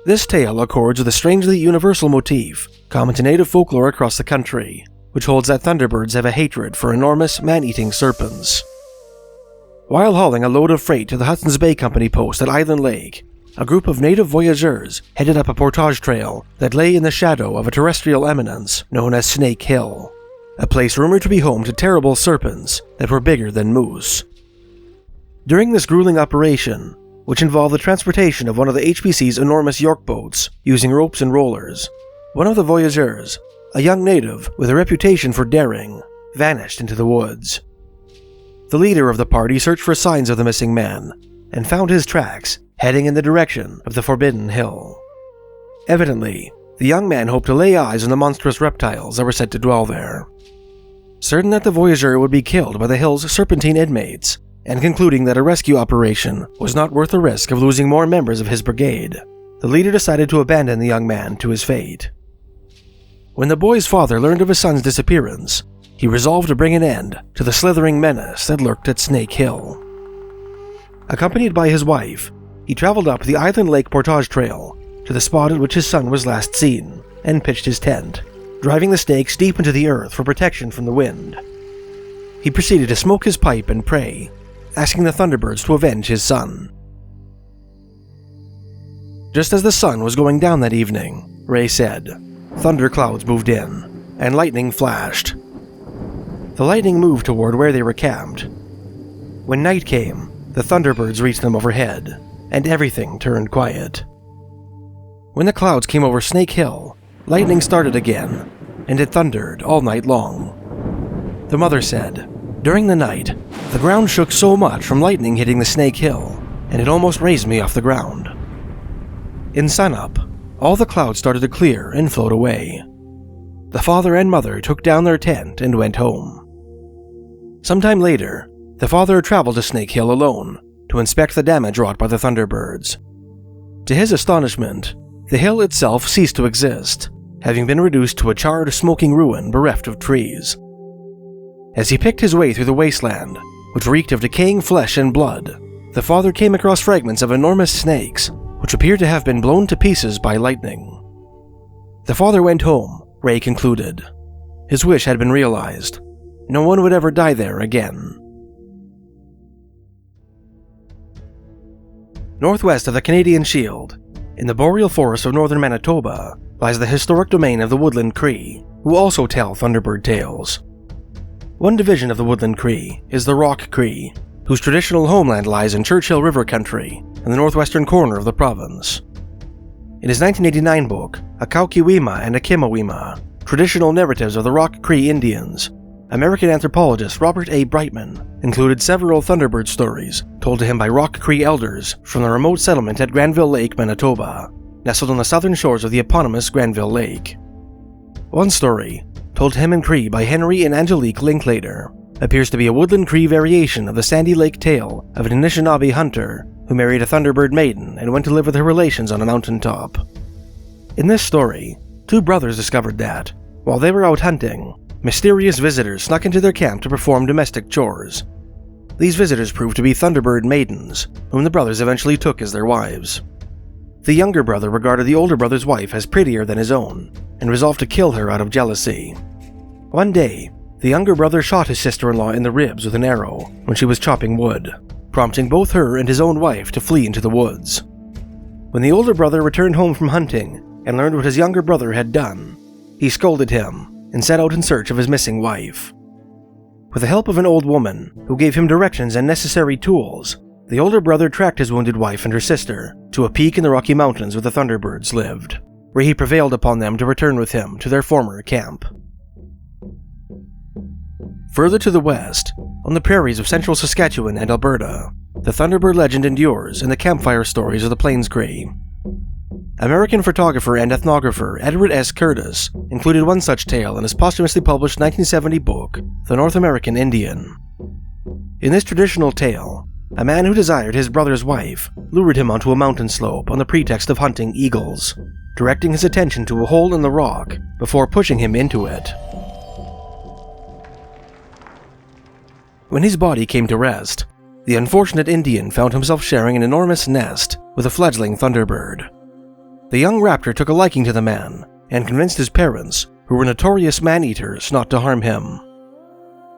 This tale accords with a strangely universal motif common to native folklore across the country, which holds that Thunderbirds have a hatred for enormous man-eating serpents. While hauling a load of freight to the Hudson's Bay Company post at Island Lake, a group of native voyageurs headed up a portage trail that lay in the shadow of a terrestrial eminence known as Snake Hill, a place rumored to be home to terrible serpents that were bigger than moose. During this grueling operation, which involved the transportation of one of the HPC's enormous York boats using ropes and rollers, one of the voyageurs, a young native with a reputation for daring, vanished into the woods. The leader of the party searched for signs of the missing man, and found his tracks heading in the direction of the Forbidden Hill. Evidently, the young man hoped to lay eyes on the monstrous reptiles that were said to dwell there. Certain that the voyageur would be killed by the hill's serpentine inmates, and concluding that a rescue operation was not worth the risk of losing more members of his brigade, the leader decided to abandon the young man to his fate. When the boy's father learned of his son's disappearance, he resolved to bring an end to the slithering menace that lurked at Snake Hill. Accompanied by his wife, he traveled up the Island Lake Portage Trail to the spot at which his son was last seen and pitched his tent, driving the stakes deep into the earth for protection from the wind. He proceeded to smoke his pipe and pray, asking the Thunderbirds to avenge his son. Just as the sun was going down that evening, Ray said, thunder clouds moved in, and lightning flashed. The lightning moved toward where they were camped. When night came, the Thunderbirds reached them overhead, and everything turned quiet. When the clouds came over Snake Hill, lightning started again, and it thundered all night long. The mother said, during the night, the ground shook so much from lightning hitting the Snake Hill, and it almost raised me off the ground. In sunup, all the clouds started to clear and float away. The father and mother took down their tent and went home. Sometime later, the father traveled to Snake Hill alone to inspect the damage wrought by the Thunderbirds. To his astonishment, the hill itself ceased to exist, having been reduced to a charred, smoking ruin bereft of trees. As he picked his way through the wasteland, which reeked of decaying flesh and blood, the father came across fragments of enormous snakes, which appeared to have been blown to pieces by lightning. The father went home, Ray concluded. His wish had been realized. No one would ever die there again. Northwest of the Canadian Shield, in the boreal forest of northern Manitoba, lies the historic domain of the woodland Cree, who also tell Thunderbird tales. One division of the woodland Cree is the Rock Cree, whose traditional homeland lies in Churchill River country in the northwestern corner of the province. In his 1989 book, A Kaukiwima and a Kimawima, Traditional Narratives of the Rock Cree Indians, American anthropologist Robert A. Brightman included several Thunderbird stories told to him by Rock Cree elders from the remote settlement at Granville Lake, Manitoba, nestled on the southern shores of the eponymous Granville Lake. One story, told to him in Cree by Henry and Angelique Linklater, appears to be a woodland Cree variation of the Sandy Lake tale of an Anishinaabe hunter who married a Thunderbird maiden and went to live with her relations on a mountaintop. In this story, two brothers discovered that, while they were out hunting, mysterious visitors snuck into their camp to perform domestic chores. These visitors proved to be Thunderbird maidens, whom the brothers eventually took as their wives. The younger brother regarded the older brother's wife as prettier than his own, and resolved to kill her out of jealousy. One day, the younger brother shot his sister-in-law in the ribs with an arrow when she was chopping wood, prompting both her and his own wife to flee into the woods. When the older brother returned home from hunting and learned what his younger brother had done, he scolded him and set out in search of his missing wife. With the help of an old woman who gave him directions and necessary tools, the older brother tracked his wounded wife and her sister to a peak in the Rocky Mountains where the Thunderbirds lived, where he prevailed upon them to return with him to their former camp. Further to the west, on the prairies of central Saskatchewan and Alberta, the Thunderbird legend endures in the campfire stories of the Plains Cree. American photographer and ethnographer Edward S. Curtis included one such tale in his posthumously published 1970 book, The North American Indian. In this traditional tale, a man who desired his brother's wife lured him onto a mountain slope on the pretext of hunting eagles, directing his attention to a hole in the rock before pushing him into it. When his body came to rest, the unfortunate Indian found himself sharing an enormous nest with a fledgling Thunderbird. The young raptor took a liking to the man and convinced his parents, who were notorious man-eaters, not to harm him.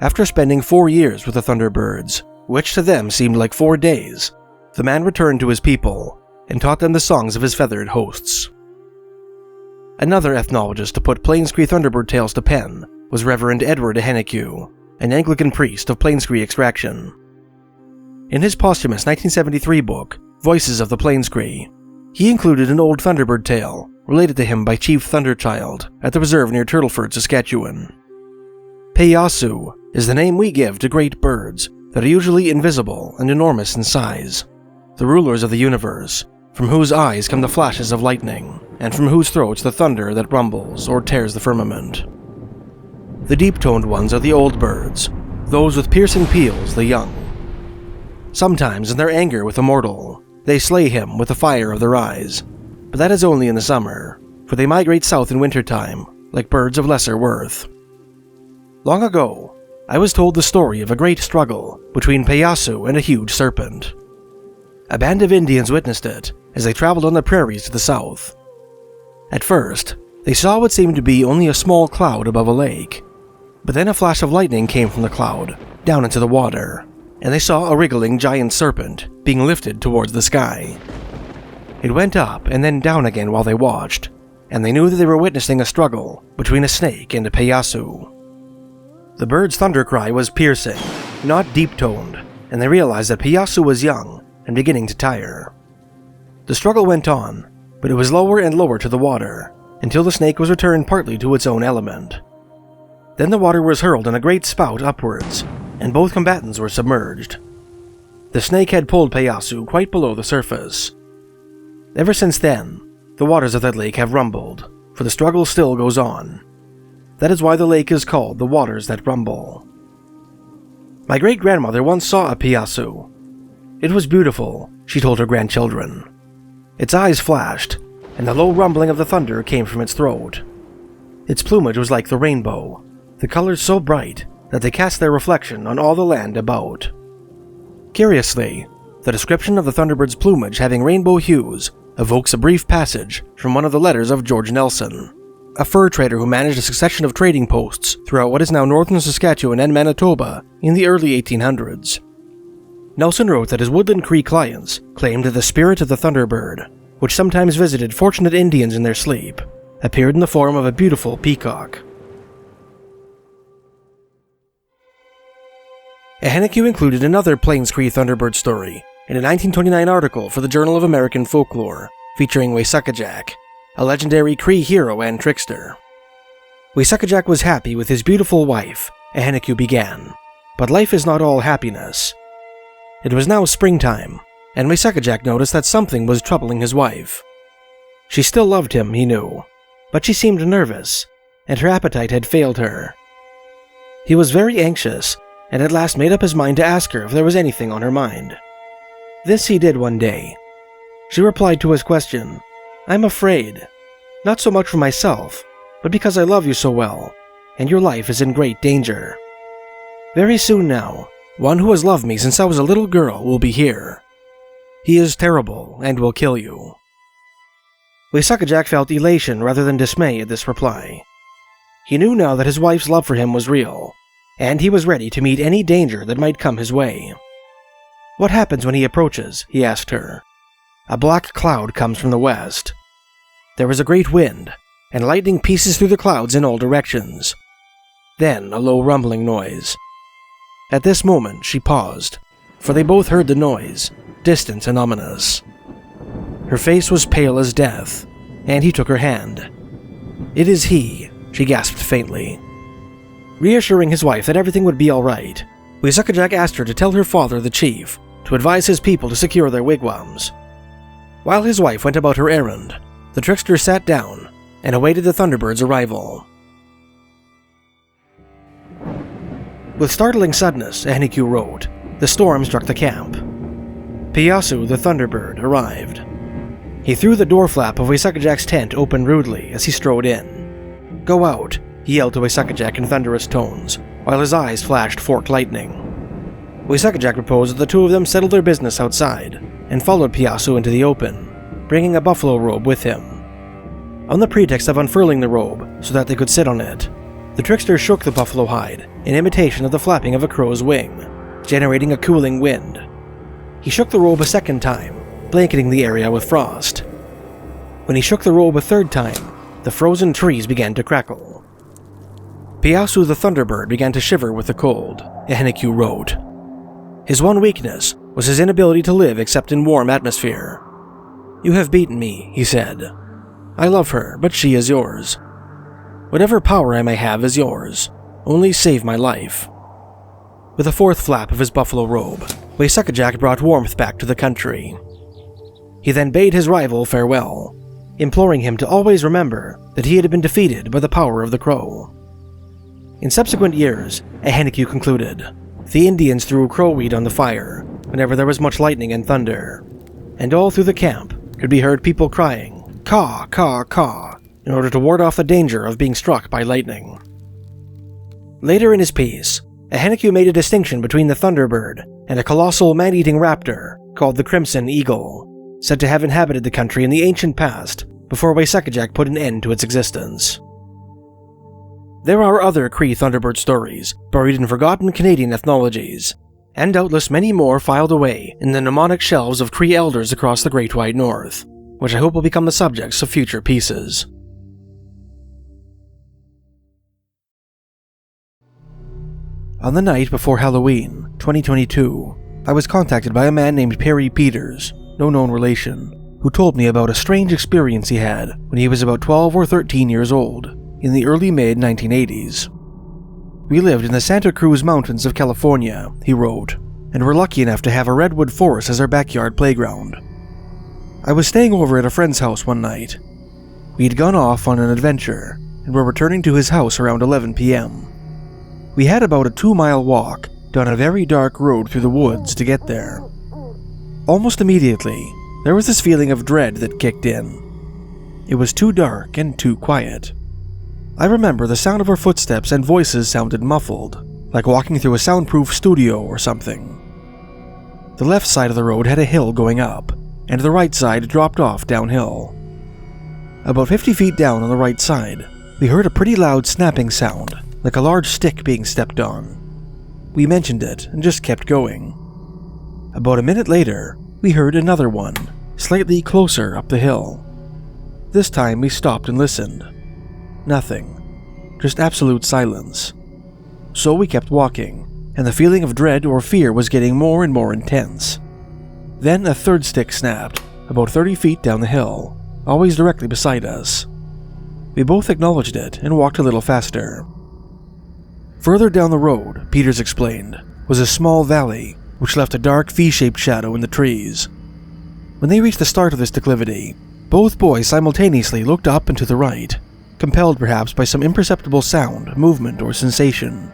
After spending 4 years with the Thunderbirds, which to them seemed like 4 days, the man returned to his people and taught them the songs of his feathered hosts. Another ethnologist to put Plains Cree Thunderbird tales to pen was Reverend Edward Aheneque, an Anglican priest of Plains Cree extraction. In his posthumous 1973 book, Voices of the Plains Cree, he included an old Thunderbird tale related to him by Chief Thunderchild at the reserve near Turtleford, Saskatchewan. Peyasu is the name we give to great birds that are usually invisible and enormous in size, the rulers of the universe, from whose eyes come the flashes of lightning, and from whose throats the thunder that rumbles or tears the firmament. The deep-toned ones are the old birds, those with piercing peals the young. Sometimes in their anger with a mortal, they slay him with the fire of their eyes, but that is only in the summer, for they migrate south in wintertime, like birds of lesser worth. Long ago, I was told the story of a great struggle between Payasu and a huge serpent. A band of Indians witnessed it as they traveled on the prairies to the south. At first, they saw what seemed to be only a small cloud above a lake, but then a flash of lightning came from the cloud, down into the water, and they saw a wriggling giant serpent being lifted towards the sky. It went up and then down again while they watched, and they knew that they were witnessing a struggle between a snake and a Payasu. The bird's thunder cry was piercing, not deep-toned, and they realized that Payasu was young and beginning to tire. The struggle went on, but it was lower and lower to the water, until the snake was returned partly to its own element. Then the water was hurled in a great spout upwards, and both combatants were submerged. The snake had pulled Payasu quite below the surface. Ever since then, the waters of that lake have rumbled, for the struggle still goes on. That is why the lake is called the Waters That Rumble. My great-grandmother once saw a Payasu. It was beautiful, she told her grandchildren. Its eyes flashed, and the low rumbling of the thunder came from its throat. Its plumage was like the rainbow, the colors so bright that they cast their reflection on all the land about. Curiously, the description of the Thunderbird's plumage having rainbow hues evokes a brief passage from one of the letters of George Nelson, a fur trader who managed a succession of trading posts throughout what is now northern Saskatchewan and Manitoba in the early 1800s. Nelson wrote that his woodland Cree clients claimed that the spirit of the Thunderbird, which sometimes visited fortunate Indians in their sleep, appeared in the form of a beautiful peacock. Ehenekyu included another Plains Cree Thunderbird story in a 1929 article for the Journal of American Folklore, featuring Wechuge, a legendary Cree hero and trickster. Wechuge was happy with his beautiful wife, Ehenekyu began, but life is not all happiness. It was now springtime, and Wechuge noticed that something was troubling his wife. She still loved him, he knew, but she seemed nervous, and her appetite had failed her. He was very anxious, and at last made up his mind to ask her if there was anything on her mind. This he did one day. She replied to his question, "I'm afraid. Not so much for myself, but because I love you so well, and your life is in great danger. Very soon now, one who has loved me since I was a little girl will be here. He is terrible and will kill you." Wechuge felt elation rather than dismay at this reply. He knew now that his wife's love for him was real, and he was ready to meet any danger that might come his way. "What happens when he approaches?" he asked her. "A black cloud comes from the west. There is a great wind, and lightning pieces through the clouds in all directions. Then a low rumbling noise." At this moment she paused, for they both heard the noise, distant and ominous. Her face was pale as death, and he took her hand. "It is he," she gasped faintly. Reassuring his wife that everything would be all right, Wechuge asked her to tell her father, the chief, to advise his people to secure their wigwams. While his wife went about her errand, the trickster sat down and awaited the Thunderbird's arrival. With startling suddenness, Ehenekyu wrote, the storm struck the camp. Payasu, the Thunderbird, arrived. He threw the door flap of Wechuge's tent open rudely as he strode in. "Go out," he yelled to Wechuge in thunderous tones, while his eyes flashed forked lightning. Wechuge proposed that the two of them settle their business outside, and followed Payasu into the open, bringing a buffalo robe with him. On the pretext of unfurling the robe so that they could sit on it, the trickster shook the buffalo hide in imitation of the flapping of a crow's wing, generating a cooling wind. He shook the robe a second time, blanketing the area with frost. When he shook the robe a third time, the frozen trees began to crackle. Payasu the Thunderbird began to shiver with the cold, Ehenekyu wrote. His one weakness was his inability to live except in warm atmosphere. "You have beaten me," he said. "I love her, but she is yours. Whatever power I may have is yours. Only save my life." With a fourth flap of his buffalo robe, Wechuge brought warmth back to the country. He then bade his rival farewell, imploring him to always remember that he had been defeated by the power of the crow. In subsequent years, Ehenekyu concluded, the Indians threw crowweed on the fire whenever there was much lightning and thunder, and all through the camp could be heard people crying, "Caw, caw, caw," in order to ward off the danger of being struck by lightning. Later in his piece, Ahenekyu made a distinction between the Thunderbird and a colossal man-eating raptor called the Crimson Eagle, said to have inhabited the country in the ancient past before Wechuge put an end to its existence. There are other Cree Thunderbird stories buried in forgotten Canadian ethnologies, and doubtless many more filed away in the mnemonic shelves of Cree elders across the Great White North, which I hope will become the subjects of future pieces. On the night before Halloween, 2022, I was contacted by a man named Perry Peters, no known relation, who told me about a strange experience he had when he was about 12 or 13 years old, in the early mid-1980s. We lived in the Santa Cruz Mountains of California, he wrote, and were lucky enough to have a redwood forest as our backyard playground. I was staying over at a friend's house one night. We'd gone off on an adventure, and were returning to his house around 11 p.m. We had about a 2-mile walk down a very dark road through the woods to get there. Almost immediately, there was this feeling of dread that kicked in. It was too dark and too quiet. I remember the sound of our footsteps and voices sounded muffled, like walking through a soundproof studio or something. The left side of the road had a hill going up, and the right side dropped off downhill. About 50 feet down on the right side, we heard a pretty loud snapping sound, like a large stick being stepped on. We mentioned it and just kept going. About a minute later, we heard another one, slightly closer up the hill. This time we stopped and listened. Nothing. Just absolute silence. So we kept walking, and the feeling of dread or fear was getting more and more intense. Then a third stick snapped, about 30 feet down the hill, always directly beside us. We both acknowledged it and walked a little faster. Further down the road, Peters explained, was a small valley which left a dark V-shaped shadow in the trees. When they reached the start of this declivity, both boys simultaneously looked up and to the right, compelled perhaps by some imperceptible sound, movement, or sensation.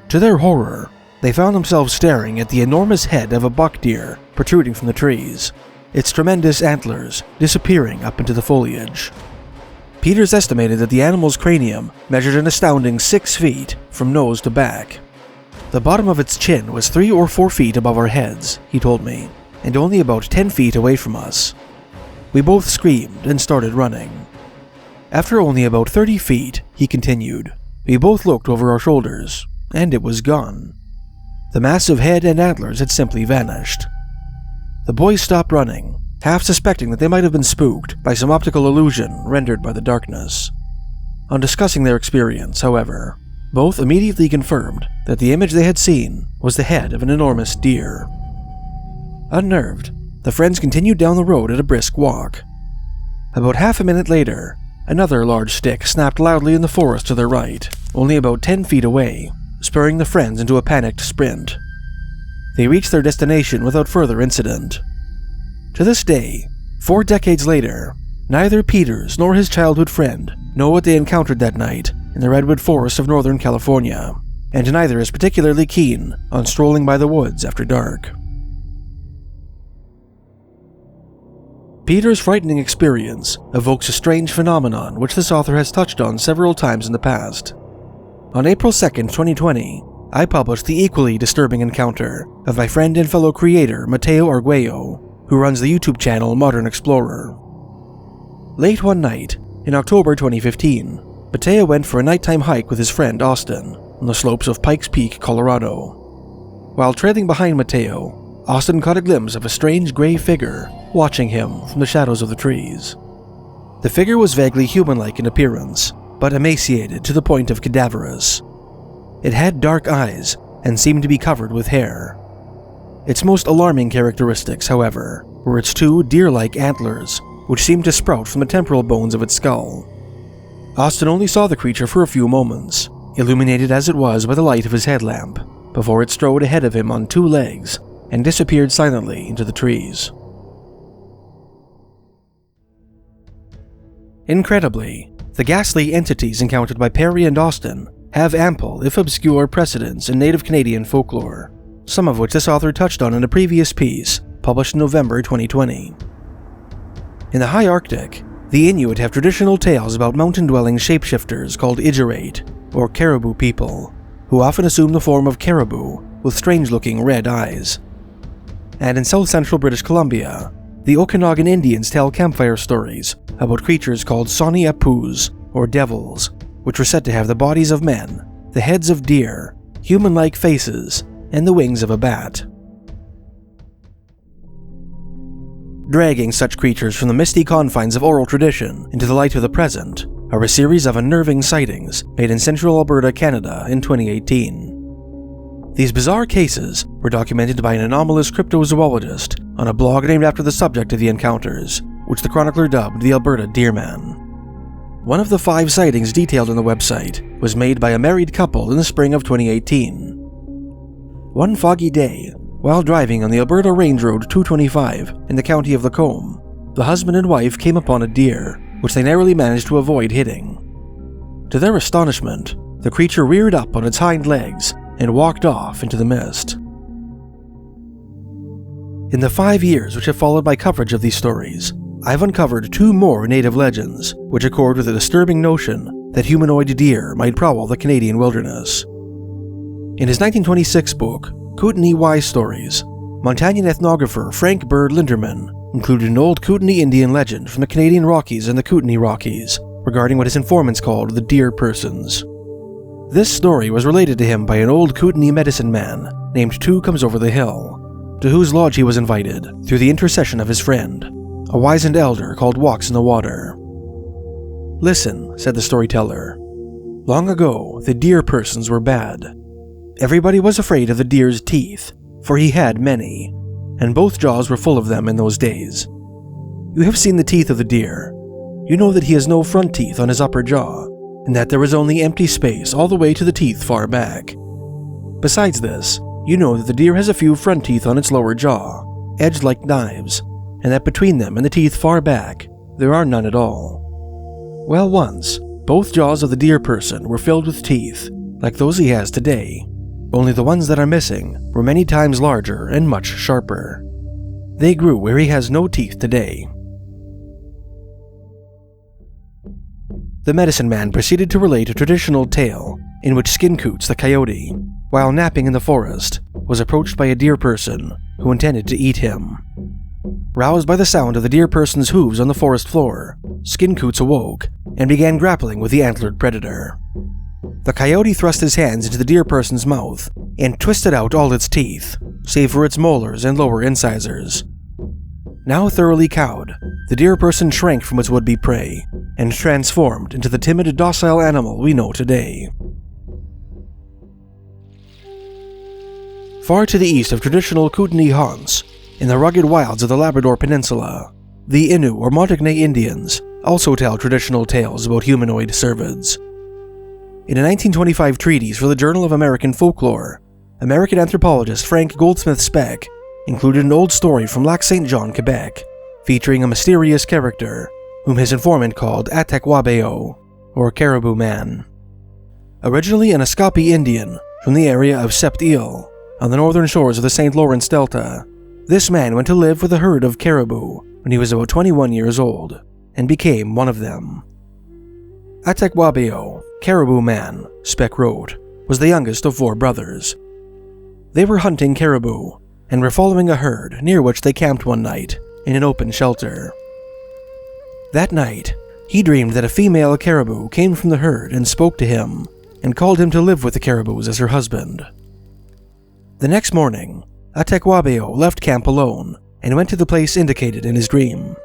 To their horror, they found themselves staring at the enormous head of a buck deer protruding from the trees, its tremendous antlers disappearing up into the foliage. Peters estimated that the animal's cranium measured an astounding 6 feet from nose to back. The bottom of its chin was 3 or 4 feet above our heads, he told me, and only about 10 feet away from us. We both screamed and started running. After only about 30 feet, he continued, we both looked over our shoulders, and it was gone. The massive head and antlers had simply vanished. The boys stopped running, half suspecting that they might have been spooked by some optical illusion rendered by the darkness. On discussing their experience, however, both immediately confirmed that the image they had seen was the head of an enormous deer. Unnerved, the friends continued down the road at a brisk walk. About half a minute later, another large stick snapped loudly in the forest to their right, only about 10 feet away, spurring the friends into a panicked sprint. They reached their destination without further incident. To this day, 4 decades later, neither Peters nor his childhood friend know what they encountered that night in the redwood forest of Northern California, and neither is particularly keen on strolling by the woods after dark. Peters' frightening experience evokes a strange phenomenon which this author has touched on several times in the past. On April 2nd, 2020, I published the equally disturbing encounter of my friend and fellow creator Mateo Arguello, who runs the YouTube channel Modern Explorer. Late one night, in October 2015, Mateo went for a nighttime hike with his friend Austin on the slopes of Pikes Peak, Colorado. While trailing behind Mateo, Austin caught a glimpse of a strange gray figure watching him from the shadows of the trees. The figure was vaguely human-like in appearance, but emaciated to the point of cadaverous. It had dark eyes and seemed to be covered with hair. Its most alarming characteristics, however, were its 2 deer-like antlers, which seemed to sprout from the temporal bones of its skull. Austin only saw the creature for a few moments, illuminated as it was by the light of his headlamp, before it strode ahead of him on 2 legs and disappeared silently into the trees. Incredibly, the ghastly entities encountered by Perry and Austin have ample, if obscure, precedents in native Canadian folklore, some of which this author touched on in a previous piece published in November 2020. In the high Arctic, The Inuit have traditional tales about mountain-dwelling shapeshifters called Idgerate, or caribou people, who often assume the form of caribou with strange-looking red eyes. And in south-central British Columbia, the Okanagan Indians tell campfire stories about creatures called Soni-apus, or devils, which were said to have the bodies of men, the heads of deer, human-like faces, and the wings of a bat. Dragging such creatures from the misty confines of oral tradition into the light of the present are a series of unnerving sightings made in central Alberta, Canada in 2018. These bizarre cases were documented by an anomalous cryptozoologist on a blog named after the subject of the encounters, which the chronicler dubbed the Alberta Deerman. One of the 5 sightings detailed on the website was made by a married couple in the spring of 2018. One foggy day, while driving on the Alberta Range Road 225 in the county of Lacombe, the husband and wife came upon a deer, which they narrowly managed to avoid hitting. To their astonishment, the creature reared up on its hind legs and walked off into the mist. In the 5 years which have followed my coverage of these stories, I've uncovered 2 more native legends which accord with the disturbing notion that humanoid deer might prowl the Canadian wilderness. In his 1926 book, Kootenai Wise Stories, Montanian ethnographer Frank Bird Linderman included an old Kootenai Indian legend from the Canadian Rockies and the Kootenai Rockies regarding what his informants called the deer persons. This story was related to him by an old Kootenai medicine man named Two Comes Over the Hill, to whose lodge he was invited through the intercession of his friend, a wizened elder called Walks in the Water. "Listen," said the storyteller. "Long ago, the deer persons were bad. Everybody was afraid of the deer's teeth, for he had many, and both jaws were full of them in those days. You have seen the teeth of the deer. You know that he has no front teeth on his upper jaw, and that there is only empty space all the way to the teeth far back. Besides this, you know that the deer has a few front teeth on its lower jaw, edged like knives, and that between them and the teeth far back, there are none at all. Well, once, both jaws of the deer person were filled with teeth, like those he has today, only the ones that are missing were many times larger and much sharper. They grew where he has no teeth today." The medicine man proceeded to relate a traditional tale in which Skincoots the coyote, while napping in the forest, was approached by a deer person who intended to eat him. Roused by the sound of the deer person's hooves on the forest floor, Skincoots awoke and began grappling with the antlered predator. The coyote thrust his hands into the deer person's mouth and twisted out all its teeth, save for its molars and lower incisors. Now thoroughly cowed, the deer person shrank from its would-be prey and transformed into the timid, docile animal we know today. Far to the east of traditional Kootenai haunts, in the rugged wilds of the Labrador Peninsula, the Innu or Montagnais Indians also tell traditional tales about humanoid cervids. In a 1925 treatise for the Journal of American Folklore, American anthropologist Frank Goldsmith Speck included an old story from Lac Saint Jean, Quebec, featuring a mysterious character whom his informant called Atekwabeo, or Caribou Man. Originally an Escapi Indian from the area of Sept-Îles, on the northern shores of the St. Lawrence Delta, this man went to live with a herd of caribou when he was about 21 years old, and became one of them. Atekwabeo, Caribou Man, Speck wrote, was the youngest of 4 brothers. They were hunting caribou, and were following a herd near which they camped one night in an open shelter. That night, he dreamed that a female caribou came from the herd and spoke to him, and called him to live with the caribous as her husband. The next morning, Atekwabeo left camp alone and went to the place indicated in his dream.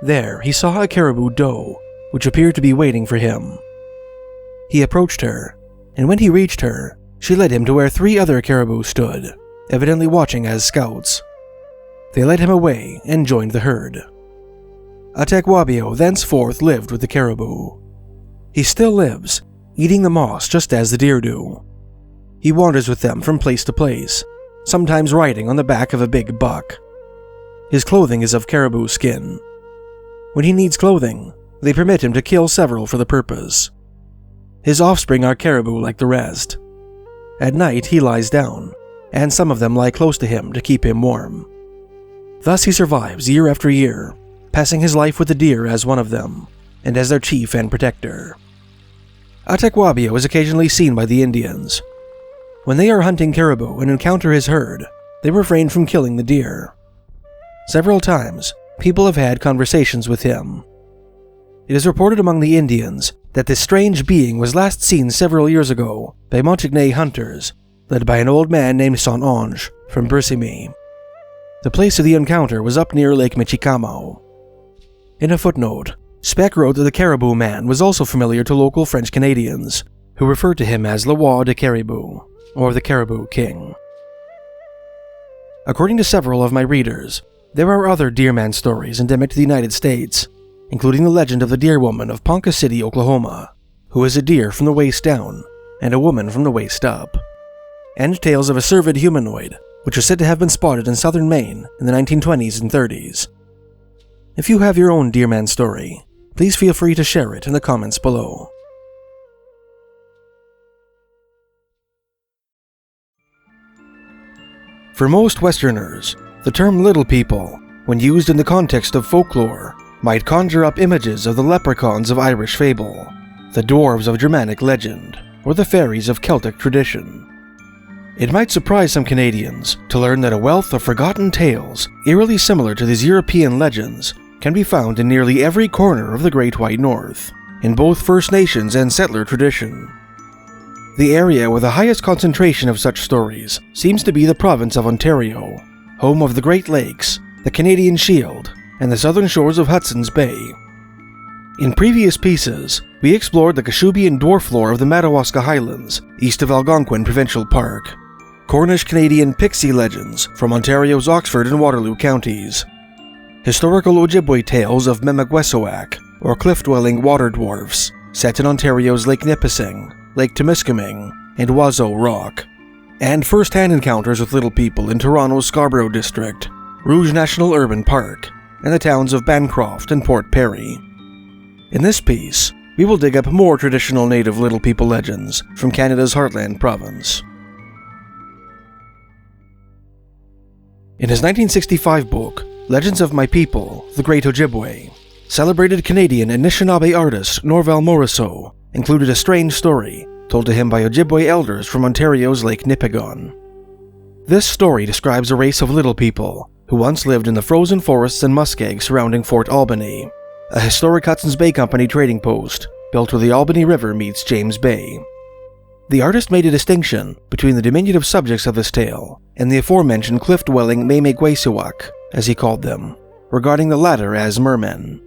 There, he saw a caribou doe, which appeared to be waiting for him. He approached her, and when he reached her, she led him to where 3 other caribou stood, evidently watching as scouts. They led him away and joined the herd. Atekwabeo thenceforth lived with the caribou. He still lives, eating the moss just as the deer do. He wanders with them from place to place, sometimes riding on the back of a big buck. His clothing is of caribou skin. When he needs clothing, they permit him to kill several for the purpose. His offspring are caribou like the rest. At night he lies down, and some of them lie close to him to keep him warm. Thus he survives year after year, passing his life with the deer as one of them, and as their chief and protector. Atekwabio is occasionally seen by the Indians. When they are hunting caribou and encounter his herd, they refrain from killing the deer. Several times, people have had conversations with him. It is reported among the Indians that this strange being was last seen several years ago by Montagnais hunters, led by an old man named Saint-Onge from Brisimy. The place of the encounter was up near Lake Michicamo. In a footnote, Speck wrote that the Caribou Man was also familiar to local French Canadians, who referred to him as Le Roi de Caribou, or the Caribou King. According to several of my readers, there are other Deerman stories endemic to the United States, including the legend of the Deer Woman of Ponca City, Oklahoma, who is a deer from the waist down and a woman from the waist up, and tales of a cervid humanoid, which is said to have been spotted in southern Maine in the 1920s and 30s. If you have your own Deerman story, please feel free to share it in the comments below. For most Westerners, the term Little People, when used in the context of folklore, might conjure up images of the leprechauns of Irish fable, the dwarves of Germanic legend, or the fairies of Celtic tradition. It might surprise some Canadians to learn that a wealth of forgotten tales, eerily similar to these European legends, can be found in nearly every corner of the Great White North, in both First Nations and settler tradition. The area with the highest concentration of such stories seems to be the province of Ontario, home of the Great Lakes, the Canadian Shield, and the southern shores of Hudson's Bay. In previous pieces, we explored the Kashubian dwarf lore of the Madawaska Highlands, east of Algonquin Provincial Park, Cornish-Canadian pixie legends from Ontario's Oxford and Waterloo counties, historical Ojibwe tales of Memaguesoak, or cliff-dwelling water dwarfs, set in Ontario's Lake Nipissing, Lake Timiskaming, and Oiseau Rock, and first-hand encounters with little people in Toronto's Scarborough District, Rouge National Urban Park, and the towns of Bancroft and Port Perry. In this piece, we will dig up more traditional native little people legends from Canada's Heartland province. In his 1965 book, Legends of My People, The Great Ojibwe, celebrated Canadian Anishinaabe artist Norval Morrisseau included a strange story told to him by Ojibwe elders from Ontario's Lake Nipigon. This story describes a race of little people who once lived in the frozen forests and muskeg surrounding Fort Albany, a historic Hudson's Bay Company trading post built where the Albany River meets James Bay. The artist made a distinction between the diminutive subjects of this tale and the aforementioned cliff-dwelling Memaguesoak, as he called them, regarding the latter as mermen.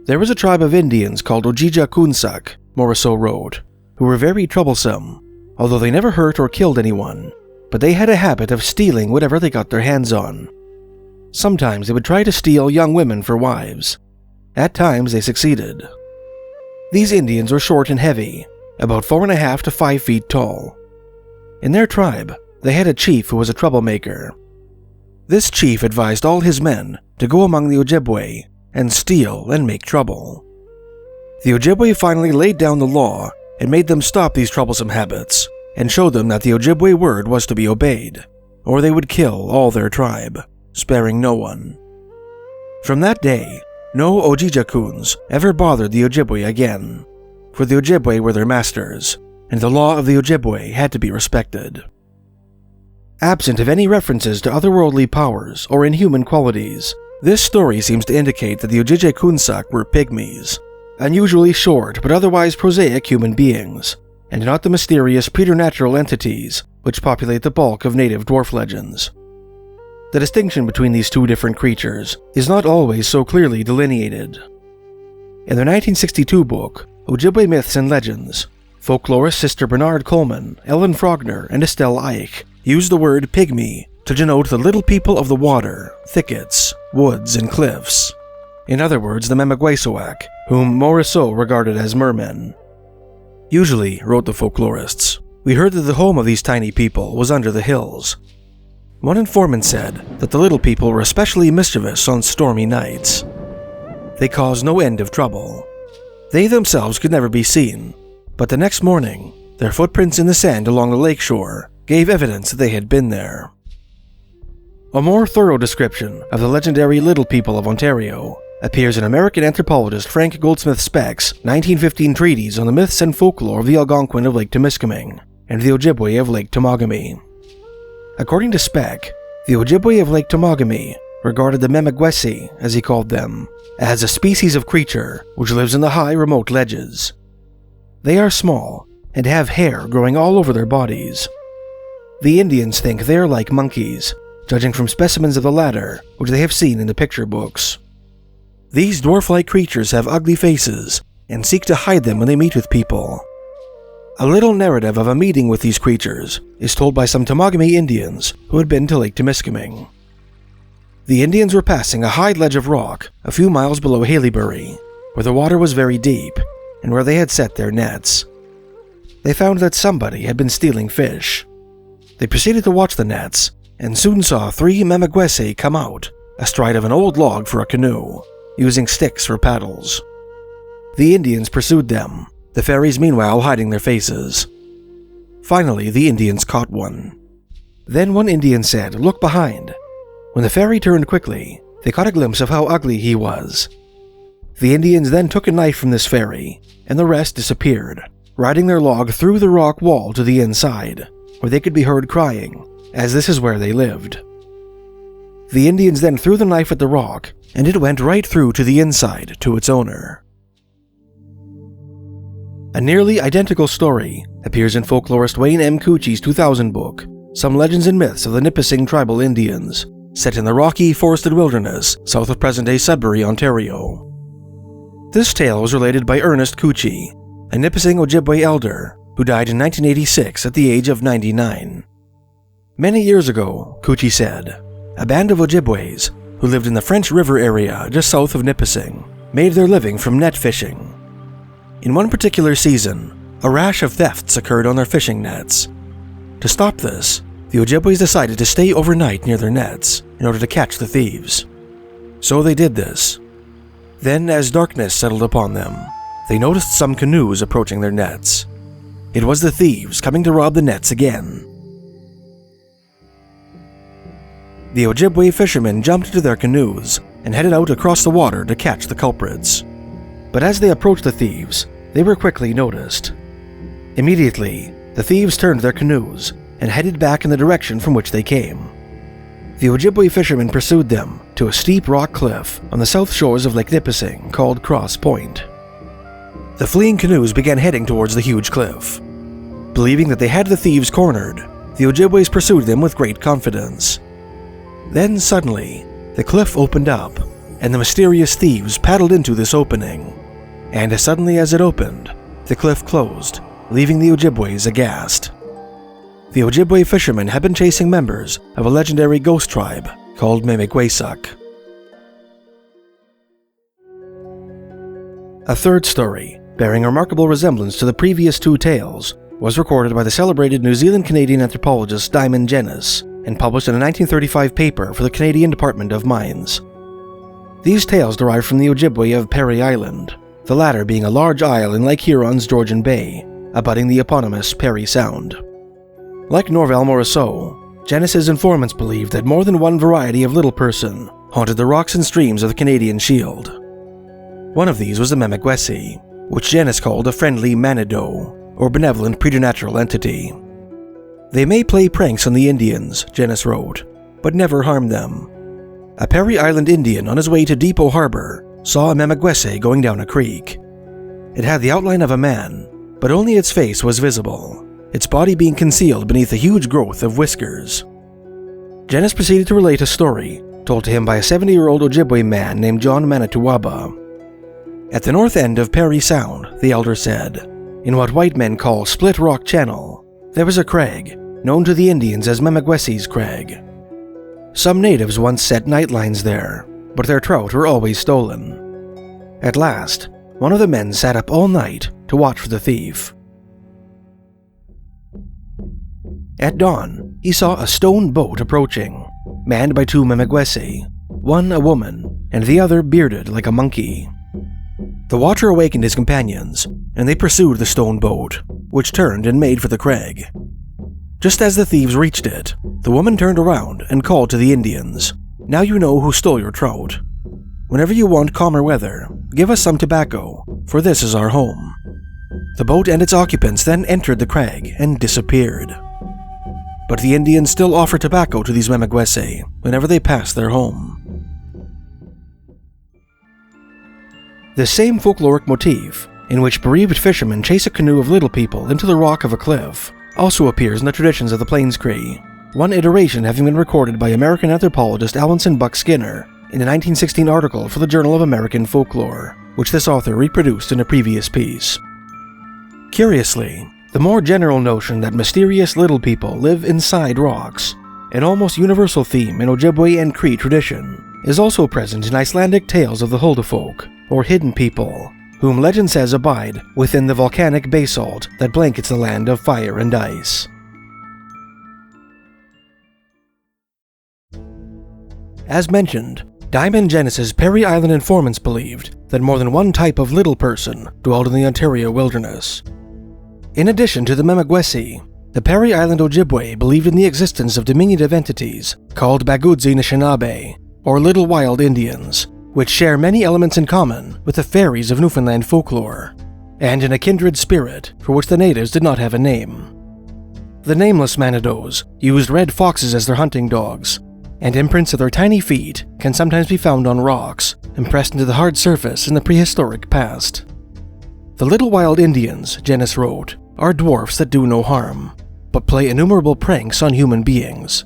There was a tribe of Indians called Ojibwe, Morrisseau wrote, who were very troublesome, although they never hurt or killed anyone, but they had a habit of stealing whatever they got their hands on. Sometimes they would try to steal young women for wives. At times they succeeded. These Indians were short and heavy, about 4.5 to 5 feet tall. In their tribe, they had a chief who was a troublemaker. This chief advised all his men to go among the Ojibwe and steal and make trouble. The Ojibwe finally laid down the law and made them stop these troublesome habits and showed them that the Ojibwe word was to be obeyed, or they would kill all their tribe, sparing no one. From that day, no Ojibwe ever bothered the Ojibwe again, for the Ojibwe were their masters, and the law of the Ojibwe had to be respected. Absent of any references to otherworldly powers or inhuman qualities, this story seems to indicate that the Ojibwe were Pygmies, unusually short but otherwise prosaic human beings, and not the mysterious preternatural entities which populate the bulk of native dwarf legends. The distinction between these two different creatures is not always so clearly delineated. In their 1962 book, Ojibwe Myths and Legends, folklorist Sister Bernard Coleman, Ellen Frogner, and Estelle Ike used the word pygmy to denote the little people of the water, thickets, woods, and cliffs. In other words, the Memaguesoak, whom Morrisseau regarded as mermen. Usually, wrote the folklorists, we heard that the home of these tiny people was under the hills. One informant said that the little people were especially mischievous on stormy nights. They caused no end of trouble. They themselves could never be seen, but the next morning, their footprints in the sand along the lakeshore gave evidence that they had been there. A more thorough description of the legendary Little People of Ontario appears in American anthropologist Frank Goldsmith Speck's 1915 treatise on the myths and folklore of the Algonquin of Lake Timiskaming and the Ojibwe of Lake Temagami. According to Speck, the Ojibwe of Lake Temagami regarded the Memegwesi, as he called them, as a species of creature which lives in the high, remote ledges. They are small and have hair growing all over their bodies. The Indians think they are like monkeys, judging from specimens of the latter which they have seen in the picture books. These dwarf-like creatures have ugly faces and seek to hide them when they meet with people. A little narrative of a meeting with these creatures is told by some Temagami Indians who had been to Lake Timiskaming. The Indians were passing a high ledge of rock a few miles below Haileybury, where the water was very deep and where they had set their nets. They found that somebody had been stealing fish. They proceeded to watch the nets and soon saw 3 Memegwesi come out, astride of an old log for a canoe, using sticks for paddles. The Indians pursued them, the fairies meanwhile hiding their faces. Finally, the Indians caught one. Then one Indian said, "Look behind." When the fairy turned quickly, they caught a glimpse of how ugly he was. The Indians then took a knife from this fairy, and the rest disappeared, riding their log through the rock wall to the inside, where they could be heard crying, as this is where they lived. The Indians then threw the knife at the rock, and it went right through to the inside to its owner. A nearly identical story appears in folklorist Wayne M. Cucci's 2000 book, Some Legends and Myths of the Nipissing Tribal Indians, set in the rocky, forested wilderness south of present-day Sudbury, Ontario. This tale was related by Ernest Cucci, a Nipissing Ojibwe elder who died in 1986 at the age of 99. Many years ago, Cucci said, a band of Ojibwes who lived in the French River area just south of Nipissing made their living from net fishing. In one particular season, a rash of thefts occurred on their fishing nets. To stop this, the Ojibwes decided to stay overnight near their nets in order to catch the thieves. So they did this. Then, as darkness settled upon them, they noticed some canoes approaching their nets. It was the thieves coming to rob the nets again. The Ojibwe fishermen jumped into their canoes and headed out across the water to catch the culprits. But as they approached the thieves, they were quickly noticed. Immediately, the thieves turned their canoes and headed back in the direction from which they came. The Ojibwe fishermen pursued them to a steep rock cliff on the south shores of Lake Nipissing called Cross Point. The fleeing canoes began heading towards the huge cliff. Believing that they had the thieves cornered, the Ojibwes pursued them with great confidence. Then suddenly, the cliff opened up, and the mysterious thieves paddled into this opening. And as suddenly as it opened, the cliff closed, leaving the Ojibwes aghast. The Ojibwe fishermen had been chasing members of a legendary ghost tribe called Memegwesuk. A third story, bearing a remarkable resemblance to the previous 2 tales, was recorded by the celebrated New Zealand-Canadian anthropologist Diamond Gennis and published in a 1935 paper for the Canadian Department of Mines. These tales derive from the Ojibwe of Perry Island, the latter being a large isle in Lake Huron's Georgian Bay, abutting the eponymous Perry Sound. Like Norval Morisseau, Gennis's informants believed that more than one variety of little person haunted the rocks and streams of the Canadian Shield. One of these was the Memegwesi, which Gennis called a friendly Manido, or benevolent preternatural entity. They may play pranks on the Indians, Gennis wrote, but never harm them. A Perry Island Indian on his way to Depot Harbor saw a Memegwesi going down a creek. It had the outline of a man, but only its face was visible, its body being concealed beneath a huge growth of whiskers. Gennis proceeded to relate a story told to him by a 70-year-old Ojibwe man named John Manitowaba. At the north end of Perry Sound, the elder said, in what white men call Split Rock Channel, there was a crag, known to the Indians as Memegwesi's Crag. Some natives once set nightlines there, but their trout were always stolen. At last, one of the men sat up all night to watch for the thief. At dawn, he saw a stone boat approaching, manned by 2 Memegwesi, one a woman, and the other bearded like a monkey. The watcher awakened his companions, and they pursued the stone boat, which turned and made for the crag. Just as the thieves reached it, the woman turned around and called to the Indians, "Now you know who stole your trout. Whenever you want calmer weather, give us some tobacco, for this is our home." The boat and its occupants then entered the crag and disappeared. But the Indians still offer tobacco to these Wemagwese whenever they pass their home. The same folkloric motif, in which bereaved fishermen chase a canoe of little people into the rock of a cliff, also appears in the traditions of the Plains Cree, one iteration having been recorded by American anthropologist Alanson Buck Skinner in a 1916 article for the Journal of American Folklore, which this author reproduced in a previous piece. Curiously, the more general notion that mysterious little people live inside rocks, an almost universal theme in Ojibwe and Cree tradition, is also present in Icelandic tales of the Huldufolk, or hidden people, whom legend says abide within the volcanic basalt that blankets the land of fire and ice. As mentioned, Diamond Genesis Perry Island informants believed that more than one type of little person dwelled in the Ontario wilderness. In addition to the Wemagwese, the Perry Island Ojibwe believed in the existence of diminutive entities called Bagudzi Anishinaabe, or Little Wild Indians, which share many elements in common with the fairies of Newfoundland folklore, and in a kindred spirit for which the natives did not have a name. The nameless Manidos used red foxes as their hunting dogs, and imprints of their tiny feet can sometimes be found on rocks, impressed into the hard surface in the prehistoric past. The Little Wild Indians, Genis wrote, are dwarfs that do no harm, but play innumerable pranks on human beings.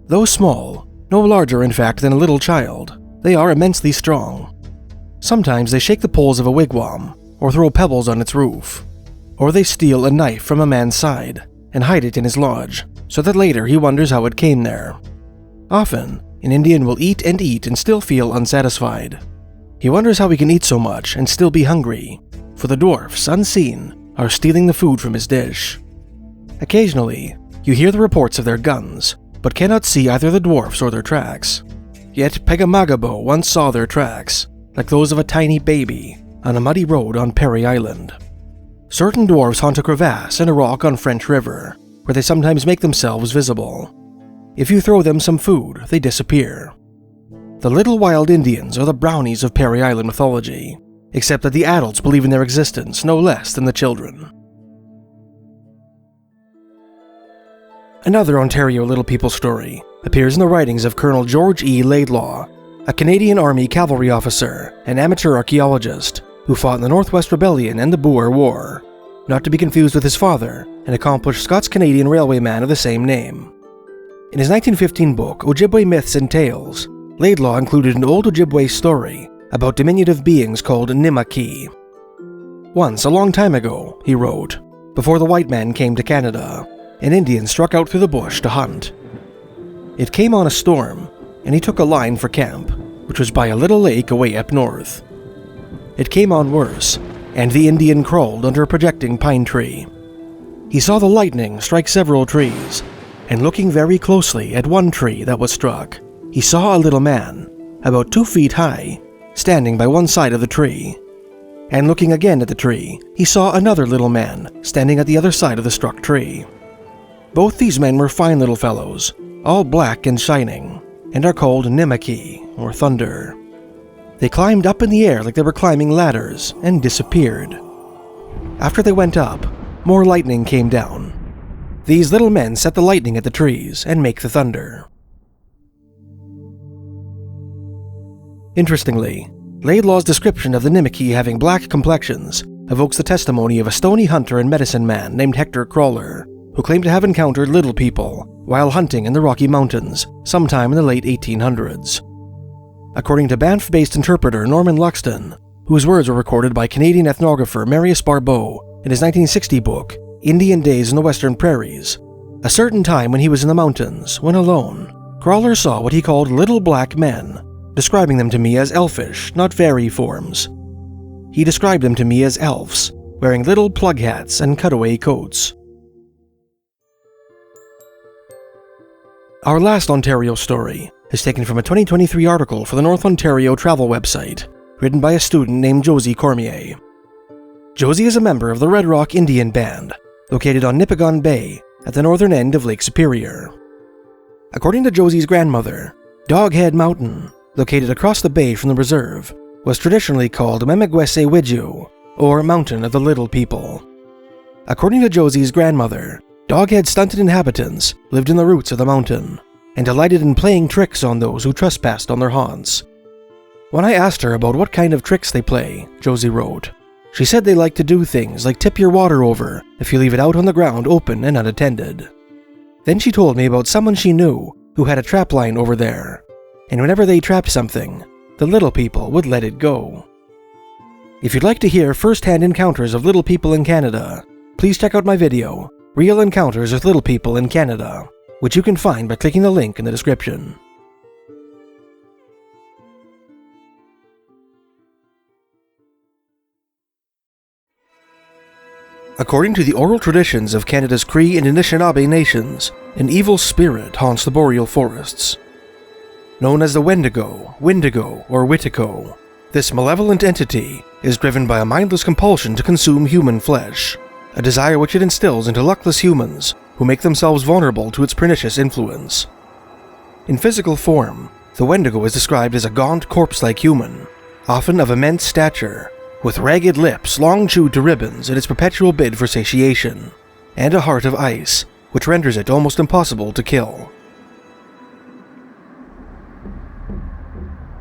Though small, no larger in fact than a little child, they are immensely strong. Sometimes they shake the poles of a wigwam, or throw pebbles on its roof, or they steal a knife from a man's side and hide it in his lodge, so that later he wonders how it came there. Often, an Indian will eat and still feel unsatisfied. He wonders how he can eat so much and still be hungry, for the dwarfs, unseen, are stealing the food from his dish. Occasionally, you hear the reports of their guns, but cannot see either the dwarfs or their tracks. Yet Pegamagabo once saw their tracks, like those of a tiny baby, on a muddy road on Perry Island. Certain dwarfs haunt a crevasse in a rock on French River, where they sometimes make themselves visible. If you throw them some food, they disappear. The Little Wild Indians are the brownies of Perry Island mythology, except that the adults believe in their existence no less than the children. Another Ontario Little People story appears in the writings of Colonel George E. Laidlaw, a Canadian Army cavalry officer and amateur archaeologist who fought in the Northwest Rebellion and the Boer War, not to be confused with his father, an accomplished Scots-Canadian railwayman of the same name. In his 1915 book, Ojibwe Myths and Tales, Laidlaw included an old Ojibwe story about diminutive beings called Nimaki. Once, a long time ago, he wrote, before the white man came to Canada, an Indian struck out through the bush to hunt. It came on a storm, and he took a line for camp, which was by a little lake away up north. It came on worse, and the Indian crawled under a projecting pine tree. He saw the lightning strike several trees, and looking very closely at one tree that was struck, he saw a little man, about 2 feet high, standing by one side of the tree. And looking again at the tree, he saw another little man standing at the other side of the struck tree. Both these men were fine little fellows, all black and shining, and are called Nimaki, or Thunder. They climbed up in the air like they were climbing ladders, and disappeared. After they went up, more lightning came down. These little men set the lightning at the trees and make the thunder. Interestingly, Laidlaw's description of the Nimaki having black complexions evokes the testimony of a stony hunter and medicine man named Hector Crawler, who claimed to have encountered little people while hunting in the Rocky Mountains sometime in the late 1800s. According to Banff-based interpreter Norman Luxton, whose words were recorded by Canadian ethnographer Marius Barbeau in his 1960 book, Indian Days in the Western Prairies, a certain time when he was in the mountains, when alone, Crawler saw what he called little black men, describing them to me as elfish, not fairy forms. He described them to me as elves, wearing little plug hats and cutaway coats. Our last Ontario story is taken from a 2023 article for the North Ontario travel website, written by a student named Josie Cormier. Josie is a member of the Red Rock Indian Band, located on Nipigon Bay, at the northern end of Lake Superior. According to Josie's grandmother, Doghead Mountain, located across the bay from the reserve, was traditionally called Wechuge, or Mountain of the Little People. According to Josie's grandmother, Doghead's stunted inhabitants lived in the roots of the mountain and delighted in playing tricks on those who trespassed on their haunts. When I asked her about what kind of tricks they play, Josie wrote, she said they like to do things like tip your water over if you leave it out on the ground open and unattended. Then she told me about someone she knew who had a trap line over there, and whenever they trapped something, the little people would let it go. If you'd like to hear first-hand encounters of little people in Canada, please check out my video, Real Encounters with Little People in Canada, which you can find by clicking the link in the description. According to the oral traditions of Canada's Cree and Anishinaabe nations, an evil spirit haunts the boreal forests. Known as the Wendigo, Windigo, or Windigo, this malevolent entity is driven by a mindless compulsion to consume human flesh, a desire which it instills into luckless humans who make themselves vulnerable to its pernicious influence. In physical form, the Wendigo is described as a gaunt corpse-like human, often of immense stature, with ragged lips long chewed to ribbons in its perpetual bid for satiation, and a heart of ice, which renders it almost impossible to kill.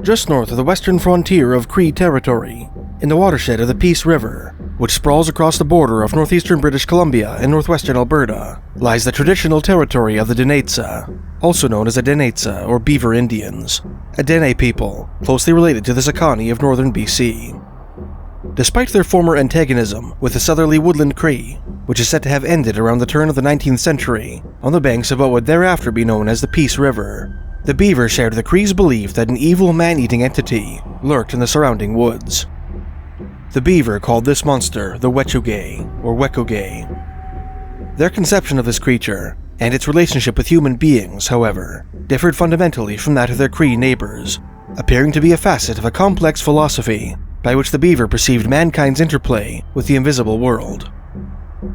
Just north of the western frontier of Cree territory, in the watershed of the Peace River, which sprawls across the border of northeastern British Columbia and northwestern Alberta, lies the traditional territory of the Dunne-za, also known as the Dunne-za or Beaver Indians, a Dene people closely related to the Sasquatch of northern BC. Despite their former antagonism with the southerly woodland Cree, which is said to have ended around the turn of the 19th century on the banks of what would thereafter be known as the Peace River, the Beaver shared the Cree's belief that an evil man-eating entity lurked in the surrounding woods. The Beaver called this monster the Wechuge, or Wechuge. Their conception of this creature, and its relationship with human beings, however, differed fundamentally from that of their Cree neighbors, appearing to be a facet of a complex philosophy by which the Beaver perceived mankind's interplay with the invisible world.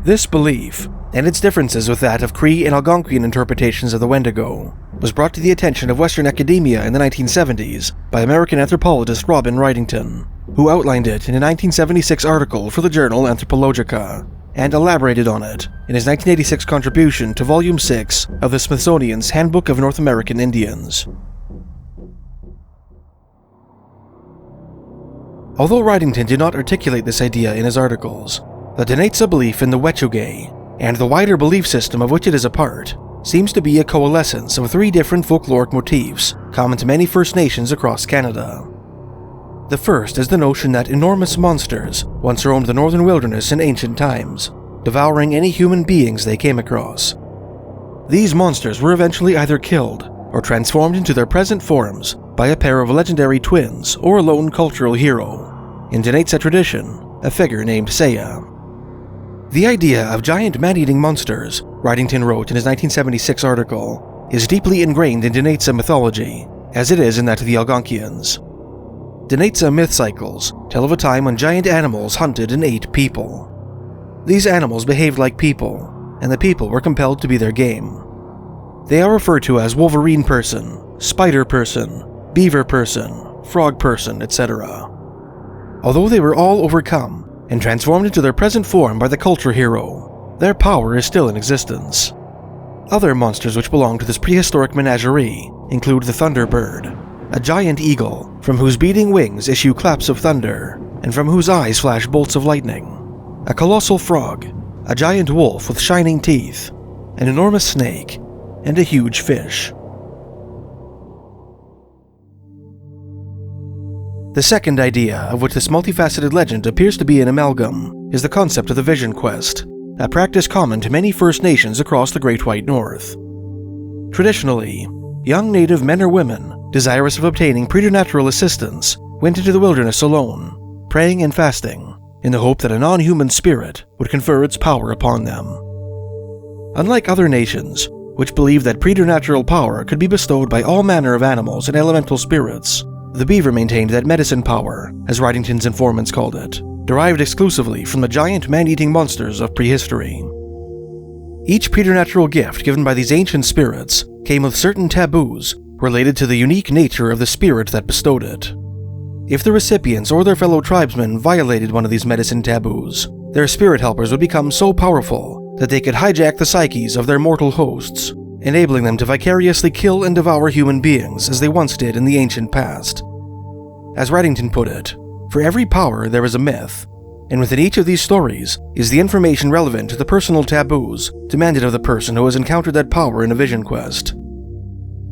This belief, and its differences with that of Cree and Algonquian interpretations of the Wendigo, was brought to the attention of Western academia in the 1970s by American anthropologist Robin Wrightington, who outlined it in a 1976 article for the journal Anthropologica, and elaborated on it in his 1986 contribution to Volume 6 of the Smithsonian's Handbook of North American Indians. Although Wrightington did not articulate this idea in his articles, the Dunne-za belief in the Wechuge, and the wider belief system of which it is a part, seems to be a coalescence of three different folkloric motifs common to many First Nations across Canada. The first is the notion that enormous monsters once roamed the northern wilderness in ancient times, devouring any human beings they came across. These monsters were eventually either killed or transformed into their present forms by a pair of legendary twins or a lone cultural hero, in Dunne-za tradition, a figure named Saya. The idea of giant man-eating monsters, Wrightington wrote in his 1976 article, is deeply ingrained in Dunne-za mythology, as it is in that of the Algonquians. Dunne-za myth cycles tell of a time when giant animals hunted and ate people. These animals behaved like people, and the people were compelled to be their game. They are referred to as Wolverine person, Spider person, Beaver person, Frog person, etc. Although they were all overcome and transformed into their present form by the culture hero, their power is still in existence. Other monsters which belong to this prehistoric menagerie include the Thunderbird, a giant eagle from whose beating wings issue claps of thunder and from whose eyes flash bolts of lightning, a colossal frog, a giant wolf with shining teeth, an enormous snake, and a huge fish. The second idea, of which this multifaceted legend appears to be an amalgam, is the concept of the Vision Quest, a practice common to many First Nations across the Great White North. Traditionally, young Native men or women, desirous of obtaining preternatural assistance, went into the wilderness alone, praying and fasting, in the hope that a non-human spirit would confer its power upon them. Unlike other nations, which believed that preternatural power could be bestowed by all manner of animals and elemental spirits, the Beaver maintained that medicine power, as Wrightington's informants called it, derived exclusively from the giant man-eating monsters of prehistory. Each preternatural gift given by these ancient spirits came with certain taboos related to the unique nature of the spirit that bestowed it. If the recipients or their fellow tribesmen violated one of these medicine taboos, their spirit helpers would become so powerful that they could hijack the psyches of their mortal hosts, enabling them to vicariously kill and devour human beings as they once did in the ancient past. As Wrightington put it, for every power there is a myth, and within each of these stories is the information relevant to the personal taboos demanded of the person who has encountered that power in a vision quest.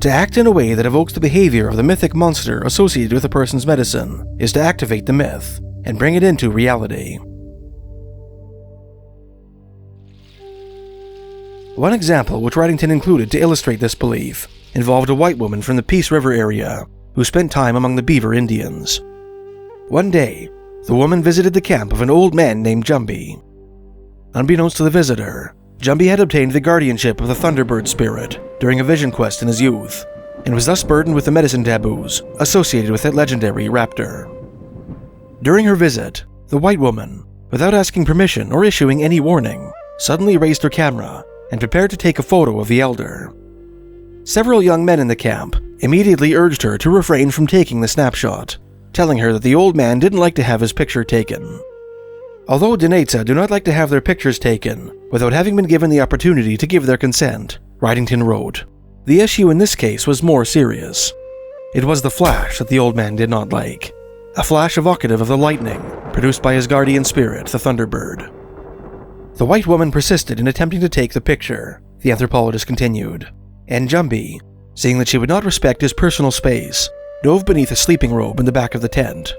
To act in a way that evokes the behavior of the mythic monster associated with a person's medicine is to activate the myth and bring it into reality. One example which Wrightington included to illustrate this belief involved a white woman from the Peace River area who spent time among the Beaver Indians. One day, the woman visited the camp of an old man named Jumby. Unbeknownst to the visitor, Jumby had obtained the guardianship of the Thunderbird spirit during a vision quest in his youth, and was thus burdened with the medicine taboos associated with that legendary raptor. During her visit, the white woman, without asking permission or issuing any warning, suddenly raised her camera and prepared to take a photo of the elder. Several young men in the camp immediately urged her to refrain from taking the snapshot, telling her that the old man didn't like to have his picture taken. Although Dunne-za do not like to have their pictures taken without having been given the opportunity to give their consent, Wrightington wrote, the issue in this case was more serious. It was the flash that the old man did not like, a flash evocative of the lightning produced by his guardian spirit, the Thunderbird. The white woman persisted in attempting to take the picture, the anthropologist continued, and Jumby, seeing that she would not respect his personal space, dove beneath a sleeping robe in the back of the tent.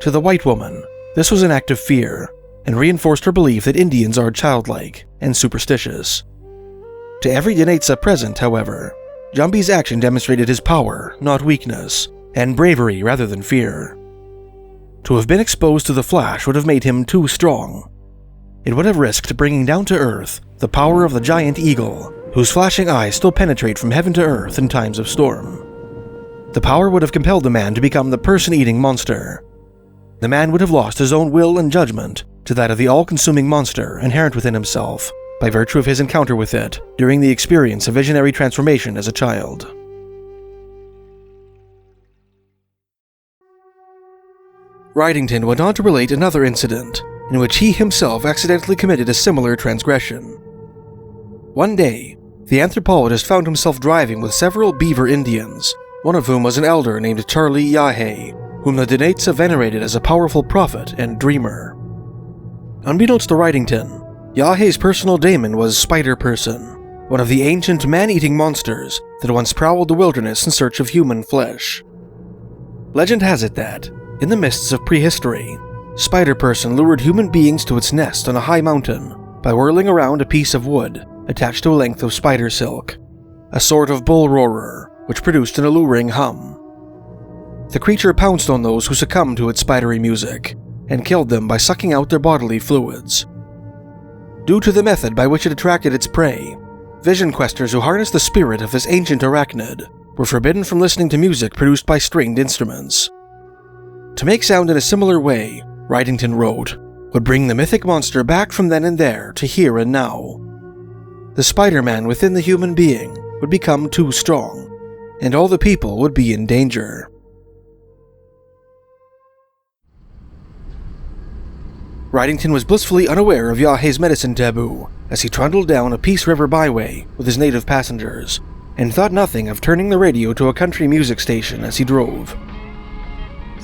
To the white woman, this was an act of fear, and reinforced her belief that Indians are childlike and superstitious. To every Dunne-za present, however, Jumby's action demonstrated his power, not weakness, and bravery rather than fear. To have been exposed to the flash would have made him too strong. It would have risked bringing down to earth the power of the giant eagle, whose flashing eyes still penetrate from heaven to earth in times of storm. The power would have compelled the man to become the person-eating monster. The man would have lost his own will and judgment to that of the all-consuming monster inherent within himself by virtue of his encounter with it during the experience of visionary transformation as a child. Wrightington went on to relate another incident in which he himself accidentally committed a similar transgression. One day, the anthropologist found himself driving with several Beaver Indians, one of whom was an elder named Charlie Yahe, whom the Dunne-za venerated as a powerful prophet and dreamer. Unbeknownst to Wrightington, Yahe's personal daemon was Spider Person, one of the ancient man-eating monsters that once prowled the wilderness in search of human flesh. Legend has it that, in the mists of prehistory, Spider Person lured human beings to its nest on a high mountain by whirling around a piece of wood attached to a length of spider silk, a sort of bull roarer which produced an alluring hum. The creature pounced on those who succumbed to its spidery music and killed them by sucking out their bodily fluids. Due to the method by which it attracted its prey, vision questers who harnessed the spirit of this ancient arachnid were forbidden from listening to music produced by stringed instruments. To make sound in a similar way, Wrightington wrote, would bring the mythic monster back from then and there to here and now. The Spider-Man within the human being would become too strong, and all the people would be in danger. Wrightington was blissfully unaware of Yahe's medicine taboo as he trundled down a Peace River byway with his native passengers, and thought nothing of turning the radio to a country music station as he drove.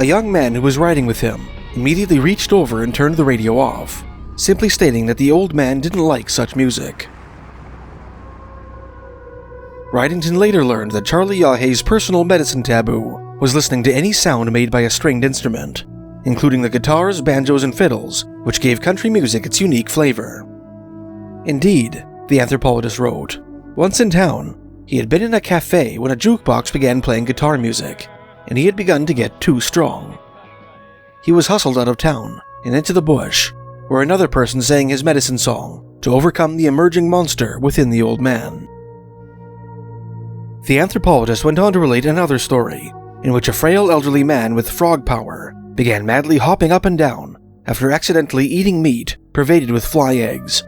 A young man who was riding with him immediately reached over and turned the radio off, simply stating that the old man didn't like such music. Wrightington later learned that Charlie Yahe's personal medicine taboo was listening to any sound made by a stringed instrument, including the guitars, banjos, and fiddles, which gave country music its unique flavor. Indeed, the anthropologist wrote, once in town, he had been in a cafe when a jukebox began playing guitar music, and he had begun to get too strong. He was hustled out of town and into the bush, where another person sang his medicine song to overcome the emerging monster within the old man. The anthropologist went on to relate another story, in which a frail elderly man with frog power began madly hopping up and down after accidentally eating meat pervaded with fly eggs,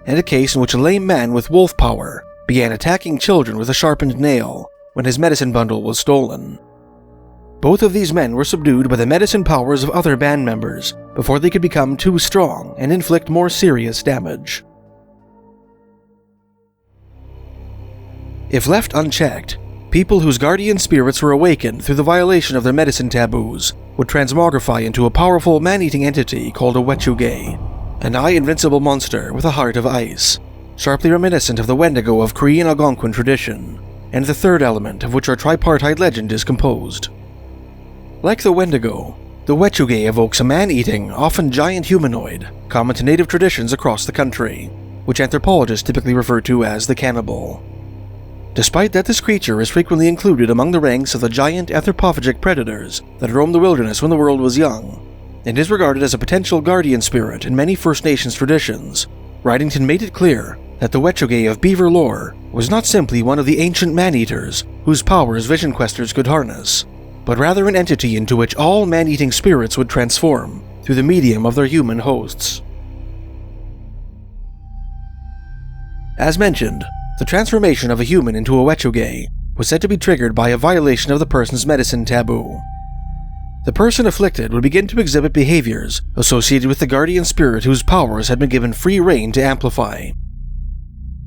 and a case in which a lame man with wolf power began attacking children with a sharpened nail when his medicine bundle was stolen. Both of these men were subdued by the medicine powers of other band members before they could become too strong and inflict more serious damage. If left unchecked, people whose guardian spirits were awakened through the violation of their medicine taboos would transmogrify into a powerful man-eating entity called a Wechuge, a nigh-invincible monster with a heart of ice, sharply reminiscent of the Wendigo of Cree and Algonquin tradition, and the third element of which our tripartite legend is composed. Like the Wendigo, the Wechuge evokes a man-eating, often giant humanoid, common to native traditions across the country, which anthropologists typically refer to as the cannibal. Despite that this creature is frequently included among the ranks of the giant anthropophagic predators that roamed the wilderness when the world was young, and is regarded as a potential guardian spirit in many First Nations traditions, Wrightington made it clear that the Wechuge of Beaver lore was not simply one of the ancient man-eaters whose powers vision questers could harness, but rather an entity into which all man-eating spirits would transform through the medium of their human hosts. As mentioned, the transformation of a human into a Wechuge was said to be triggered by a violation of the person's medicine taboo. The person afflicted would begin to exhibit behaviors associated with the guardian spirit whose powers had been given free rein to amplify.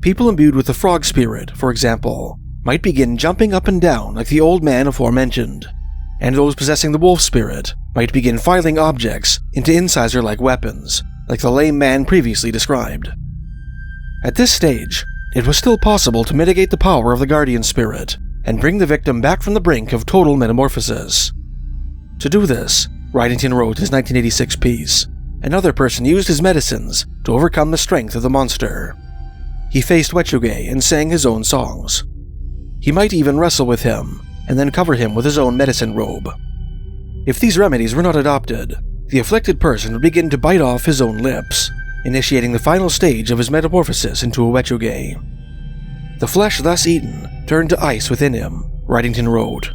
People imbued with the frog spirit, for example, might begin jumping up and down like the old man aforementioned, and those possessing the wolf spirit might begin filing objects into incisor-like weapons, like the lame man previously described. At this stage, it was still possible to mitigate the power of the guardian spirit and bring the victim back from the brink of total metamorphosis. To do this, Wrightington wrote his 1986 piece, Another person used his medicines to overcome the strength of the monster. He faced Wechuge and sang his own songs. He might even wrestle with him, and then cover him with his own medicine robe. If these remedies were not adopted, the afflicted person would begin to bite off his own lips, initiating the final stage of his metamorphosis into a Wechuge. The flesh thus eaten turned to ice within him, Wrightington wrote.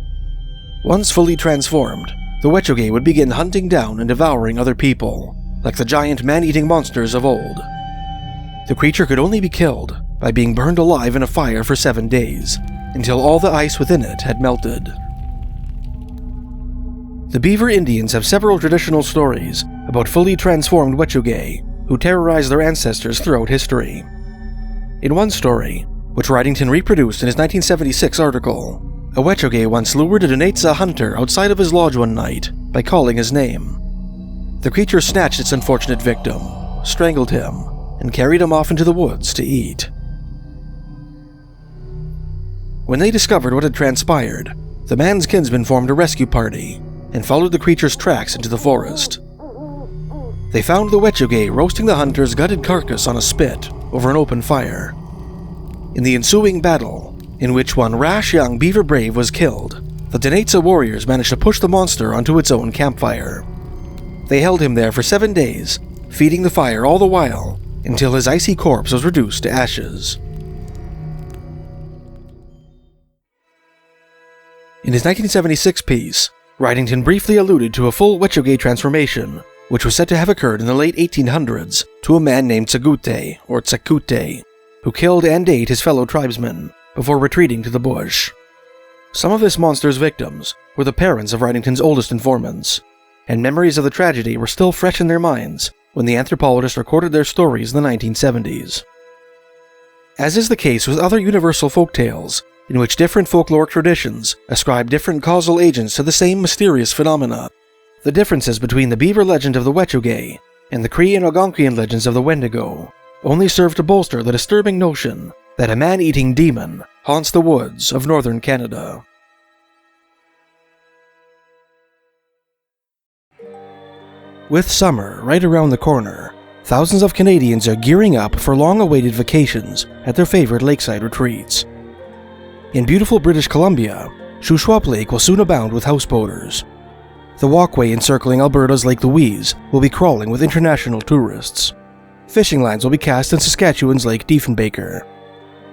Once fully transformed, the Wechuge would begin hunting down and devouring other people, like the giant man-eating monsters of old. The creature could only be killed by being burned alive in a fire for 7 days, until all the ice within it had melted. The Beaver Indians have several traditional stories about fully transformed Wechuge who terrorized their ancestors throughout history. In one story, which Wrightington reproduced in his 1976 article, a Wechuge once lured a Dunne-za hunter outside of his lodge one night by calling his name. The creature snatched its unfortunate victim, strangled him, and carried him off into the woods to eat. When they discovered what had transpired, the man's kinsmen formed a rescue party and followed the creature's tracks into the forest. They found the Wechuge roasting the hunter's gutted carcass on a spit over an open fire. In the ensuing battle, in which one rash young beaver brave was killed, the Dunne-za warriors managed to push the monster onto its own campfire. They held him there for 7 days, feeding the fire all the while, until his icy corpse was reduced to ashes. In his 1976 piece, Wrightington briefly alluded to a full Wechuge transformation, which was said to have occurred in the late 1800s to a man named Tsagute, or Tsakute, who killed and ate his fellow tribesmen before retreating to the bush. Some of this monster's victims were the parents of Wrightington's oldest informants, and memories of the tragedy were still fresh in their minds when the anthropologists recorded their stories in the 1970s. As is the case with other universal folktales, in which different folkloric traditions ascribe different causal agents to the same mysterious phenomena, the differences between the beaver legend of the Wechuge and the Cree and Algonquian legends of the Wendigo only serve to bolster the disturbing notion that a man-eating demon haunts the woods of northern Canada. With summer right around the corner, thousands of Canadians are gearing up for long-awaited vacations at their favorite lakeside retreats. In beautiful British Columbia, Shuswap Lake will soon abound with houseboaters. The walkway encircling Alberta's Lake Louise will be crawling with international tourists. Fishing lines will be cast in Saskatchewan's Lake Diefenbaker.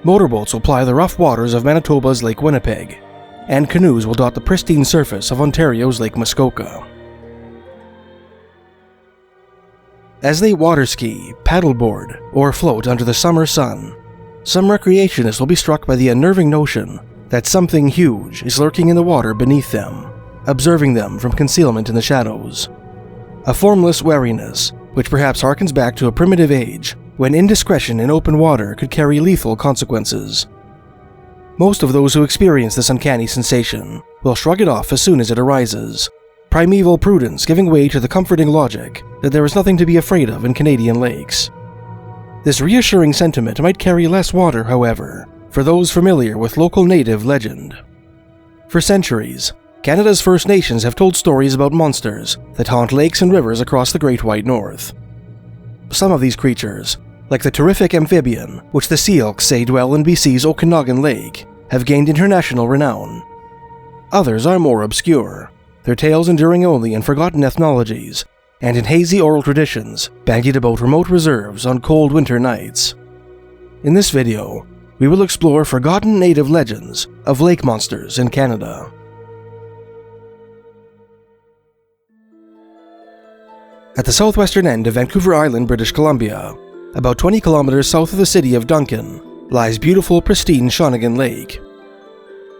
Motorboats will ply the rough waters of Manitoba's Lake Winnipeg, and canoes will dot the pristine surface of Ontario's Lake Muskoka. As they water ski, paddleboard, or float under the summer sun, some recreationists will be struck by the unnerving notion that something huge is lurking in the water beneath them, observing them from concealment in the shadows. A formless wariness, which perhaps harkens back to a primitive age when indiscretion in open water could carry lethal consequences. Most of those who experience this uncanny sensation will shrug it off as soon as it arises, primeval prudence giving way to the comforting logic that there is nothing to be afraid of in Canadian lakes. This reassuring sentiment might carry less water, however, for those familiar with local native legend. For centuries, Canada's First Nations have told stories about monsters that haunt lakes and rivers across the Great White North. Some of these creatures, like the terrific amphibian which the Sino'tlkai say dwell in BC's Okanagan Lake, have gained international renown. Others are more obscure, their tales enduring only in forgotten ethnologies and in hazy oral traditions bandied about remote reserves on cold winter nights. In this video, we will explore forgotten native legends of lake monsters in Canada. At the southwestern end of Vancouver Island, British Columbia, about 20 kilometers south of the city of Duncan, lies beautiful, pristine Shawnigan Lake.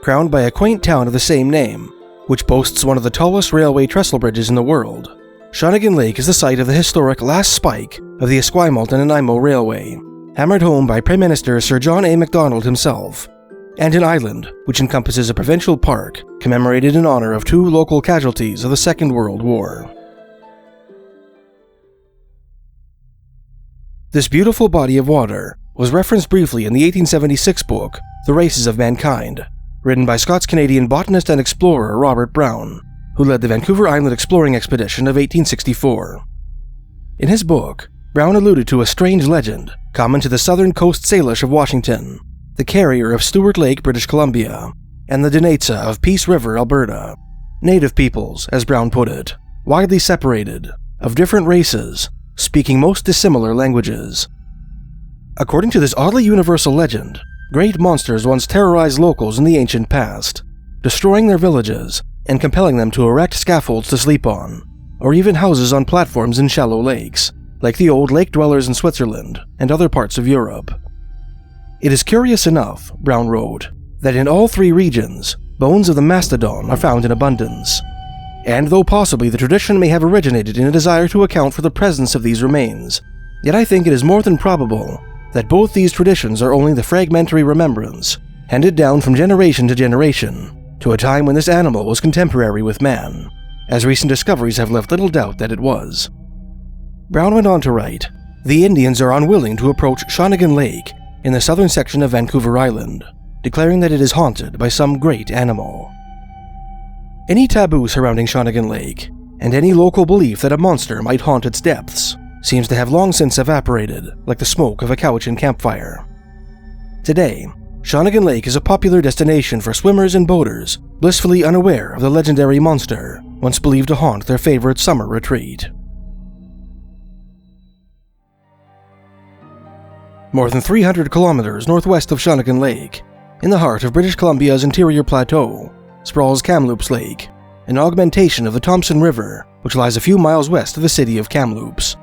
Crowned by a quaint town of the same name, which boasts one of the tallest railway trestle bridges in the world, Shawnigan Lake is the site of the historic last spike of the Esquimalt and Nanaimo Railway, hammered home by Prime Minister Sir John A. Macdonald himself, and an island which encompasses a provincial park commemorated in honor of 2 local casualties of the Second World War. This beautiful body of water was referenced briefly in the 1876 book, The Races of Mankind, written by Scots-Canadian botanist and explorer Robert Brown, who led the Vancouver Island exploring expedition of 1864. In his book, Brown alluded to a strange legend common to the southern coast Salish of Washington, the carrier of Stewart Lake, British Columbia, and the Dunne-za of Peace River, Alberta, native peoples, as Brown put it, widely separated, of different races, speaking most dissimilar languages. According to this oddly universal legend, great monsters once terrorized locals in the ancient past, destroying their villages and compelling them to erect scaffolds to sleep on, or even houses on platforms in shallow lakes, like the old lake dwellers in Switzerland and other parts of Europe. It is curious enough, Brown wrote, that in all 3 regions, bones of the mastodon are found in abundance. And though possibly the tradition may have originated in a desire to account for the presence of these remains, yet I think it is more than probable that both these traditions are only the fragmentary remembrance, handed down from generation to generation, to a time when this animal was contemporary with man, as recent discoveries have left little doubt that it was. Brown went on to write, "The Indians are unwilling to approach Shawnigan Lake in the southern section of Vancouver Island, declaring that it is haunted by some great animal." Any taboo surrounding Shawnigan Lake, and any local belief that a monster might haunt its depths, seems to have long since evaporated like the smoke of a Cowichan campfire. Today, Shawnigan Lake is a popular destination for swimmers and boaters blissfully unaware of the legendary monster once believed to haunt their favorite summer retreat. More than 300 kilometers northwest of Shawnigan Lake, in the heart of British Columbia's interior plateau, sprawls Kamloops Lake, an augmentation of the Thompson River, which lies a few miles west of the city of Kamloops.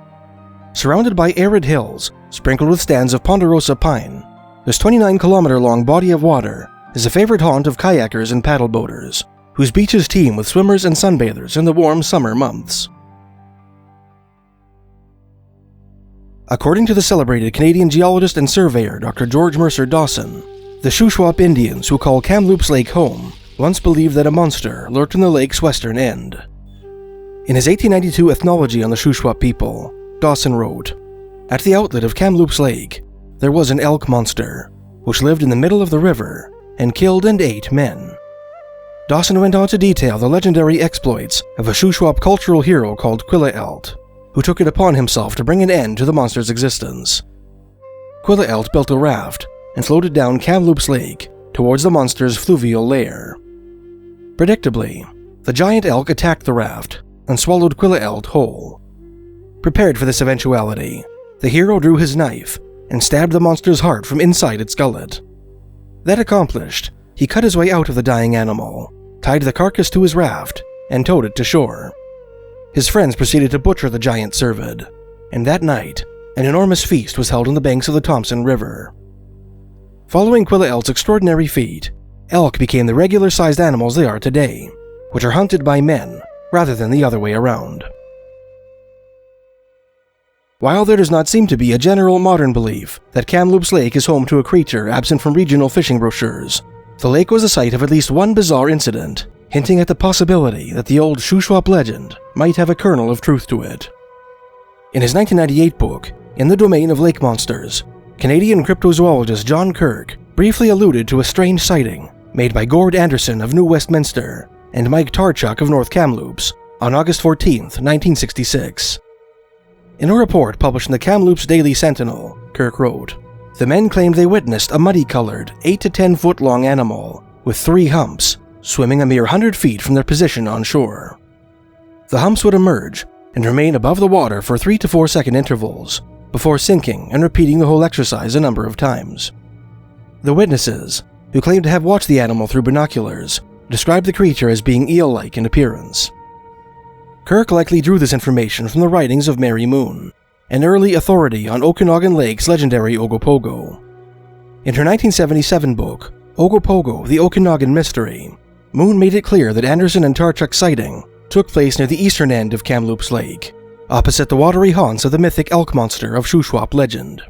Surrounded by arid hills, sprinkled with stands of ponderosa pine, this 29-kilometer-long body of water is a favorite haunt of kayakers and paddle boaters, whose beaches teem with swimmers and sunbathers in the warm summer months. According to the celebrated Canadian geologist and surveyor Dr. George Mercer Dawson, the Shuswap Indians who call Kamloops Lake home once believed that a monster lurked in the lake's western end. In his 1892 Ethnology on the Shuswap people, Dawson wrote, "At the outlet of Kamloops Lake, there was an elk monster, which lived in the middle of the river and killed and ate men." Dawson went on to detail the legendary exploits of a Shuswap cultural hero called Quilla-elt, who took it upon himself to bring an end to the monster's existence. Quilla-elt built a raft and floated down Kamloops Lake towards the monster's fluvial lair. Predictably, the giant elk attacked the raft and swallowed Quilla-elt whole. Prepared for this eventuality, the hero drew his knife and stabbed the monster's heart from inside its gullet. That accomplished, he cut his way out of the dying animal, tied the carcass to his raft, and towed it to shore. His friends proceeded to butcher the giant cervid, and that night, an enormous feast was held on the banks of the Thompson River. Following Quilla Elk's extraordinary feat, elk became the regular-sized animals they are today, which are hunted by men rather than the other way around. While there does not seem to be a general modern belief that Kamloops Lake is home to a creature absent from regional fishing brochures, the lake was the site of at least one bizarre incident, hinting at the possibility that the old Shuswap legend might have a kernel of truth to it. In his 1998 book, In the Domain of Lake Monsters, Canadian cryptozoologist John Kirk briefly alluded to a strange sighting made by Gord Anderson of New Westminster and Mike Tarchuk of North Kamloops on August 14, 1966. In a report published in the Kamloops Daily Sentinel, Kirk wrote, "The men claimed they witnessed a muddy-colored, 8 to 10 foot long animal with 3 humps swimming a mere 100 feet from their position on shore. The humps would emerge and remain above the water for 3 to 4 second intervals before sinking and repeating the whole exercise a number of times. The witnesses, who claimed to have watched the animal through binoculars, described the creature as being eel-like in appearance." Kirk likely drew this information from the writings of Mary Moon, an early authority on Okanagan Lake's legendary Ogopogo. In her 1977 book, Ogopogo, the Okanagan Mystery, Moon made it clear that Anderson and Tarchuk's sighting took place near the eastern end of Kamloops Lake, opposite the watery haunts of the mythic elk monster of Shuswap legend.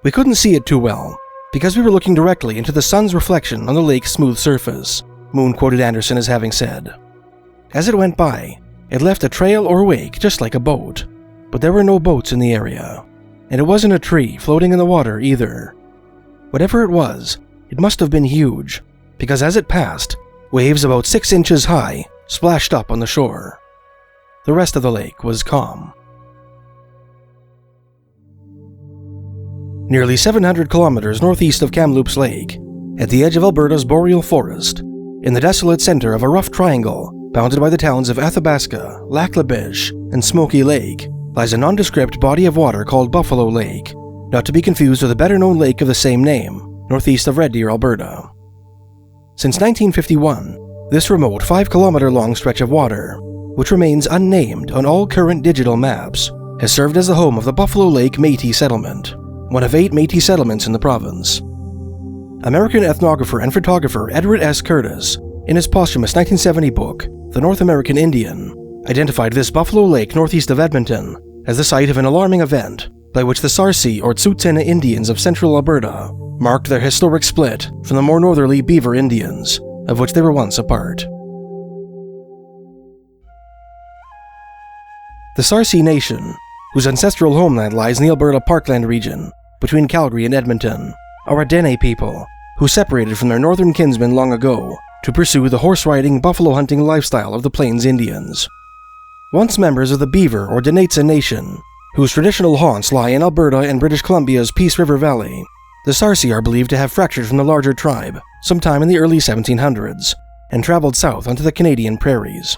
"We couldn't see it too well, because we were looking directly into the sun's reflection on the lake's smooth surface," Moon quoted Anderson as having said. "As it went by, it left a trail or wake just like a boat, but there were no boats in the area, and it wasn't a tree floating in the water either. Whatever it was, it must have been huge, because as it passed, waves about 6 inches high splashed up on the shore. The rest of the lake was calm." Nearly 700 kilometers northeast of Kamloops Lake, at the edge of Alberta's boreal forest, in the desolate center of a rough triangle bounded by the towns of Athabasca, Lac La Biche, and Smoky Lake, lies a nondescript body of water called Buffalo Lake, not to be confused with a better-known lake of the same name, northeast of Red Deer, Alberta. Since 1951, this remote 5-kilometer-long stretch of water, which remains unnamed on all current digital maps, has served as the home of the Buffalo Lake Métis Settlement, one of 8 Métis settlements in the province. American ethnographer and photographer Edward S. Curtis, in his posthumous 1970 book, The North American Indian, identified this Buffalo Lake northeast of Edmonton as the site of an alarming event by which the Sarcee or Tsuut'ina Indians of central Alberta marked their historic split from the more northerly Beaver Indians, of which they were once a part. The Sarcee Nation, whose ancestral homeland lies in the Alberta Parkland region, between Calgary and Edmonton, are a Dene people who separated from their northern kinsmen long ago to pursue the horse-riding, buffalo-hunting lifestyle of the Plains Indians. Once members of the Beaver or Dunne-za Nation, whose traditional haunts lie in Alberta and British Columbia's Peace River Valley, the Sarcee are believed to have fractured from the larger tribe sometime in the early 1700s and traveled south onto the Canadian prairies.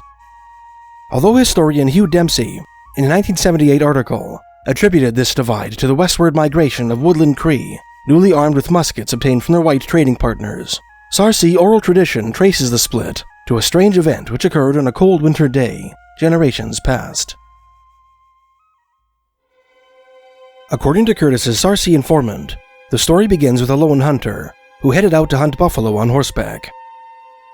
Although historian Hugh Dempsey, in a 1978 article, attributed this divide to the westward migration of woodland Cree, newly armed with muskets obtained from their white trading partners, Sarcee oral tradition traces the split to a strange event which occurred on a cold winter day, generations past. According to Curtis's Sarcee informant, the story begins with a lone hunter who headed out to hunt buffalo on horseback.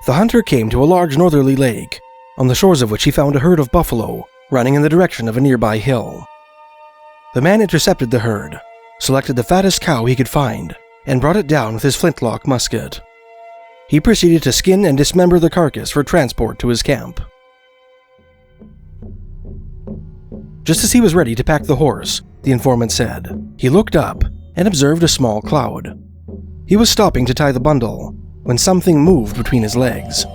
The hunter came to a large northerly lake, on the shores of which he found a herd of buffalo running in the direction of a nearby hill. The man intercepted the herd, selected the fattest cow he could find, and brought it down with his flintlock musket. He proceeded to skin and dismember the carcass for transport to his camp. Just as he was ready to pack the horse, the informant said, he looked up and observed a small cloud. He was stopping to tie the bundle when something moved between his legs.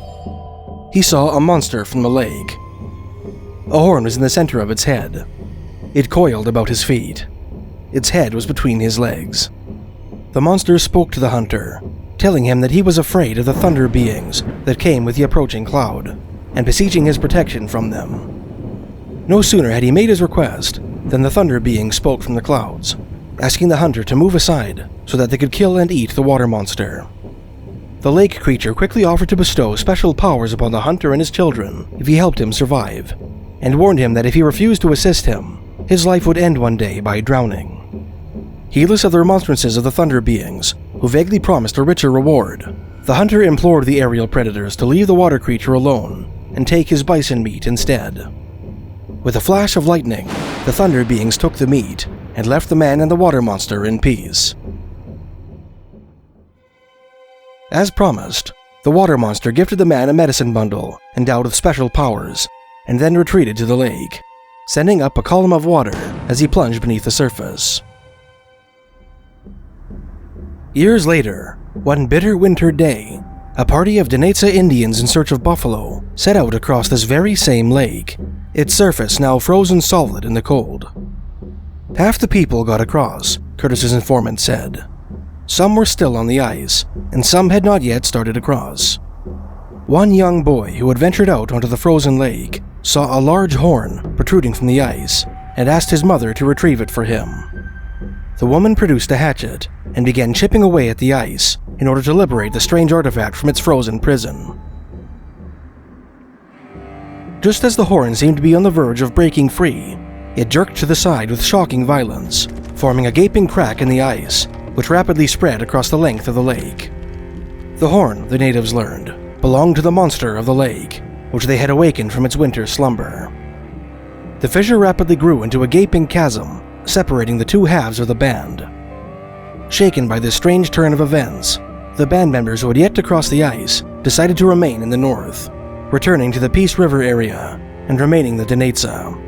He saw a monster from the lake. A horn was in the center of its head. It coiled about his feet. Its head was between his legs. The monster spoke to the hunter, telling him that he was afraid of the thunder beings that came with the approaching cloud, and beseeching his protection from them. No sooner had he made his request than the thunder being spoke from the clouds, asking the hunter to move aside so that they could kill and eat the water monster. The lake creature quickly offered to bestow special powers upon the hunter and his children if he helped him survive, and warned him that if he refused to assist him, his life would end one day by drowning. Heedless of the remonstrances of the thunder beings, who vaguely promised a richer reward, the hunter implored the aerial predators to leave the water creature alone and take his bison meat instead. With a flash of lightning, the thunder beings took the meat and left the man and the water monster in peace. As promised, the water monster gifted the man a medicine bundle endowed with special powers, and then retreated to the lake, sending up a column of water as he plunged beneath the surface. Years later, one bitter winter day, a party of Dunne-za Indians in search of buffalo set out across this very same lake, its surface now frozen solid in the cold. Half the people got across, Curtis's informant said. Some were still on the ice, and some had not yet started across. One young boy who had ventured out onto the frozen lake saw a large horn protruding from the ice and asked his mother to retrieve it for him. The woman produced a hatchet and began chipping away at the ice in order to liberate the strange artifact from its frozen prison. Just as the horn seemed to be on the verge of breaking free, it jerked to the side with shocking violence, forming a gaping crack in the ice, which rapidly spread across the length of the lake. The horn, the natives learned, belonged to the monster of the lake, which they had awakened from its winter slumber. The fissure rapidly grew into a gaping chasm, separating the two halves of the band. Shaken by this strange turn of events, the band members who had yet to cross the ice decided to remain in the north, returning to the Peace River area and remaining the Dunne-za.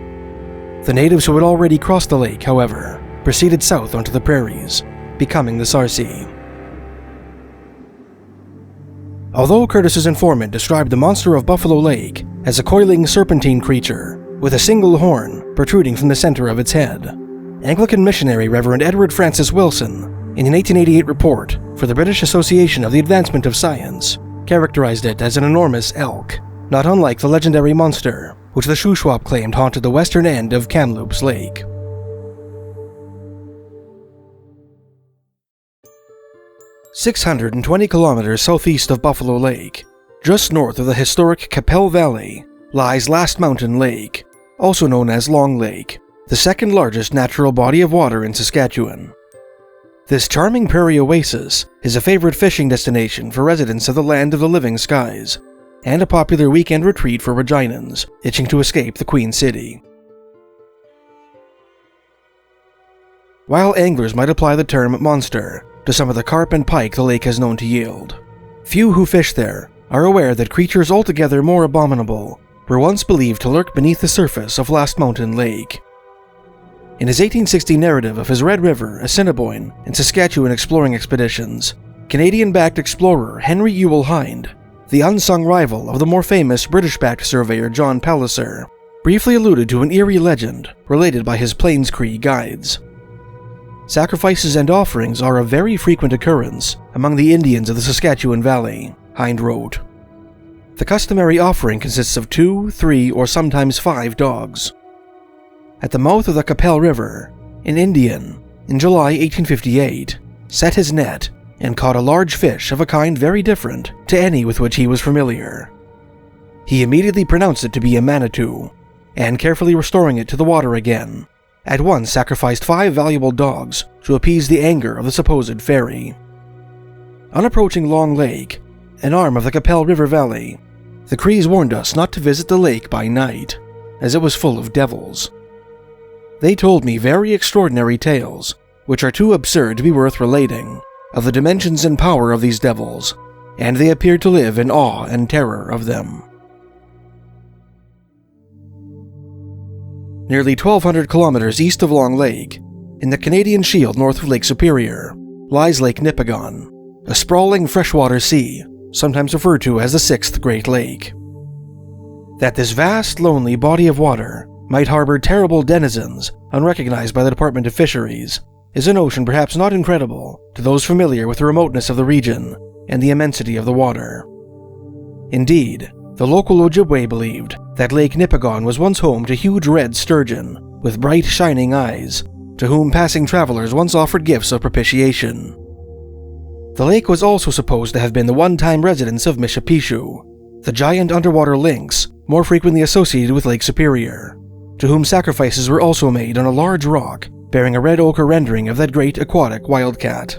The natives who had already crossed the lake, however, proceeded south onto the prairies, becoming the Sarsi. Although Curtis's informant described the monster of Buffalo Lake as a coiling serpentine creature with a single horn protruding from the center of its head, Anglican missionary Reverend Edward Francis Wilson, in an 1888 report for the British Association of the Advancement of Science, characterized it as an enormous elk, not unlike the legendary monster which the Shuswap claimed haunted the western end of Kamloops Lake. "620 kilometers southeast of Buffalo Lake, just north of the historic Qu'Appelle Valley, lies Last Mountain Lake, also known as Long Lake, the second largest natural body of water in Saskatchewan. This charming prairie oasis is a favorite fishing destination for residents of the land of the living skies, and a popular weekend retreat for Reginans itching to escape the Queen City. While anglers might apply the term monster to some of the carp and pike the lake has known to yield, few who fish there are aware that creatures altogether more abominable were once believed to lurk beneath the surface of Last Mountain Lake. In his 1860 narrative of his Red River, Assiniboine, and Saskatchewan exploring expeditions, Canadian-backed explorer Henry Ewell Hind, the unsung rival of the more famous British-backed surveyor John Palliser, briefly alluded to an eerie legend related by his Plains Cree guides. Sacrifices and offerings are a very frequent occurrence among the Indians of the Saskatchewan Valley, Hind wrote. The customary offering consists of 2, 3, or sometimes 5 dogs. At the mouth of the Qu'Appelle River, an Indian, in July 1858, set his net and caught a large fish of a kind very different to any with which he was familiar. He immediately pronounced it to be a manitou, and carefully restoring it to the water again, at once sacrificed 5 valuable dogs to appease the anger of the supposed fairy. On approaching Long Lake, an arm of the Qu'Appelle River Valley, the Crees warned us not to visit the lake by night, as it was full of devils. They told me very extraordinary tales, which are too absurd to be worth relating, of the dimensions and power of these devils, and they appeared to live in awe and terror of them. Nearly 1,200 kilometers east of Long Lake, in the Canadian Shield north of Lake Superior, lies Lake Nipigon, a sprawling freshwater sea, sometimes referred to as the 6th Great Lake. That this vast, lonely body of water might harbor terrible denizens unrecognized by the Department of Fisheries is a notion perhaps not incredible to those familiar with the remoteness of the region and the immensity of the water. Indeed, the local Ojibwe believed that Lake Nipigon was once home to huge red sturgeon with bright shining eyes, to whom passing travelers once offered gifts of propitiation. The lake was also supposed to have been the one-time residence of Mishapishu, the giant underwater lynx more frequently associated with Lake Superior, to whom sacrifices were also made on a large rock bearing a red ochre rendering of that great aquatic wildcat.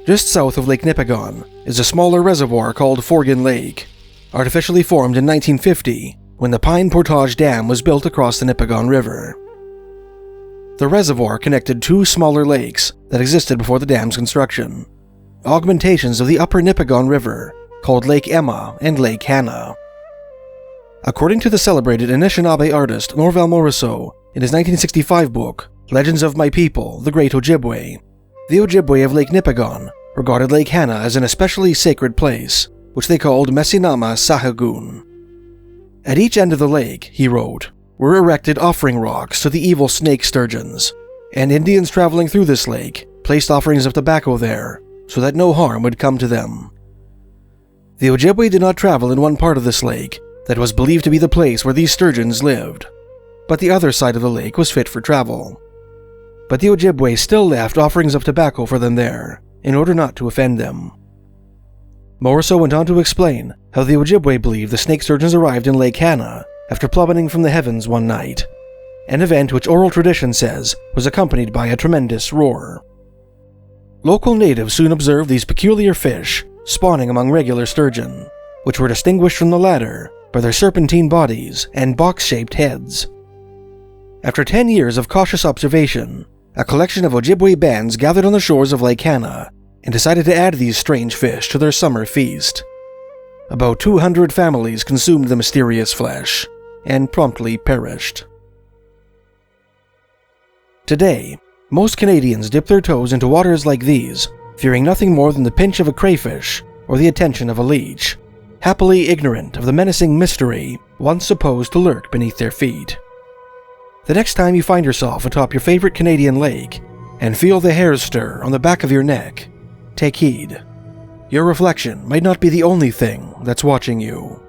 Just south of Lake Nipigon is a smaller reservoir called Forgan Lake, artificially formed in 1950 when the Pine Portage Dam was built across the Nipigon River. The reservoir connected two smaller lakes that existed before the dam's construction, augmentations of the upper Nipigon River called Lake Emma and Lake Hannah. According to the celebrated Anishinaabe artist Norval Morrisseau in his 1965 book, Legends of My People, the Great Ojibwe, the Ojibwe of Lake Nipigon regarded Lake Hannah as an especially sacred place, which they called Mesinama Sahagun. At each end of the lake, he wrote, were erected offering rocks to the evil snake sturgeons, and Indians traveling through this lake placed offerings of tobacco there so that no harm would come to them. The Ojibwe did not travel in one part of this lake that was believed to be the place where these sturgeons lived, but the other side of the lake was fit for travel. But the Ojibwe still left offerings of tobacco for them there, in order not to offend them. Morrisseau went on to explain how the Ojibwe believed the snake sturgeons arrived in Lake Hannah after plummeting from the heavens one night, an event which oral tradition says was accompanied by a tremendous roar. Local natives soon observed these peculiar fish spawning among regular sturgeon, which were distinguished from the latter by their serpentine bodies and box-shaped heads. After 10 years of cautious observation, a collection of Ojibwe bands gathered on the shores of Lake Hannah and decided to add these strange fish to their summer feast. About 200 families consumed the mysterious flesh and promptly perished. Today, most Canadians dip their toes into waters like these, fearing nothing more than the pinch of a crayfish or the attention of a leech, happily ignorant of the menacing mystery once supposed to lurk beneath their feet. The next time you find yourself atop your favorite Canadian lake and feel the hairs stir on the back of your neck, take heed. Your reflection might not be the only thing that's watching you.